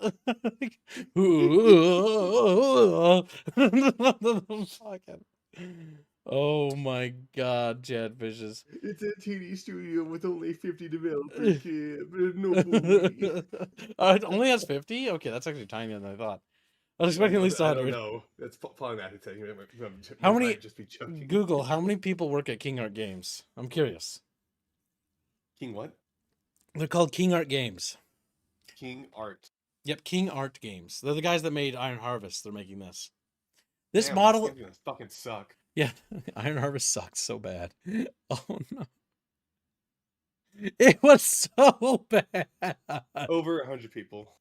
Fucking. Oh my god, Chatfishes. It's a TD studio with only 50 developers, kid. There's no movie. It only has 50? Okay, that's actually tinier than I thought. I was expecting at least I don't 100. know. That's probably not to you. How many- Just be joking. Google, how many people work at King Art Games? I'm curious. King what? They're called King Art Games. King Art. Yep, King Art Games. They're the guys that made Iron Harvest. They're making this. This Damn, model... it's gonna fucking suck. Yeah, Iron Harvest sucks so bad. Oh no. It was so bad. Over 100 people.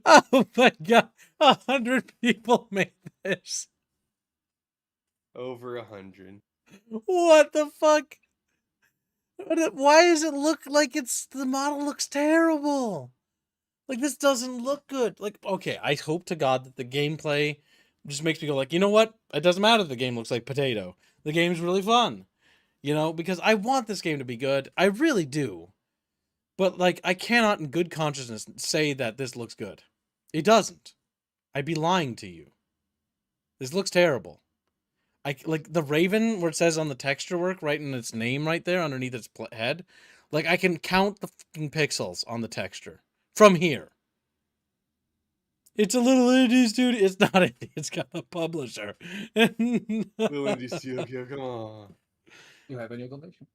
Oh my god. 100 people made this. Over 100. What the fuck? Why does it look like the model looks terrible? Like, this doesn't look good. Like, okay, I hope to God that the gameplay just makes me go like, you know what? It doesn't matter if the game looks like potato. The game's really fun. You know, because I want this game to be good. I really do. But, like, I cannot in good consciousness say that this looks good. It doesn't. I'd be lying to you. This looks terrible. Like, the raven, where it says on the texture work, right in its name right there, underneath its head. Like, I can count the fucking pixels on the texture. From here. It's a little indie studio. It's not indie. It's got a publisher. Little indie studio, come on. You have a new donation.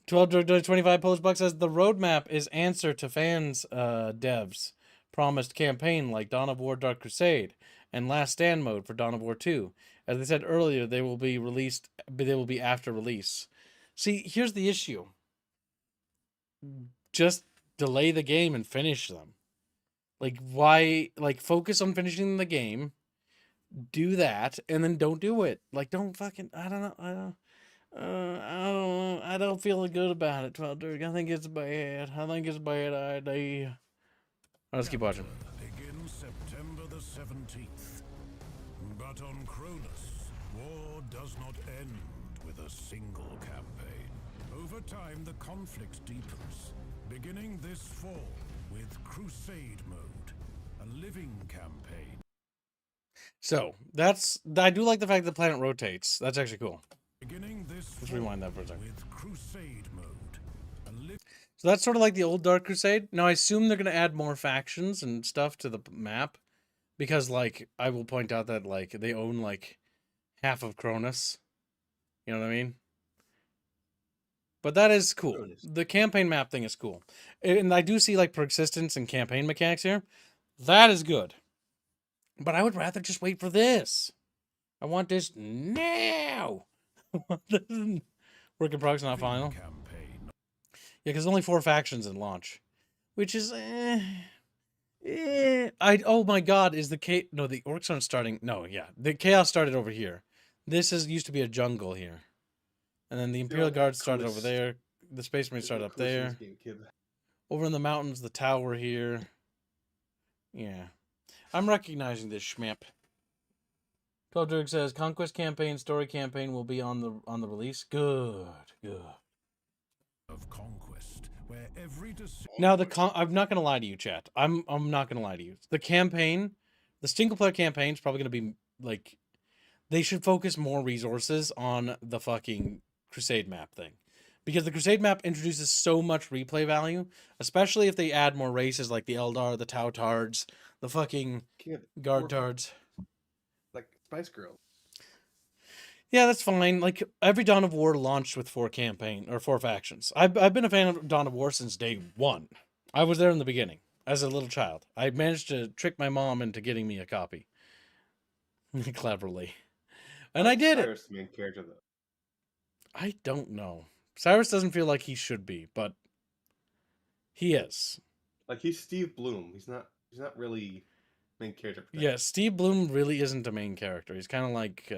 12.25 Polish bucks says the roadmap is answer to fans, devs promised campaign like Dawn of War Dark Crusade and Last Stand mode for Dawn of War 2. As I said earlier, they will be released, but they will be after release. See, here's the issue. Just delay the game and finish them. Like, why? Like, focus on finishing the game, do that, and then don't do it. Like, don't fucking, I don't know. I don't feel good about it, 12 Dirk. I think it's bad. I think it's a bad idea. Let's keep watching. Begins September the 17th. But on Cronus, war does not end with a single campaign. Over time, the conflict deepens, beginning this fall with Crusade mode, a living campaign. So, I do like the fact that the planet rotates. That's actually cool. Beginning this Let's fall rewind that for a second. with Crusade mode, a So that's sort of like the old Dark Crusade. Now, I assume they're going to add more factions and stuff to the map. Because, like, I will point out that, like, they own, like, half of Cronus. You know what I mean? But that is cool. Cronus. The campaign map thing is cool. And I do see, like, persistence and campaign mechanics here. That is good. But I would rather just wait for this. I want this now. Work in progress, not final. campaign. Yeah, because only 4 factions in launch. Which is, oh my god, is the no, the orcs aren't starting. No, yeah. The chaos started over here. This used to be a jungle here. And then the Imperial Guard started over there. The Space Marines started up there. Over in the mountains, the tower here. Yeah. I'm recognizing this schmip. 12 Dirk says conquest campaign, story campaign will be on the release. Good. Of conquest, where every decision. Now I'm not gonna lie to you, chat. I'm not gonna lie to you. The campaign, the single player campaign is probably gonna be like, they should focus more resources on the fucking Crusade map thing, because the Crusade map introduces so much replay value, especially if they add more races like the Eldar, the Tautards, the fucking Guardtards. Like Spice Girls. Yeah, that's fine. Like, every Dawn of War launched with 4 factions. I've been a fan of Dawn of War since day 1. I was there in the beginning as a little child. I managed to trick my mom into getting me a copy. Cleverly. And I did Cyrus, it. the main character, though. I don't know. Cyrus doesn't feel like he should be, but he is. Like, he's Steve Bloom. He's not really main character. Yeah, Steve Bloom really isn't a main character. He's kind of like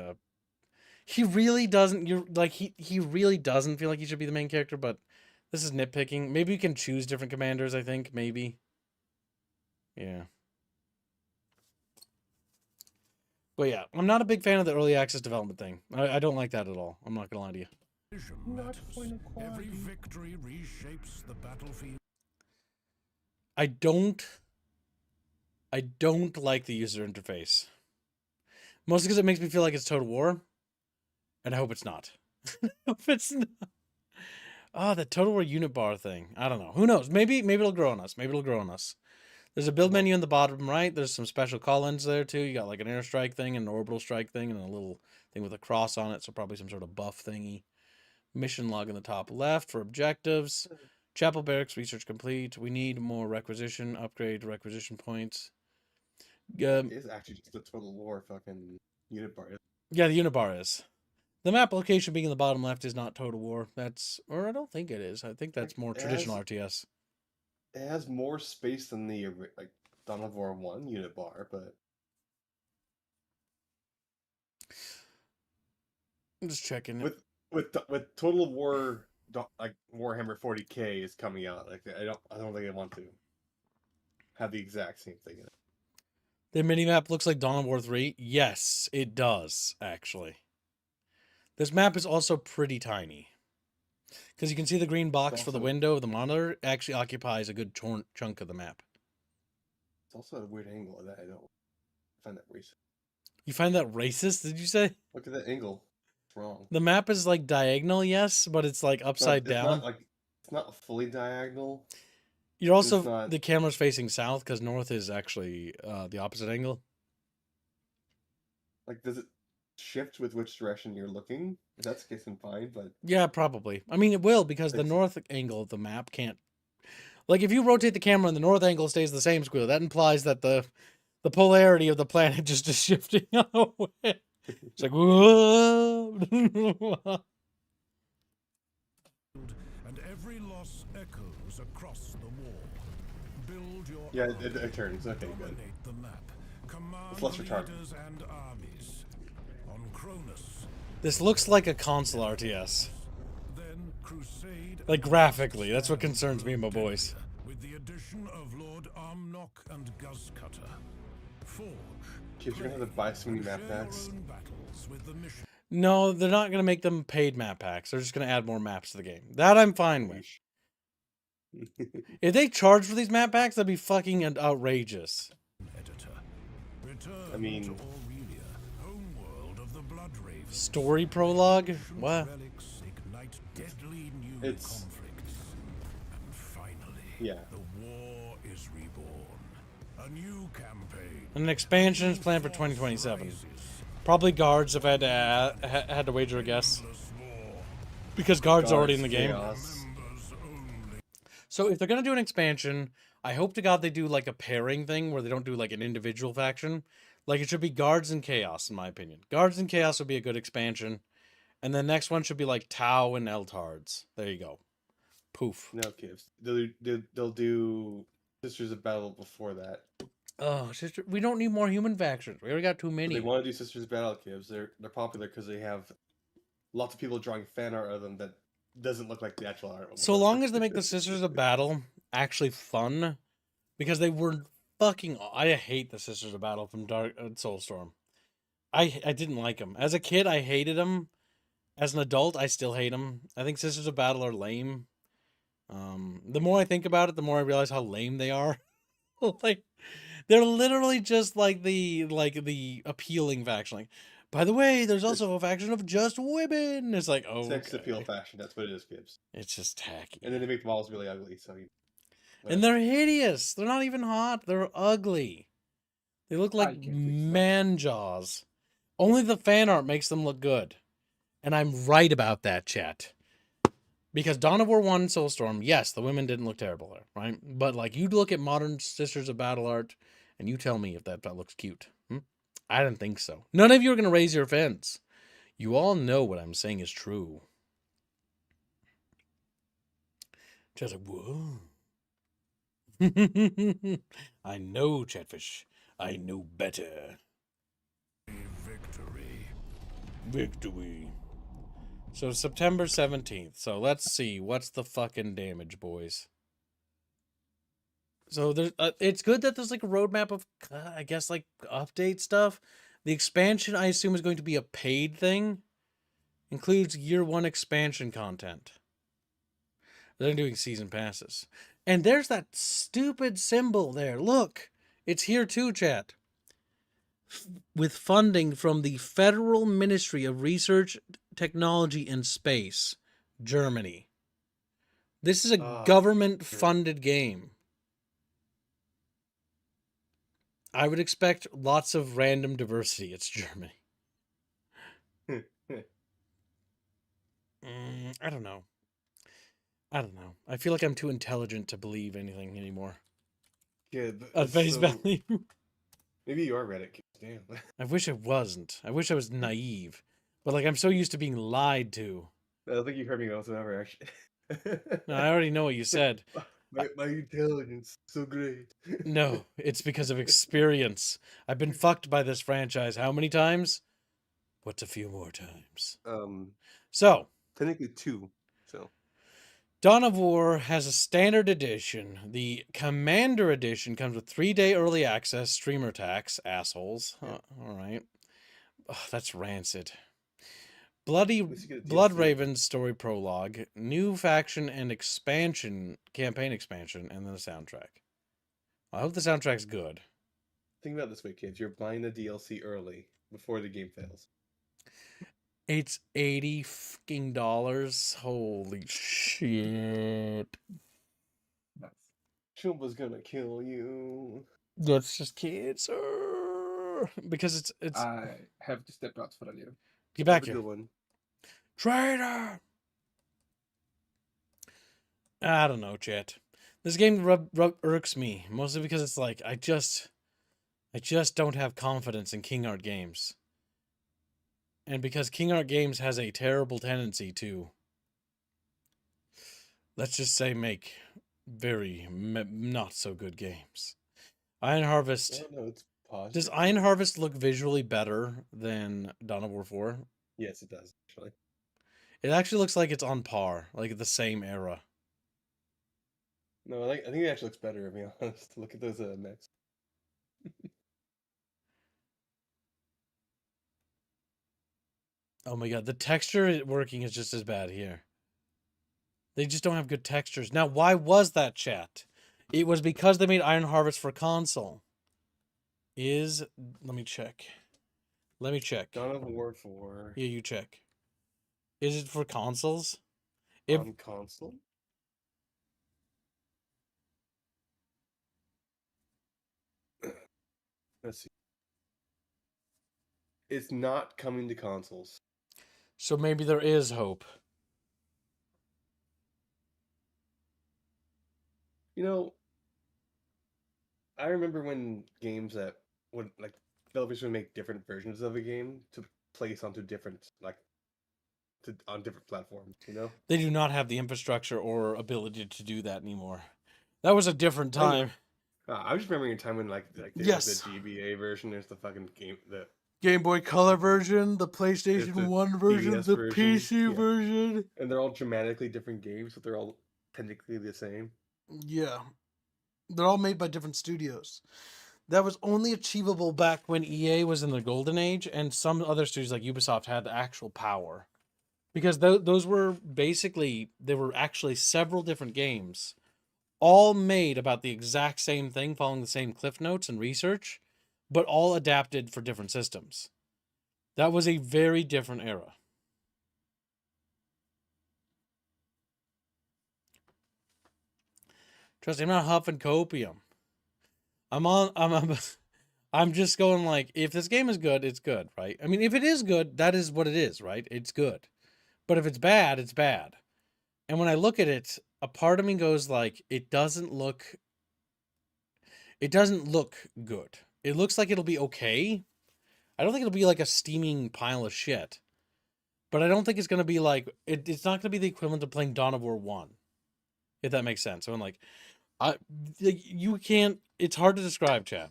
he really doesn't. He really doesn't feel like he should be the main character. But this is nitpicking. Maybe you can choose different commanders. I think maybe. Yeah. But yeah, I'm not a big fan of the early access development thing. I don't like that at all. I'm not gonna lie to you. Every victory reshapes the battlefield. I don't like the user interface. Mostly because it makes me feel like it's Total War. And I hope it's not. I hope it's not. Oh, the Total War unit bar thing. I don't know. Who knows? Maybe it'll grow on us. There's a build menu in the bottom right. There's some special call-ins there too. You got like an airstrike thing, an orbital strike thing, and a little thing with a cross on it. So probably some sort of buff thingy. Mission log in the top left for objectives. Chapel Barracks research complete. We need more requisition. Upgrade requisition points. It is actually just the Total War fucking unit bar. Yeah, the unit bar is. The map location being in the bottom left is not Total War. Or I don't think it is. I think that's more traditional RTS. It has more space than the like Dawn of War 1 unit bar, but I'm just checking. With Total War, like Warhammer 40K is coming out. Like I don't think I want to have the exact same thing in it. The minimap looks like Dawn of War 3. Yes, it does actually. This map is also pretty tiny. Because you can see the green box for the window of the monitor actually occupies a good chunk of the map. It's also a weird angle that I don't find that racist. You find that racist, did you say? Look at that angle. It's wrong. The map is like diagonal, yes, but it's like upside down. It's not fully diagonal. You're also, the camera's facing south because north is actually the opposite angle. Like, does it shift with which direction you're looking? If that's the case, then fine, but... Yeah, probably. I mean, it will, because the north angle of the map can't... Like, if you rotate the camera and the north angle stays the same, Squeal, that implies that the The polarity of the planet just is shifting away. It's like, whoa. And every loss echoes across the war. Build your Yeah, army, it turns. Okay, good. dominate the map, command less retarded. leaders and armies. On Cronus, This looks like a console RTS. then crusade. Like graphically, that's what concerns me, my boys. With the addition of Lord Armnock and Guzcutter. Forge. Kids, you're gonna have to buy so many share map your packs. own battles with the mission. No, they're not going to make them paid map packs. They're just going to add more maps to the game. That I'm fine with. If they charge for these map packs, that'd be fucking outrageous. Editor. Return I mean- to Aurelia, homeworld of the Blood Ravens. Story prologue? What? Relics ignite deadly new It's- conflicts. And finally, Yeah. the war is reborn. A new campaign. An expansion is planned for 2027. Probably guards if I had to, had to wager a guess. Endless war. Because guards are already in the game. Chaos. Members only. So if they're going to do an expansion, I hope to God they do like a pairing thing where they don't do like an individual faction. Like it should be guards and chaos, in my opinion. Guards and chaos would be a good expansion. And the next one should be like Tau and Eltards. There you go. Poof. No, kids. They'll do Sisters of Battle before that. Oh, sister, we don't need more human factions. We already got too But many. they want to do Sisters of Battle, kids. They're popular because they have lots of people drawing fan art of them that doesn't look like the actual art. So long as they make the Sisters of Battle actually fun, because they were fucking. I hate the Sisters of Battle from Dark Soulstorm. I didn't like them as a kid. I hated them. As an adult, I still hate them. I think Sisters of Battle are lame. The more I think about it, the more I realize how lame they are. Like they're literally just like the appealing faction. Like, by the way, there's also a faction of just women. It's like, oh, Sex appeal fashion. That's what it is, kids. it's just tacky. And then they make the models really ugly. So And they're hideous. They're not even hot. They're ugly. They look like can't fix that. man jaws. Only the fan art makes them look good. And I'm right about that, chat. Because Dawn of War 1 Soulstorm, yes, the women didn't look terrible there, right? But like you look at modern Sisters of Battle art and you tell me if that looks cute. I didn't think so. None of you are going to raise your fence. You all know what I'm saying is true. Just like, whoa. I know, Chatfish. I know better. Victory. Victory. So September 17th. So let's see. What's the fucking damage, boys? So there's, it's good that there's like a roadmap of, I guess, like update stuff. The expansion, I assume, is going to be a paid thing. Includes year 1 expansion content. They're doing season passes. And there's that stupid symbol there. Look, it's here too, chat. With funding from the Federal Ministry of Research, Technology, and Space, Germany. This is a government-funded game. I would expect lots of random diversity. It's Germany. I don't know. I feel like I'm too intelligent to believe anything anymore. Yeah, At face value. Maybe you are Reddit. Damn. I wish I wasn't. I wish I was naive. But like I'm so used to being lied to. I don't think you heard me whatsoever, actually. No, I already know what you said. My intelligence so great. No, it's because of experience. I've been fucked by this franchise how many times? What's a few more times? So, Technically 2. So Dawn of War has a standard edition. The Commander edition comes with 3-day early access, streamer tax, assholes. All right. Oh, that's rancid. Blood Raven's story prologue, new faction and expansion, campaign expansion, and then the soundtrack. I hope the soundtrack's good. think about it this way, kids. You're buying the DLC early before the game fails. It's $80 fucking dollars. Holy shit. Nice. Chumba's gonna kill you. That's just kids. Because it's I have to step out for a little. get back Have a here. good one. Traitor! I don't know, chat. This game irks me, mostly because it's like, I just don't have confidence in King Art Games. And because King Art Games has a terrible tendency to, let's just say, make very not so good games. Iron Harvest. Oh, no, it's paused. Does Iron Harvest look visually better than Dawn of War 4? Yes, it does, actually. It actually looks like it's on par, like the same era. No, I think it actually looks better, to be honest. Look at those mechs. Oh my god, the texture working is just as bad here. They just don't have good textures. Now, why was that, chat? It was because they made Iron Harvest for console. Let me check. Let me check. Dawn of War 4 Yeah, you check. Is it for consoles? on console? Let's see. It's not coming to consoles. So maybe there is hope. You know, I remember when games that would, like, developers would make different versions of a game to place onto different, on different platforms, you know? They do not have the infrastructure or ability to do that anymore. That was a different time. I was just remembering a time when, Yes. the GBA version, there's the fucking game, the Game Boy Color version, the PlayStation the 1 version, DS the version, PC yeah. version. And they're all dramatically different games, but they're all technically the same. Yeah. They're all made by different studios. That was only achievable back when EA was in the golden age, and some other studios like Ubisoft had actual power. Because those were basically, there were actually several different games, all made about the exact same thing, following the same cliff notes and research, but all adapted for different systems. That was a very different era. Trust me, I'm not huffing copium. I'm just going like, if this game is good, it's good, right? I mean, if it is good, that is what it is, right? It's good. But if it's bad, it's bad. And when I look at it, a part of me goes like, it doesn't look good. It looks like it'll be okay. I don't think it'll be like a steaming pile of shit. But I don't think it's going to be like, it's not going to be the equivalent of playing Dawn of War 1. If that makes sense. So I'm like, you can't, it's hard to describe, chat.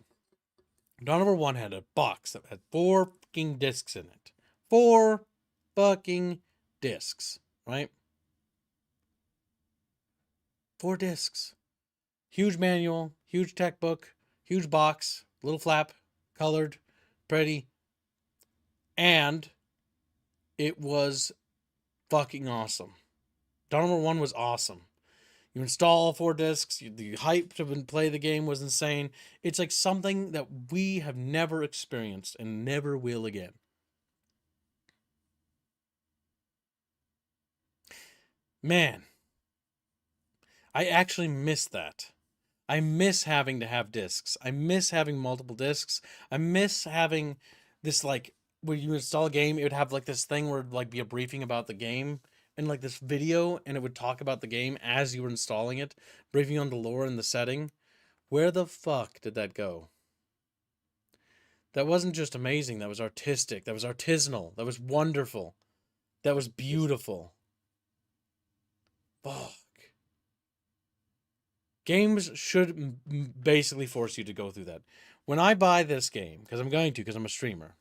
Dawn of War 1 had a box that had 4 fucking discs in it. 4 fucking discs, right? 4 discs. Huge manual, huge tech book, huge box, little flap, colored, pretty. And it was fucking awesome. Dawn of War 1 was awesome. You install all 4 discs, the hype to play the game was insane. It's like something that we have never experienced and never will again. Man, I actually miss that. I miss having to have discs. I miss having multiple discs. I miss having this, like, when you install a game, it would have like this thing where it'd like be a briefing about the game and like this video, and it would talk about the game as you were installing it, briefing on the lore and the setting. Where the fuck did that go? That wasn't just amazing. That was artistic. That was artisanal. That was wonderful. That was beautiful. Fuck. Games should basically force you to go through that. When I buy this game, because I'm going to, because I'm a streamer,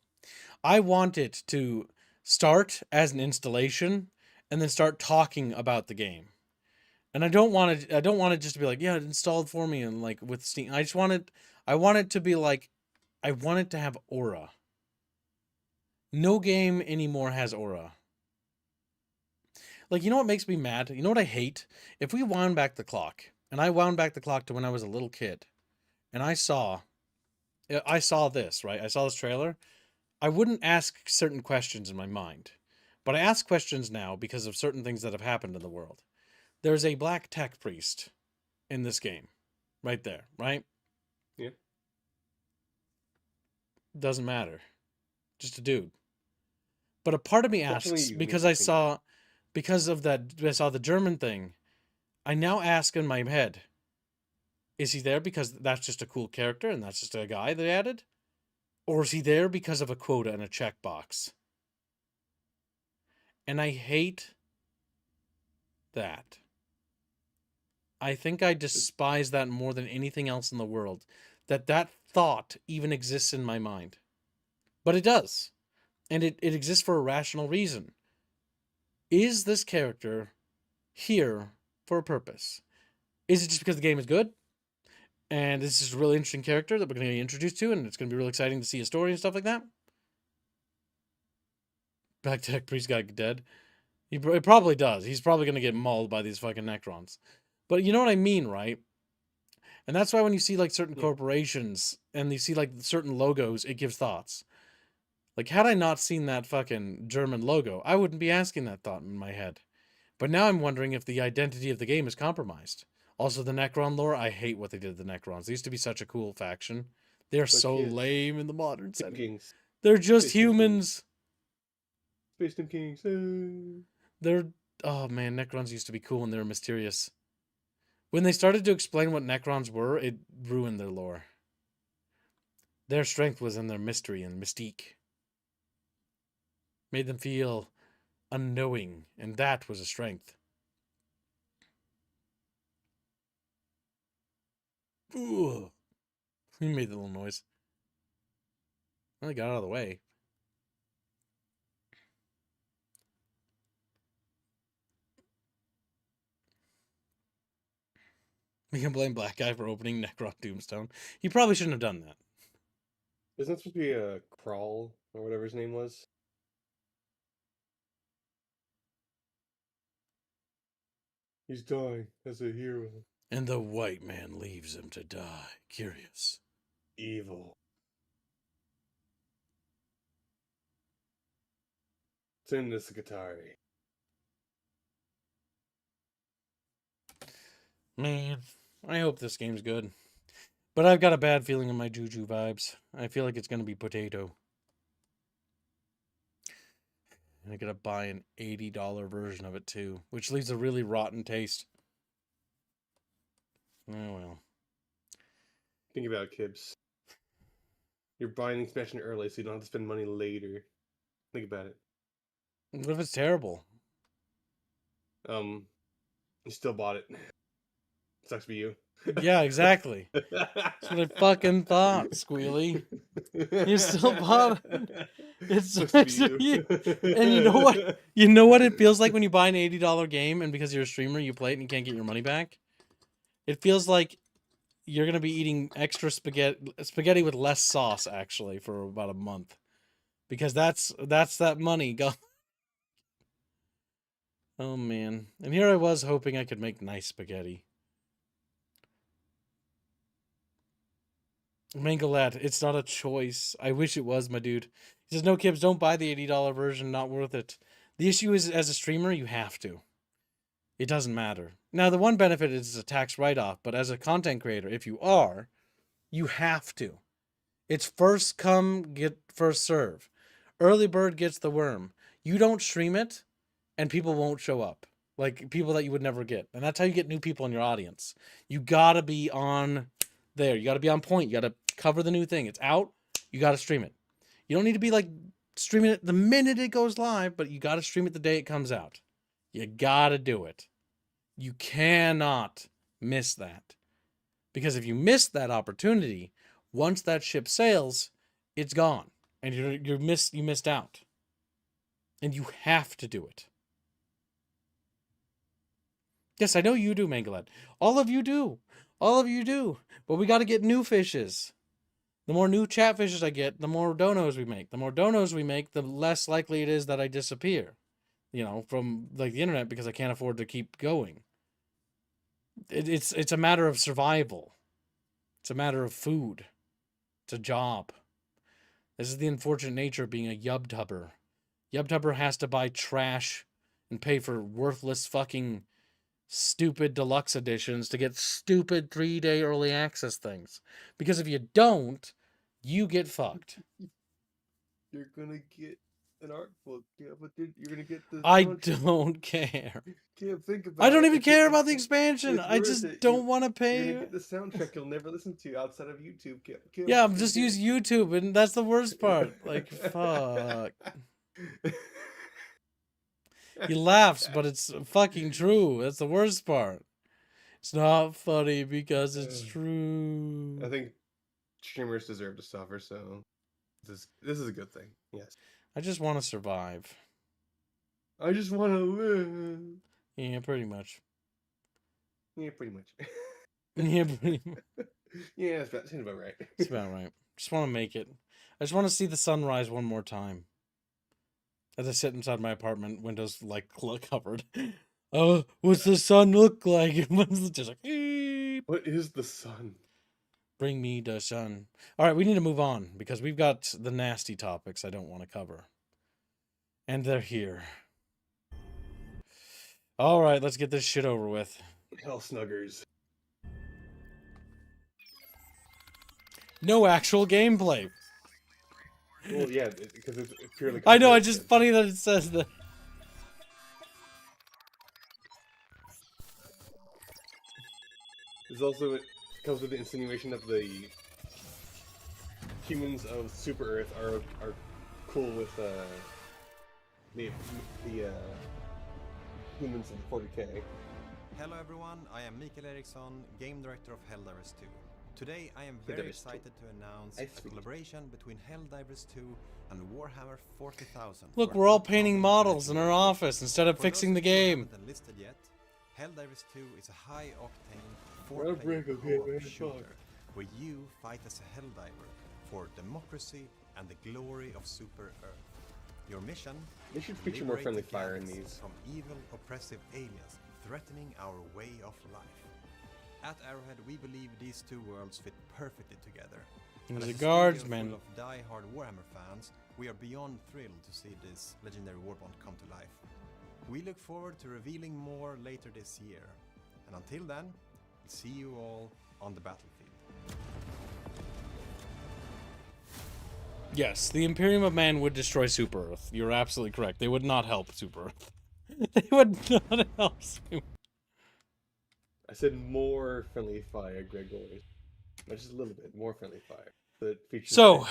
I want it to start as an installation and then start talking about the game. And I don't want it just to be like, yeah, it installed for me and like with Steam. I want it to be like, I want it to have aura. No game anymore has aura. Like, you know what makes me mad? You know what I hate? If we wound back the clock, and I wound back the clock to when I was a little kid, and I saw this, right? I saw this trailer. I wouldn't ask certain questions in my mind, but I ask questions now because of certain things that have happened in the world. There's a black tech priest in this game, right there, right? Yeah. Doesn't matter. Just a dude. But a part of me asks, because I saw the German thing, I now ask in my head, is he there because that's just a cool character and that's just a guy they added? Or is he there because of a quota and a checkbox? And I hate that. I think I despise that more than anything else in the world. That thought even exists in my mind. But it does. And it exists for a rational reason. Is this character here for a purpose? Is it just because the game is good? And this is a really interesting character that we're going to get introduced to, and it's going to be really exciting to see a story and stuff like that? Back Tech Priest got dead. It probably does. He's probably going to get mauled by these fucking Necrons. But you know what I mean, right? And that's why when you see like certain corporations and you see like certain logos, it gives thoughts. Like, had I not seen that fucking German logo, I wouldn't be asking that thought in my head. But now I'm wondering if the identity of the game is compromised. Also, the Necron lore, I hate what they did to the Necrons. They used to be such a cool faction. They're so lame in the modern setting. Kings. They're just Space humans. Space Sim Kings. They're... Oh, man, Necrons used to be cool and they were mysterious. When they started to explain what Necrons were, it ruined their lore. Their strength was in their mystery and mystique. Made them feel unknowing, and that was a strength. Ooh. He made the little noise. Well, he got out of the way. We can blame Black Guy for opening Necron Tombstone. He probably shouldn't have done that. Isn't that supposed to be a Crawl, or whatever his name was? He's dying as a hero. And the white man leaves him to die. Curious. Evil. Send this Guitari. Man, I hope this game's good. But I've got a bad feeling in my Juju vibes. I feel like it's going to be potato. And I gotta buy an $80 version of it too, which leaves a really rotten taste. Oh well. Think about it, Kibbs. You're buying the expansion early, so you don't have to spend money later. Think about it. What if it's terrible? You still bought it. Sucks for you. Yeah, exactly. That's what I fucking thought, Squealy. You still bought it. It sucks for you. And you know what? You know what it feels like when you buy an $80 game and because you're a streamer, you play it and you can't get your money back? It feels like you're going to be eating extra spaghetti with less sauce, actually, for about a month. Because that's that money gone. Oh, man. And here I was hoping I could make nice spaghetti. Mangalette, it's not a choice. I wish it was, my dude. He says, no, Kibbs, don't buy the $80 version. Not worth it. The issue is, as a streamer, you have to. It doesn't matter. Now, the one benefit is a tax write-off, but as a content creator, if you are, you have to. It's first come, get first serve. Early bird gets the worm. You don't stream it, and people won't show up. Like, people that you would never get. And that's how you get new people in your audience. You gotta be on there. You gotta be on point. You gotta cover the new thing. It's out. You gotta stream it. You don't need to be, like, streaming it the minute it goes live, but you gotta stream it the day it comes out. You gotta do it. You cannot miss that. Because if you miss that opportunity, once that ship sails, it's gone. And you missed out. And you have to do it. Yes, I know you do, Mangalette. All of you do. All of you do. But we got to get new fishes. The more new chatfishes I get, the more donos we make. The more donos we make, the less likely it is that I disappear. You know, from like the internet because I can't afford to keep going. It's a matter of survival. It's a matter of food. It's a job. This is the unfortunate nature of being a yubtubber. Yubtubber has to buy trash and pay for worthless fucking stupid deluxe editions to get stupid 3-day early access things. Because if you don't, you get fucked. You're gonna get an art book. Yeah, but dude, you're gonna get the. I soundtrack. don't care. Can't think about. I don't it. even It's- care it's- about the expansion. it's I worth just it. don't want to You're pay. gonna get the soundtrack you'll never listen to outside of YouTube. Can't Yeah, I'm fucking just get use it. YouTube, and that's the worst part. Like, fuck. He laughs, but it's fucking true. That's the worst part. It's not funny because it's true. I think streamers deserve to suffer, so this is a good thing. Yes. I just want to survive. I just want to live. Yeah, pretty much. Yeah, pretty much. Yeah, pretty much. Yeah, that seems about right. That's about right. Just want to make it. I just want to see the sunrise one more time. As I sit inside my apartment, windows like covered. Oh, what's the sun look like? It's just like, "Eep." What is the sun? Bring me the sun. All right, we need to move on because we've got the nasty topics I don't want to cover. And they're here. All right, let's get this shit over with. Hell snuggers. No actual gameplay. Well, yeah, because it's purely. I know, it's just funny that it says that. There's also it comes with the insinuation that the humans of Super Earth are cool with the humans of 40K. Hello everyone, I am Mikael Eriksson, game director of Helldivers 2. Today I am very Helldivers 2. excited to announce a collaboration between Helldivers 2 and Warhammer 40,000. Look, for we're all upcoming painting models in our legendary office instead of For fixing those the of you who game. haven't enlisted yet, Helldivers 2 is a high-octane, Well, 4-player break, okay, co-op man, shooter fuck. where you fight as a Helldiver for democracy and the glory of Super Earth. Your mission? They should feature more friendly Liberate the fire in galaxy these. from evil, oppressive aliens threatening our way of life. At Arrowhead, we believe these two worlds fit perfectly together. He's as a studio guardsman. full of die-hard Warhammer fans, we are beyond thrilled to see this legendary warbond come to life. We look forward to revealing more later this year. And until then, we'll see you all on the battlefield. Yes, the Imperium of Man would destroy Super Earth. You're absolutely correct. They would not help Super Earth. They would not help Super. I said more friendly fire, Gregor. Just a little bit more friendly fire. That features So,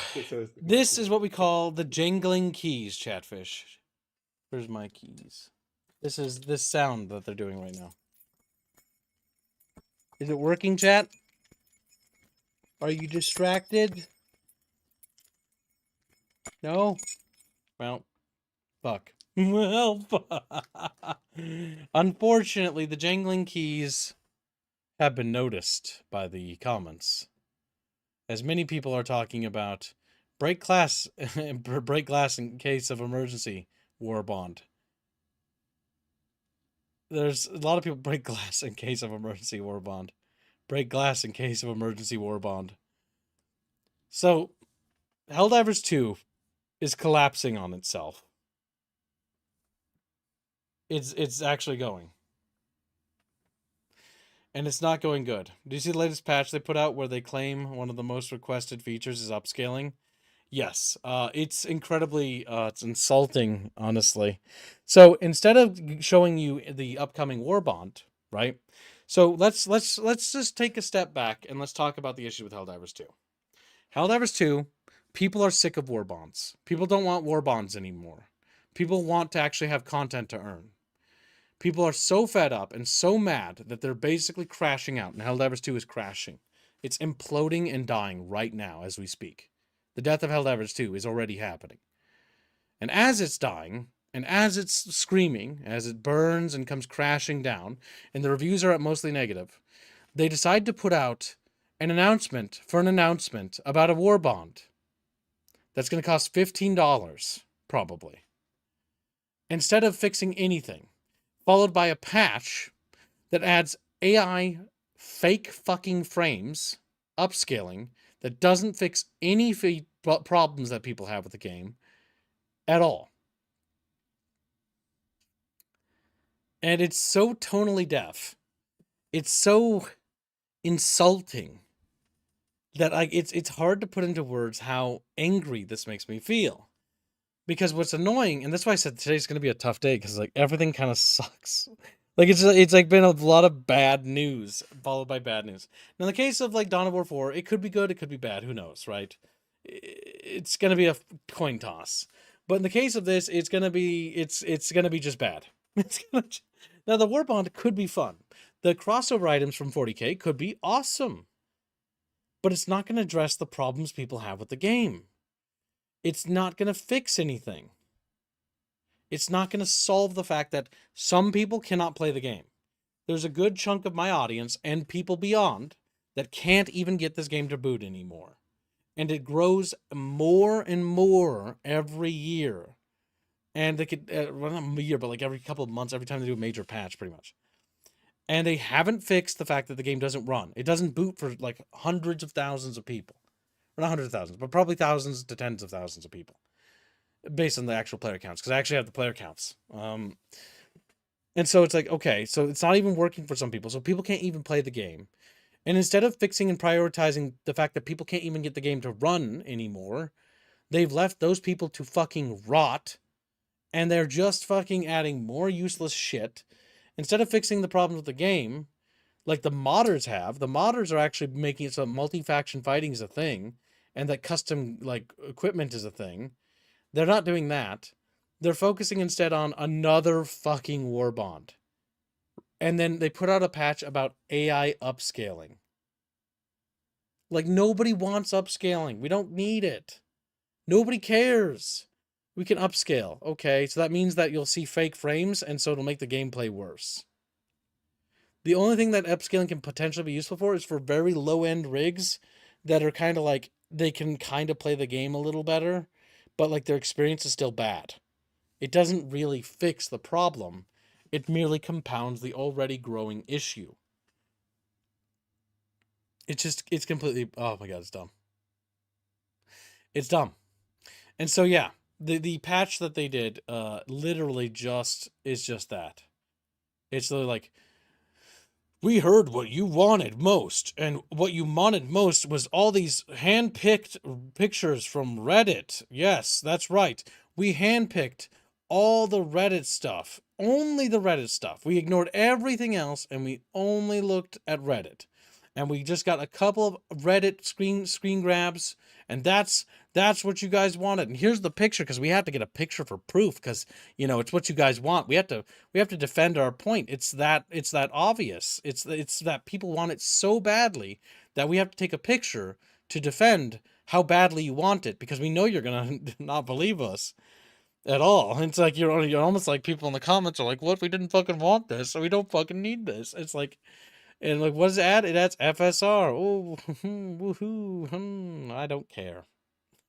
this is what we call the jangling keys, Chatfish. Where's my keys? This is this sound that they're doing right now. Is it working, chat? Are you distracted? No? Well, fuck. Well, fuck. Unfortunately, the jangling keys have been noticed by the comments. As many people are talking about break glass in case of emergency, war bond. There's a lot of people break glass in case of emergency, war bond. Break glass in case of emergency, war bond. So, Helldivers 2 is collapsing on itself. It's actually going. And it's not going good. Do you see the latest patch they put out where they claim one of the most requested features is upscaling? Yes. It's incredibly it's insulting, honestly. So instead of showing you the upcoming war bond, right? So let's just take a step back and let's talk about the issue with Helldivers 2. Helldivers 2, people are sick of war bonds. People don't want war bonds anymore. People want to actually have content to earn. People are so fed up and so mad that they're basically crashing out, and Helldivers 2 is crashing. It's imploding and dying right now as we speak. The death of Helldivers 2 is already happening. And as it's dying, and as it's screaming, as it burns and comes crashing down, and the reviews are mostly negative, they decide to put out an announcement about a war bond that's going to cost $15, probably. Instead of fixing anything, followed by a patch that adds AI fake fucking frames, upscaling, that doesn't fix any problems that people have with the game at all. And it's so tonally deaf. It's so insulting that it's hard to put into words how angry this makes me feel. Because what's annoying, and that's why I said today's going to be a tough day, because like everything kind of sucks. Like it's like been a lot of bad news followed by bad news. Now in the case of like Dawn of War 4, it could be good, it could be bad, who knows, right? It's going to be a coin toss. But in the case of this, it's going to be just bad. Now the Warbond could be fun. The crossover items from 40K could be awesome. But it's not going to address the problems people have with the game. It's not going to fix anything. It's not going to solve the fact that some people cannot play the game. There's a good chunk of my audience and people beyond that can't even get this game to boot anymore. And it grows more and more every year. And they could, well, not a year, but like every couple of months, every time they do a major patch, pretty much. And they haven't fixed the fact that the game doesn't run. It doesn't boot for like hundreds of thousands of people. Or not hundreds of thousands, but probably thousands to tens of thousands of people. Based on the actual player counts, because I actually have the player counts. And so it's like, okay, so it's not even working for some people. So people can't even play the game. And instead of fixing and prioritizing the fact that people can't even get the game to run anymore, they've left those people to fucking rot. And they're just fucking adding more useless shit. Instead of fixing the problems with the game, like the modders have, the modders are actually making it so multi-faction fighting is a thing. And that custom like equipment is a thing. They're not doing that. They're focusing instead on another fucking Warbond. And then they put out a patch about AI upscaling. Like, nobody wants upscaling. We don't need it. Nobody cares. We can upscale. Okay, so that means that you'll see fake frames, and so it'll make the gameplay worse. The only thing that upscaling can potentially be useful for is for very low-end rigs that are kind of like, they can kind of play the game a little better, but like their experience is still bad. It doesn't really fix the problem. It merely compounds the already growing issue. It's completely, oh my god, it's dumb. It's dumb. And so yeah, the patch that they did literally just is just that. It's literally like, we heard what you wanted most, and what you wanted most was all these hand-picked pictures from Reddit. Yes, that's right. We hand-picked all the Reddit stuff. Only the Reddit stuff. We ignored everything else, and we only looked at Reddit. And we just got a couple of Reddit screen grabs, and that's what you guys wanted. And here's the picture, because we had to get a picture for proof, because it's what you guys want. We have to defend our point. It's that obvious. It's that people want it so badly that we have to take a picture to defend how badly you want it, because we know you're gonna not believe us at all. It's like you're almost like people in the comments are like, "What? We didn't fucking want this, so we don't fucking need this." It's like. And like, what does it add? It adds FSR. Oh, woohoo! I don't care.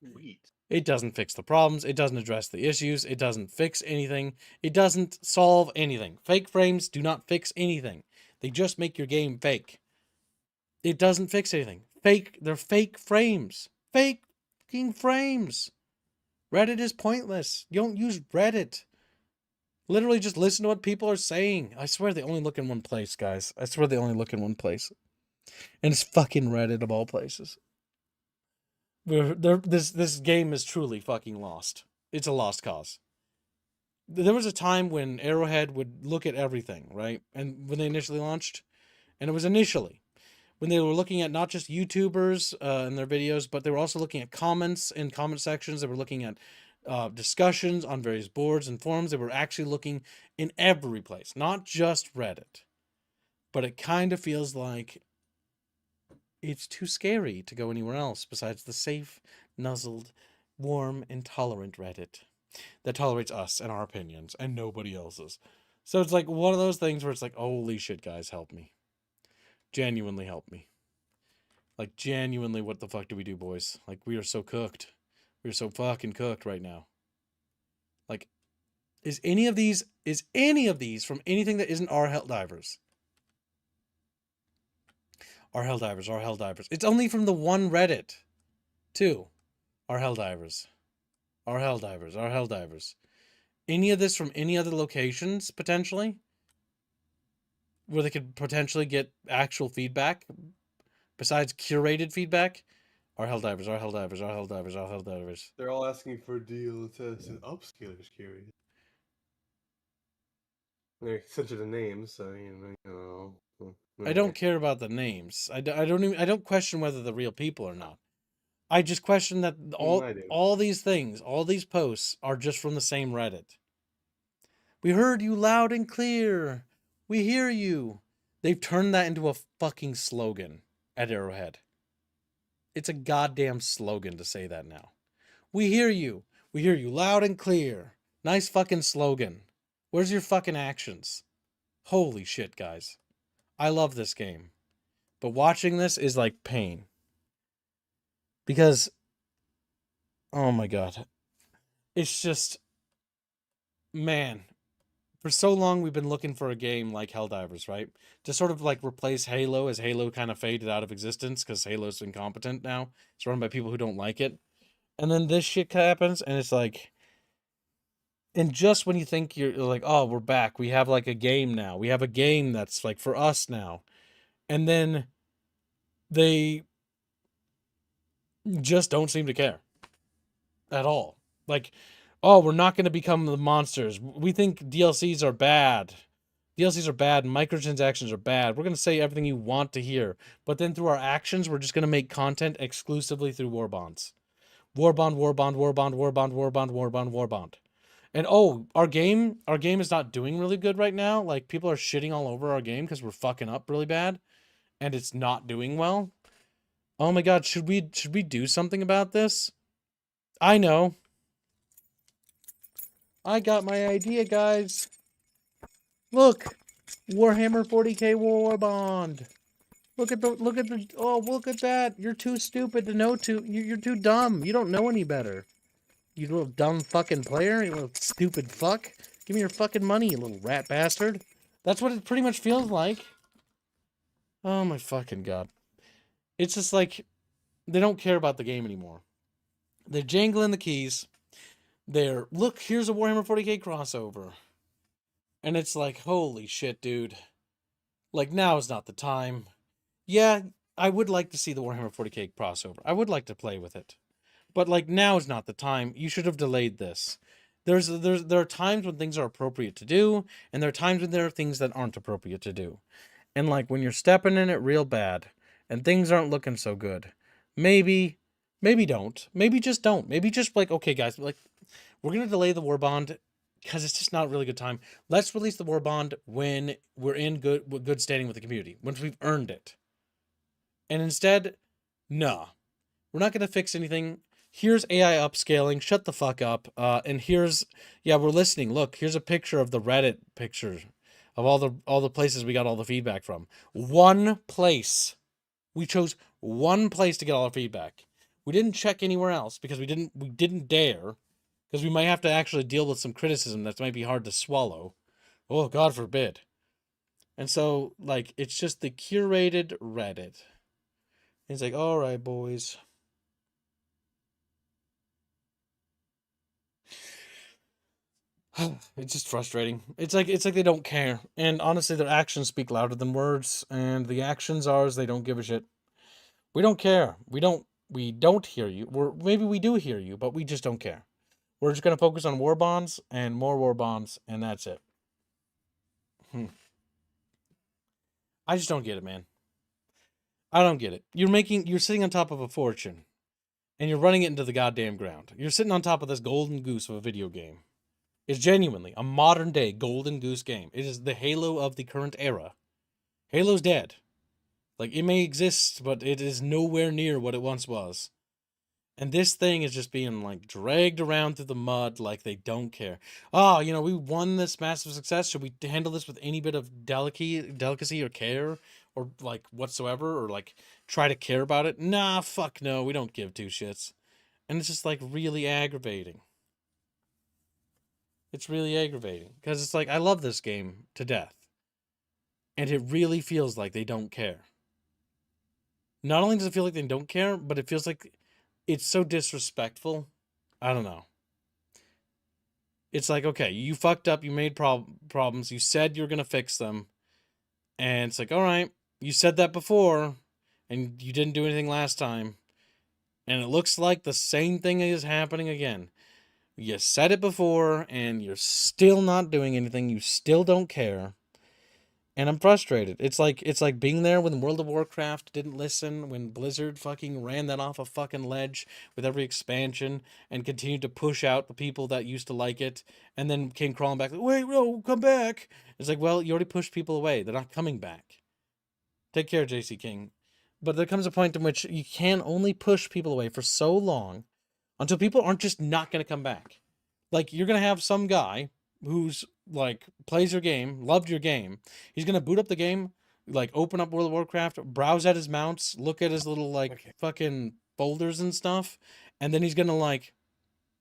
Sweet. It doesn't fix the problems. It doesn't address the issues. It doesn't fix anything. It doesn't solve anything. Fake frames do not fix anything. They just make your game fake. It doesn't fix anything. They're fake frames. Fake fucking frames. Reddit is pointless. You don't use Reddit. Literally just listen to what people are saying. I swear they only look in one place, guys. I swear they only look in one place. And it's fucking Reddit of all places. This game is truly fucking lost. It's a lost cause. There was a time when Arrowhead would look at everything, right? And when they initially launched, and it was initially, when they were looking at not just YouTubers and their videos, but they were also looking at comments in comment sections. They were looking at discussions on various boards and forums. They were actually looking in every place, not just Reddit. But it kind of feels like it's too scary to go anywhere else besides the safe, nuzzled, warm, and tolerant Reddit that tolerates us and our opinions and nobody else's. So it's like one of those things where it's like, holy shit, guys, help me. Genuinely help me. Like, genuinely, what the fuck do we do, boys? Like, we are so cooked. We're so fucking cooked right now. Like, is any of these from anything that isn't our Helldivers? Our Helldivers. It's only from the one Reddit, too. Our Helldivers. Any of this from any other locations, potentially? Where they could potentially get actual feedback, besides curated feedback? Our Helldivers, our Helldivers, our Helldivers, our Helldivers. They're all asking for DLSS and upscalers, curious. They censored the names, so you know. I don't care about the names. I don't question whether they're real people or not. I just question that I do. all these things, all these posts are just from the same Reddit. We heard you loud and clear. We hear you. They've turned that into a fucking slogan at Arrowhead. It's a goddamn slogan to say that now. We hear you. We hear you loud and clear. Nice fucking slogan. Where's your fucking actions? Holy shit, guys. I love this game. But watching this is like pain. Because, oh my god. It's just, man. For so long, we've been looking for a game like Helldivers, right? To sort of like replace Halo as Halo kind of faded out of existence because Halo's incompetent now. It's run by people who don't like it. And then this shit happens, and it's like, and just when you think you're like, oh, we're back. We have like a game now. We have a game that's like for us now. And then they just don't seem to care at all. Like, oh, we're not going to become the monsters. We think DLCs are bad. DLCs are bad. Microtransactions are bad. We're going to say everything you want to hear. But then through our actions, we're just going to make content exclusively through war bonds. War bond, war bond, war bond, war bond, war bond, war bond, war bond. And oh, our game is not doing really good right now. Like, people are shitting all over our game because we're fucking up really bad. And it's not doing well. Oh my god, should we do something about this? I know. I got my idea, guys. Look, Warhammer 40k War Bond. Look at that. You're too stupid to know you're too dumb. You don't know any better. You little dumb fucking player, you little stupid fuck. Give me your fucking money, you little rat bastard. That's what it pretty much feels like. Oh my fucking god. It's just like, they don't care about the game anymore. They're jangling the keys. Look, here's a Warhammer 40k crossover. And it's like, holy shit, dude. Like, now is not the time. Yeah, I would like to see the Warhammer 40k crossover. I would like to play with it. But, like, now is not the time. You should have delayed this. There are times when things are appropriate to do, and there are times when there are things that aren't appropriate to do. And, like, when you're stepping in it real bad, and things aren't looking so good, maybe don't. Maybe just don't. Maybe just, like, okay, guys, like, we're going to delay the war bond because it's just not a really good time. Let's release the war bond when we're in good standing with the community, once we've earned it. And instead, nah, we're not going to fix anything. Here's AI upscaling. Shut the fuck up. And here's, yeah, we're listening. Look, here's a picture of the Reddit picture of all the places we got all the feedback from. One place. We chose one place to get all our feedback. We didn't check anywhere else because we didn't dare, because we might have to actually deal with some criticism that might be hard to swallow. Oh, God forbid. And so, like, it's just the curated Reddit. It's like, all right, boys. It's just frustrating. It's like they don't care. And honestly, their actions speak louder than words. And the actions are they don't give a shit. We don't care. We don't hear you. Maybe we do hear you, but we just don't care. We're just gonna focus on war bonds and more war bonds, and that's it. I just don't get it, man. I don't get it. You're sitting on top of a fortune, and you're running it into the goddamn ground. You're sitting on top of this golden goose of a video game. It's genuinely a modern day golden goose game. It is the Halo of the current era. Halo's dead. Like, it may exist, but it is nowhere near what it once was. And this thing is just being, like, dragged around through the mud like they don't care. Oh, we won this massive success. Should we handle this with any bit of delicacy or care? Or, like, whatsoever? Or, like, try to care about it? Nah, fuck no. We don't give two shits. And it's just, like, really aggravating. It's really aggravating. Because it's like, I love this game to death. And it really feels like they don't care. Not only does it feel like they don't care, but it feels like it's so disrespectful. I don't know. It's like, okay, you fucked up, you made problems, you said you're going to fix them. And it's like, all right, you said that before, and you didn't do anything last time. And it looks like the same thing is happening again. You said it before, and you're still not doing anything. You still don't care. And I'm frustrated. It's like being there when World of Warcraft didn't listen, when Blizzard fucking ran that off a fucking ledge with every expansion and continued to push out the people that used to like it, and then came crawling back, like, wait, no, come back. It's like, well, you already pushed people away. They're not coming back. Take care, JC King. But there comes a point in which you can only push people away for so long until people aren't just not going to come back. Like, you're going to have some guy who's like plays your game, loved your game. He's going to boot up the game, like open up World of Warcraft, browse at his mounts, look at his little like fucking folders and stuff, and then he's going to like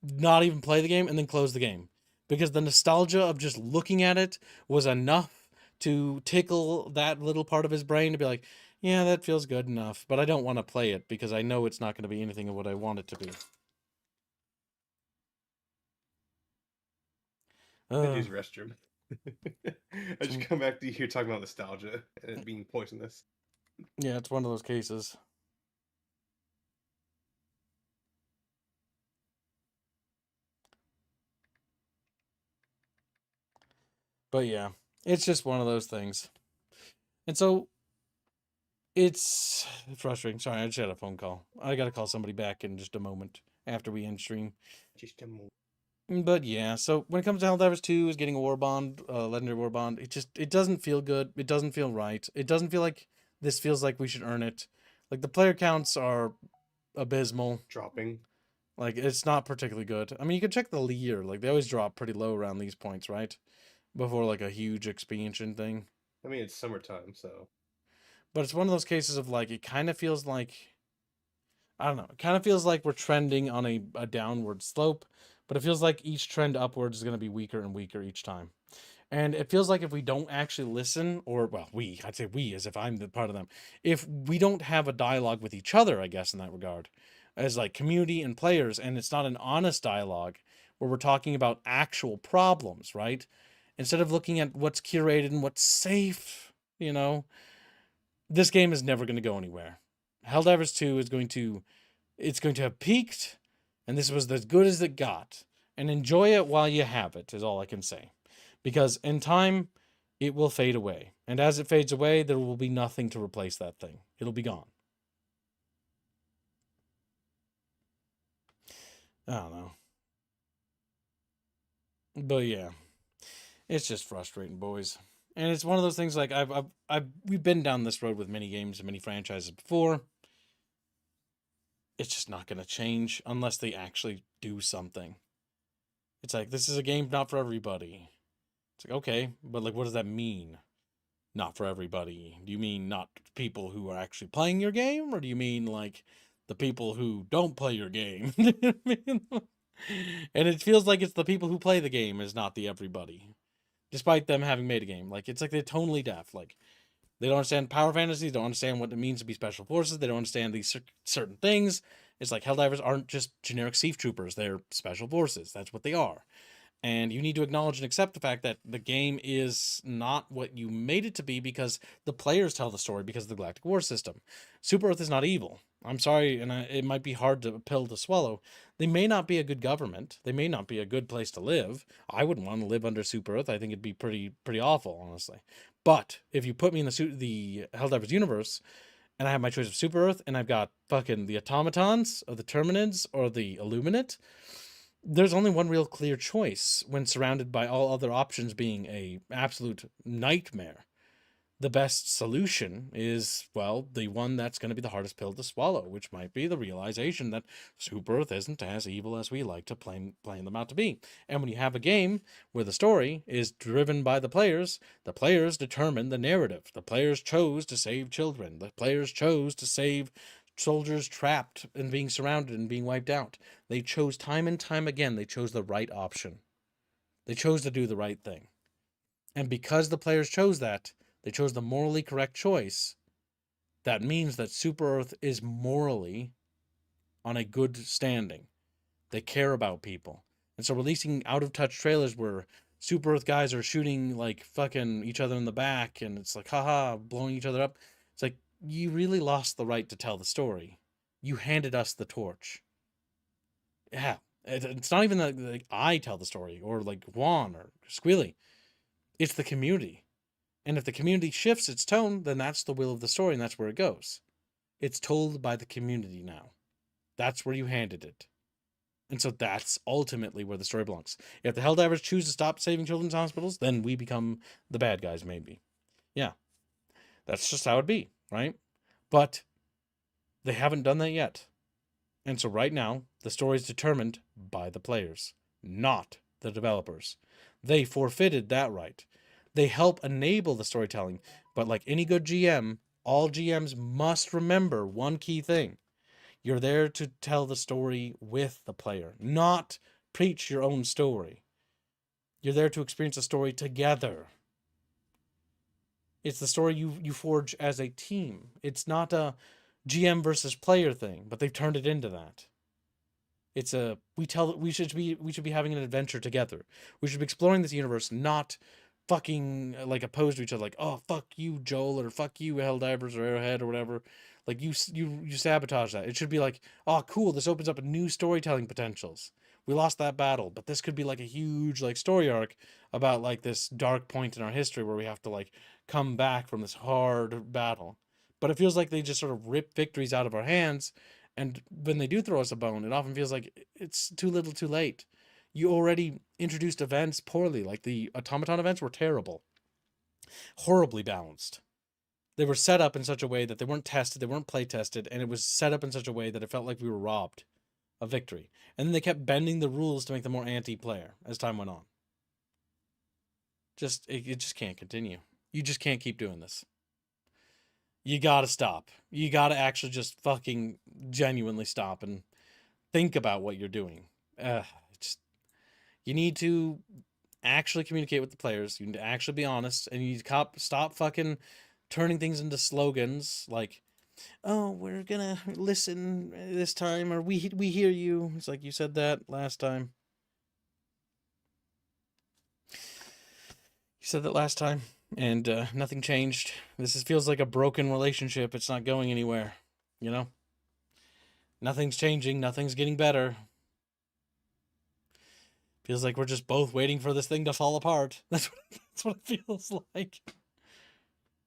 not even play the game and then close the game because the nostalgia of just looking at it was enough to tickle that little part of his brain to be like, yeah, that feels good enough, but I don't want to play it because I know it's not going to be anything of what I want it to be. I use restroom. I just come back to you talking about nostalgia and it being poisonous. Yeah, it's one of those cases. But yeah, it's just one of those things. And so it's frustrating. Sorry, I just had a phone call. I got to call somebody back in just a moment after we end stream. Just a moment. But yeah, so when it comes to Helldivers 2 is getting a war bond, legendary war bond, it doesn't feel good. It doesn't feel right. It doesn't feel like this feels like we should earn it. Like the player counts are abysmal. Dropping. Like it's not particularly good. I mean, you can check the year. Like they always drop pretty low around these points, right? Before like a huge expansion thing. I mean, it's summertime, so. But it's one of those cases of like, it kind of feels like, I don't know, it kind of feels like we're trending on a downward slope, but it feels like each trend upwards is going to be weaker and weaker each time. And it feels like if we don't actually listen, or, well, I'd say we as if I'm the part of them, if we don't have a dialogue with each other, I guess, in that regard, as like community and players, and it's not an honest dialogue where we're talking about actual problems, right? Instead of looking at what's curated and what's safe, you know, this game is never going to go anywhere. Helldivers 2 is going to have peaked, and this was as good as it got. And enjoy it while you have it, is all I can say. Because in time, it will fade away. And as it fades away, there will be nothing to replace that thing. It'll be gone. I don't know. But yeah, it's just frustrating, boys. And it's one of those things like we've been down this road with many games and many franchises before. It's just not going to change unless they actually do something. It's like, this is a game not for everybody. It's like, okay, but like, what does that mean? Not for everybody. Do you mean not people who are actually playing your game? Or do you mean like the people who don't play your game? And it feels like it's the people who play the game is not the everybody. Despite them having made a game. Like, it's like they're tonally deaf. Like, they don't understand power fantasy. They don't understand what it means to be special forces. They don't understand these certain things. It's like Helldivers aren't just generic Thief Troopers. They're special forces. That's what they are. And you need to acknowledge and accept the fact that the game is not what you made it to be because the players tell the story because of the Galactic War system. Super Earth is not evil. I'm sorry, and it might be hard to pill to swallow. They may not be a good government. They may not be a good place to live. I wouldn't want to live under Super Earth. I think it'd be pretty awful, honestly. But if you put me in the Helldivers universe, and I have my choice of Super Earth, and I've got fucking the automatons, or the Terminids, or the Illuminate, there's only one real clear choice when surrounded by all other options being a absolute nightmare. The best solution is, well, the one that's going to be the hardest pill to swallow, which might be the realization that Super Earth isn't as evil as we like to play them out to be. And when you have a game where the story is driven by the players determine the narrative. The players chose to save children. The players chose to save soldiers trapped and being surrounded and being wiped out. They chose time and time again, they chose the right option. They chose to do the right thing. And because the players chose that, they chose the morally correct choice. That means that Super Earth is morally on a good standing. They care about people. And so releasing out-of-touch trailers where Super Earth guys are shooting like fucking each other in the back and it's like, haha, blowing each other up. It's like, you really lost the right to tell the story. You handed us the torch. Yeah, it's not even that like, I tell the story or like Juan or Squealy. It's the community. And if the community shifts its tone, then that's the will of the story and that's where it goes. It's told by the community now. That's where you handed it. And so that's ultimately where the story belongs. If the Helldivers choose to stop saving children's hospitals, then we become the bad guys, maybe. Yeah. That's just how it'd be, right? But they haven't done that yet. And so right now, the story is determined by the players, not the developers. They forfeited that right. They help enable the storytelling, but like any good GM, all GMs must remember one key thing. You're there to tell the story with the player, not preach your own story. You're there to experience a story together. It's the story you forge as a team. It's not a GM versus player thing, but they've turned it into that. It's a we should be having an adventure together. We should be exploring this universe, not fucking like opposed to each other. Like, oh fuck you, Joel, or fuck you, Helldivers or Arrowhead or whatever. Like you sabotage that. It should be like, oh cool, this opens up a new storytelling potentials. We lost that battle, but this could be like a huge like story arc about like this dark point in our history where we have to like come back from this hard battle. But it feels like they just sort of rip victories out of our hands. And when they do throw us a bone, it often feels like it's too little too late. You already introduced events poorly. Like the automaton events were terrible. Horribly balanced. They were set up in such a way that they weren't tested, they weren't play tested, and it was set up in such a way that it felt like we were robbed of victory. And then they kept bending the rules to make them more anti-player as time went on. It just can't continue. You just can't keep doing this. You gotta stop. You gotta actually just fucking genuinely stop and think about what you're doing. You need to actually communicate with the players. You need to actually be honest, and you need to stop fucking turning things into slogans like, "Oh, we're gonna listen this time," or "We hear you." It's like you said that last time. You said that last time. And nothing changed. This feels like a broken relationship. It's not going anywhere, you know? Nothing's changing. Nothing's getting better. Feels like we're just both waiting for this thing to fall apart. That's what it feels like.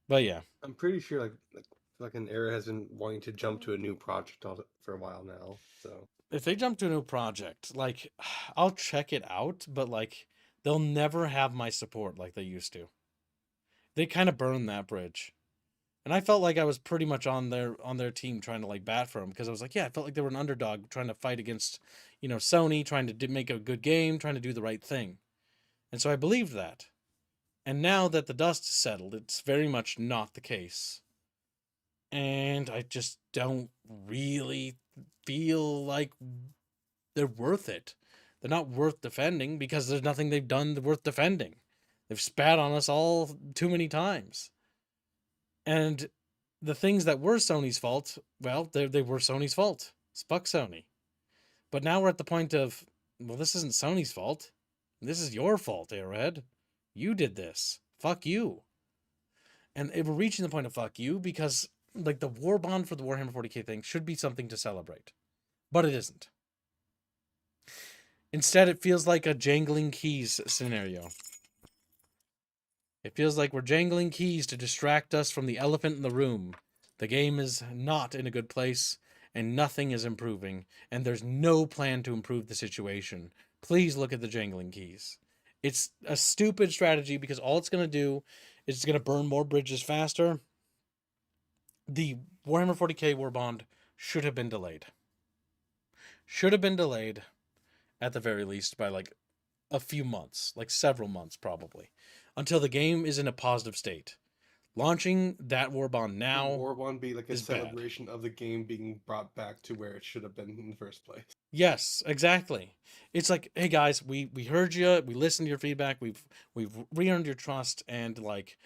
But yeah. I'm pretty sure like an era has been wanting to jump to a new project for a while now. So if they jump to a new project, like I'll check it out, but like they'll never have my support like they used to. They kind of burned that bridge. And I felt like I was pretty much on their team trying to like bat for them because I was like, yeah, I felt like they were an underdog trying to fight against, Sony, trying to make a good game, trying to do the right thing. And so I believed that. And now that the dust has settled, it's very much not the case. And I just don't really feel like they're worth it. They're not worth defending because there's nothing they've done worth defending. They've spat on us all too many times. And the things that were Sony's fault, well, they were Sony's fault. Fuck Sony. But now we're at the point of, well, this isn't Sony's fault. This is your fault, Arrowhead. You did this. Fuck you. And we're reaching the point of fuck you because, like, the war bond for the Warhammer 40k thing should be something to celebrate. But it isn't. Instead, it feels like a jangling keys scenario. It feels like we're jangling keys to distract us from the elephant in the room. The game is not in a good place, and nothing is improving, and there's no plan to improve the situation. Please look at the jangling keys. It's a stupid strategy because all it's going to do is it's going to burn more bridges faster. The Warhammer 40k War Bond should have been delayed. Should have been delayed, at the very least, by like a few months, like several months probably, until the game is in a positive state. Launching that War Bond now, War Bond be like a is bad. celebration of the game being brought back to where it should have been in the first place. Yes, exactly. It's like, hey guys, we heard you, we listened to your feedback, we've re-earned your trust, and like,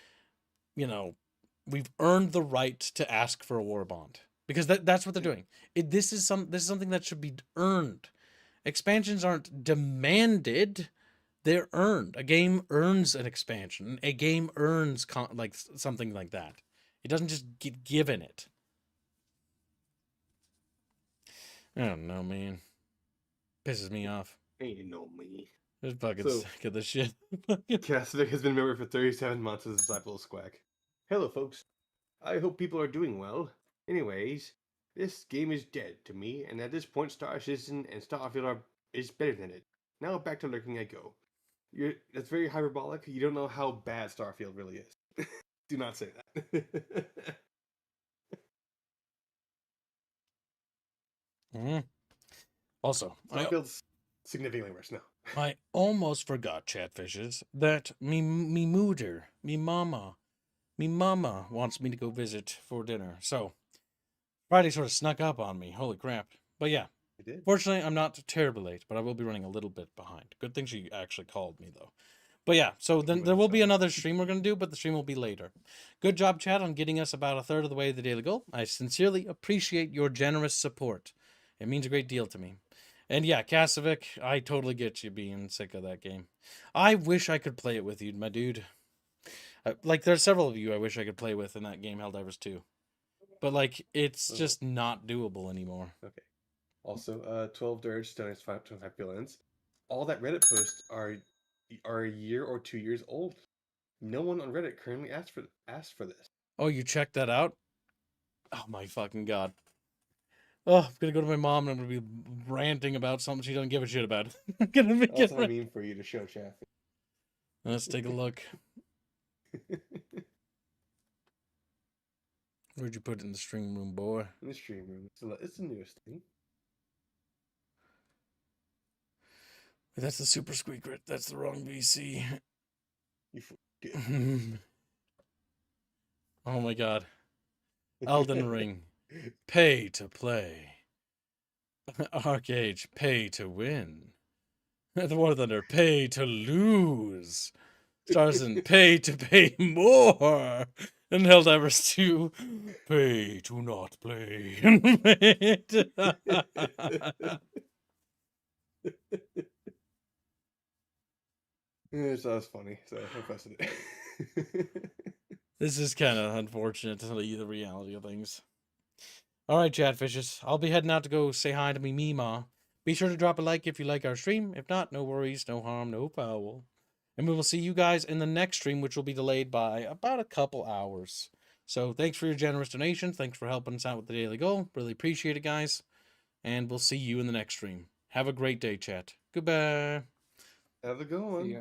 we've earned the right to ask for a War Bond because that's what they're doing. This is something that should be earned. Expansions aren't demanded. They're earned. A game earns an expansion. A game earns like something like that. It doesn't just get given it. I don't know, man. Pisses me off. Ain't no me. Just fucking So- sick of this shit. Cassidy has been a member for 37 months as a disciple of Squack. Hello, folks. I hope people are doing well. Anyways, this game is dead to me, and at this point, Star Citizen and Starfield is better than it. Now back to lurking I go. That's very hyperbolic. You don't know how bad Starfield really is. Do not say that. Mhm. Also, Starfield's significantly worse now. I almost forgot, Chatfishes, that me mooder, me mama wants me to go visit for dinner. So Friday sort of snuck up on me. Holy crap! But yeah, I did. fortunately, I'm not terribly late, but I will be running a little bit behind. Good thing she actually called me though. But yeah, so then there will be another stream we're gonna do, but the stream will be later. Good job, chat, on getting us about a third of the way to the daily goal. I sincerely appreciate your generous support. It means a great deal to me. And yeah, Kasovic, I totally get you being sick of that game. I wish I could play it with you, my dude. Like, there's several of you I wish I could play with in that game, Helldivers 2. But, like, it's just not doable anymore. Okay. Also, 12 Dirge, 25 billions. All that Reddit posts are a year or 2 years old. No one on Reddit currently asked for this. Oh, you checked that out? Oh, my fucking God. Oh, I'm gonna go to my mom and I'm gonna be ranting about something she doesn't give a shit about. I'm gonna be That's what I mean for you to show, chat. Let's take a look. Where'd you put it in the stream room, boy? In the stream room. It's the newest thing. That's the super squeaker. That's the wrong VC. You forget. Oh my God. Elden Ring. Pay to play. Arcade. Pay to win. The War Thunder. Pay to lose. Starson. Pay to pay more. And Helldivers 2. Pay to not play. That was funny, so I posted it. This is kind of unfortunate to the reality of things. All right, Chatfishes. I'll be heading out to go say hi to me Mima. Be sure to drop a like if you like our stream. If not, no worries, no harm, no foul. And we will see you guys in the next stream, which will be delayed by about a couple hours. So thanks for your generous donations. Thanks for helping us out with the daily goal. Really appreciate it, guys. And we'll see you in the next stream. Have a great day, chat. Goodbye. Have a good one. Yeah.